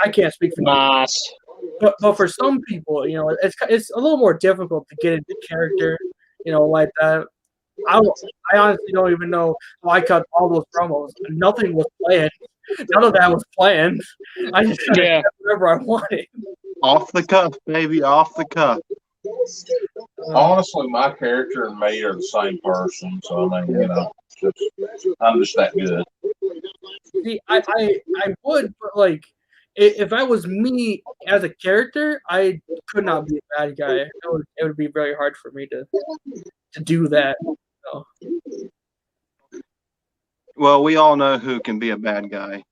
I can't speak for Nice. but for some people, it's a little more difficult to get into character, like that. I honestly don't even know how I cut all those promos. Nothing was planned. None of that was planned. I just said whatever I wanted. Off the cuff, baby, off the cuff. Honestly, my character and me are the same person, so I mean, I'm just that good. See, I would, but like, if I was me as a character, I could not be a bad guy. It would be very hard for me to do that. So. Well, we all know who can be a bad guy.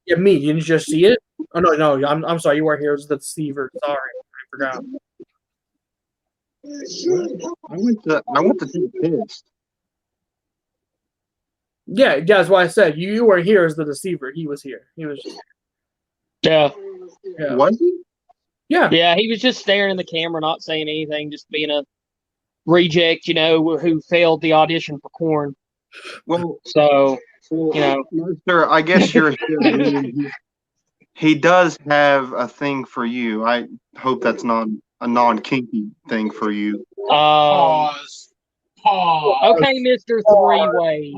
Yeah, me. You didn't just see it? Oh no. I'm sorry. You weren't here. It was the deceiver. Sorry, I forgot. I went to see the piss. Yeah, that's why I said you weren't here as the deceiver. He was here. He was. Yeah. Was he? Yeah. Yeah, he was just staring in the camera, not saying anything, just being a reject, who failed the audition for Korn. Well, so, Sir, I guess you're here. He does have a thing for you. I hope that's not a non-kinky thing for you. Pause. Okay, Mr. Three-Way.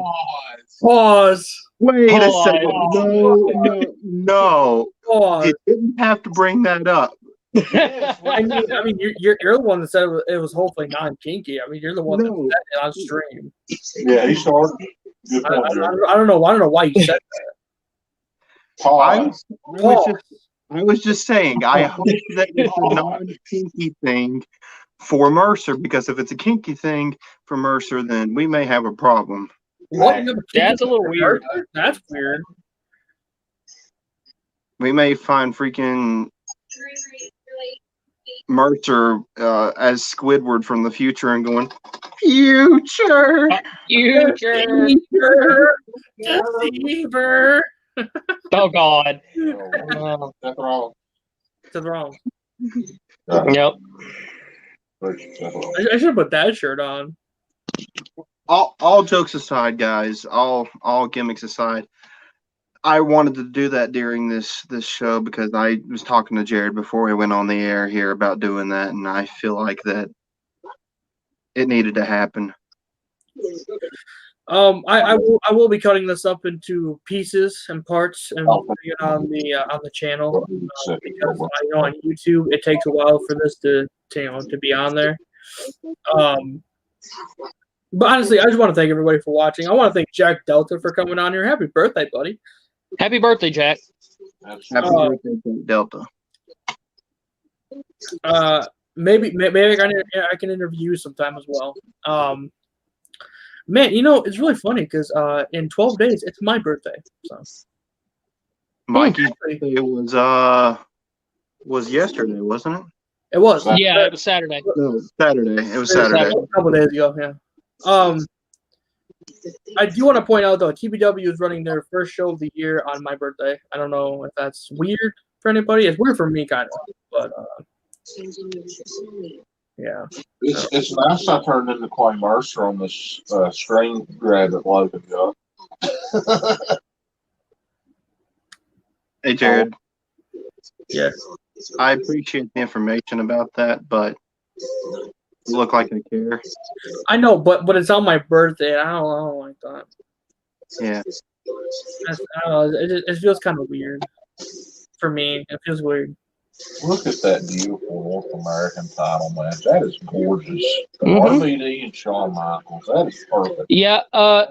Pause. Wait a Pause. second. No. Pause. You didn't have to bring that up. I mean, you're the one that said it was hopefully non-kinky. I mean, you're the one that said it on stream. Yeah, he started. Good point, I don't know why you said that. I was just saying. I hope that it's a non-kinky thing for Mercer, because if it's a kinky thing for Mercer, then we may have a problem. What? That's a little weird. That's weird. We may find freaking Mercer as Squidward from the future and going, future. Deceiver. Oh God. That's wrong. That's wrong. Yep. I should have put that shirt on. All jokes aside, guys, all gimmicks aside, I wanted to do that during this show because I was talking to Jared before we went on the air here about doing that, and I feel like that it needed to happen. I will be cutting this up into pieces and parts and putting it on the channel because on YouTube it takes a while for this to be on there. But honestly, I just want to thank everybody for watching. I want to thank Jack Delta for coming on here. Happy birthday, buddy! Happy birthday, Jack. Happy birthday, Delta. Maybe I can interview you sometime as well. Man, it's really funny because in 12 days it's my birthday. So Mikey's birthday was yesterday, wasn't it? It was. Yeah, it was Saturday. No, Saturday. It was Saturday. A couple days ago, yeah. I do want to point out though, TBW is running their first show of the year on my birthday. I don't know if that's weird for anybody. It's weird for me, kind of, but yeah. It's nice I turned into Clay Mercer on this screen grab that Logan got. Hey, Jared. Yeah. I appreciate the information about that, but you look like I care. I know, but it's on my birthday. I don't like that. Yeah. I don't know. It feels kind of weird for me. It feels weird. Look at that beautiful North American title match. That is gorgeous. RVD and Shawn Michaels. That is perfect. Yeah.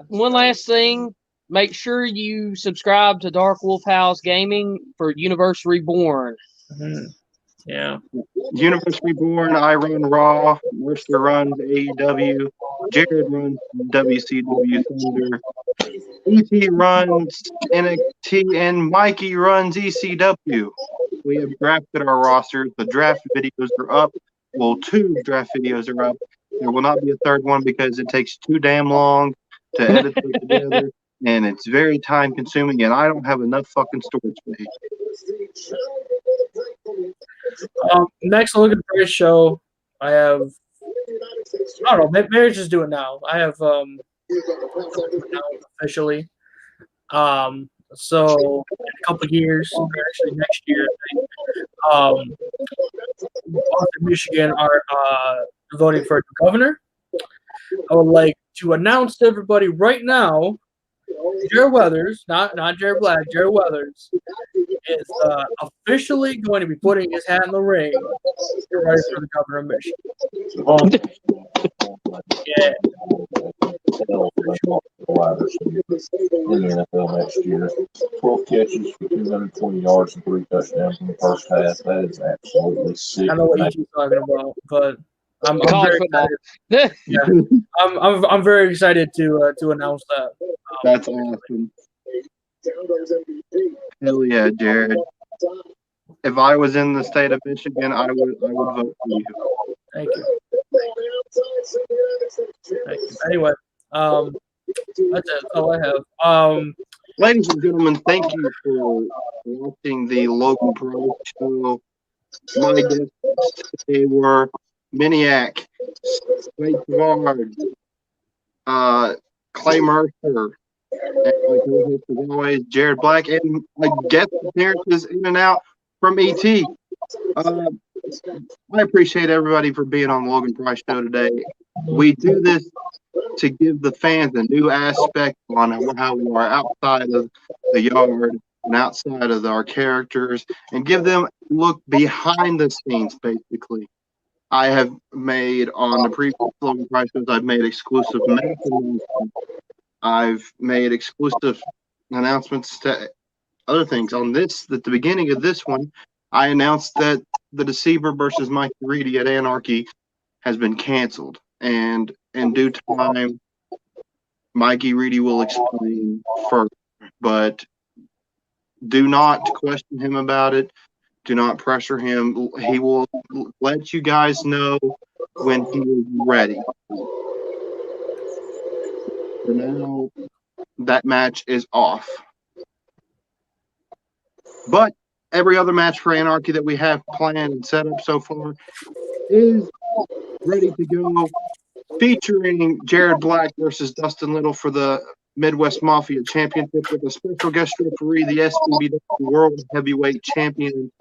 One last thing. Make sure you subscribe to Dark Wolf House Gaming for Universe Reborn. Mm-hmm. Yeah. Universe Reborn, I run Raw, Mercer runs AEW, Jared runs WCW Thunder, ET runs NXT, and Mikey runs ECW. We have drafted our rosters. The draft videos are up. well, 2 draft videos are up. There will not be a third one because it takes too damn long to edit them together, and it's very time consuming, and I don't have enough fucking storage space. Next Logan Price show, I have. I don't know. Maybe just do it now. I have officially. So in a couple of years, or actually next year, Boston, Michigan are voting for a new governor. I would like to announce to everybody right now, Jared Weathers, not Jared Black, Jared Weathers is officially going to be putting his hat in the ring to run for the governor of Michigan. Yeah. In the NFL next year, 12 catches for 220 yards and 3 touchdowns in the first half. That is absolutely sick. I know what ET's talking about, but I'm College very football. excited. Yeah, I'm very excited to announce that. That's awesome. Hell yeah, Jared. If I was in the state of Michigan, I would vote for you. Thank you. Thank you. Anyway, that's it. All I have. Ladies and gentlemen, thank you for watching the Logan Pro show. My guests today were Miniac, Wade Savard, Clay Mercer, and my co-host as always, Jared Black, and my guest appearances in and out from ET. I appreciate everybody for being on the Logan Price Show today. We do this to give the fans a new aspect on how we are outside of the yard and outside of our characters, and give them a look behind the scenes, basically. I have made on the previous Logan Price shows, I've made exclusive medical announcements. I've made exclusive announcements to other things. On this, at the beginning of this one, I announced that the Deceiver versus Mikey Reedy at Anarchy has been canceled. And in due time, Mikey Reedy will explain further. But do not question him about it. Do not pressure him. He will let you guys know when he is ready. For now, that match is off. But every other match for Anarchy that we have planned and set up so far is ready to go, featuring Jared Black versus Dustin Little for the Midwest Mafia Championship with a special guest referee, the SBBW World Heavyweight Champion,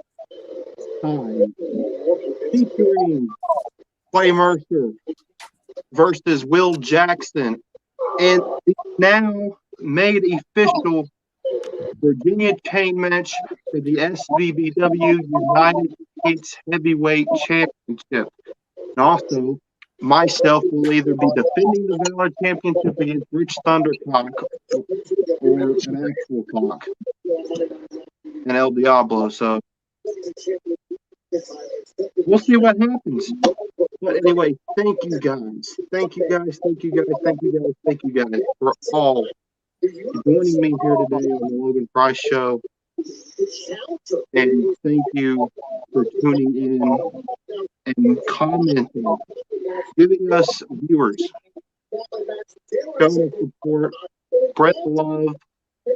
featuring Clay Mercer versus Will Jackson, and the now made official Virginia chain match for the SBBW United States Heavyweight Championship. And also, myself will either be defending the Valor Championship against Rich Thundercock or an actual cock, and El Diablo. So we'll see what happens. But anyway, thank you guys. Thank you guys. Thank you guys. Thank you guys. Thank you guys for all joining me here today on the Logan Price Show. And thank you for tuning in and commenting, giving us viewers. Show us support, spread the love,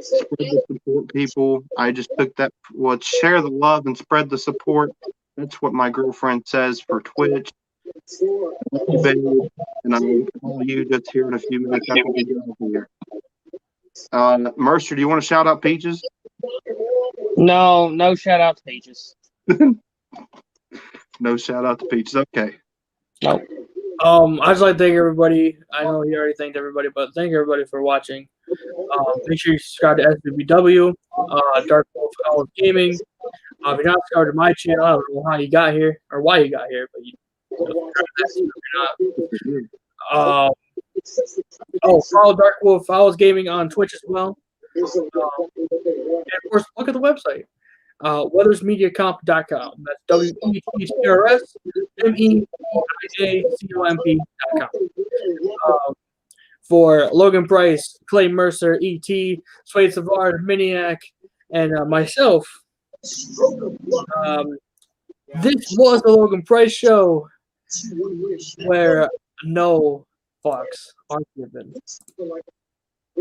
spread the support, people. I just took that. Well, share the love and spread the support. That's what my girlfriend says for Twitch. Thank you, baby. And I'll call you just here in a few minutes after we get off of here. Mercer, do you want to shout out Peaches? No shout out to Peaches. No shout out to Peaches. Okay. Nope. I just like to thank everybody. I know you already thanked everybody, but thank everybody for watching. Make sure you subscribe to SBBW, Dark Wolf College Gaming. If you're not subscribed to my channel, I don't know how you got here or why you got here, but you follow Dark Wolf Owls Gaming on Twitch as well. And of course, look at the website, weathersmediacomp.com. That's WETRSMEIACOMP.com. For Logan Price, Clay Mercer, E.T., Swade Savard, Miniac, and myself, this was the Logan Price Show. where no fucks are given.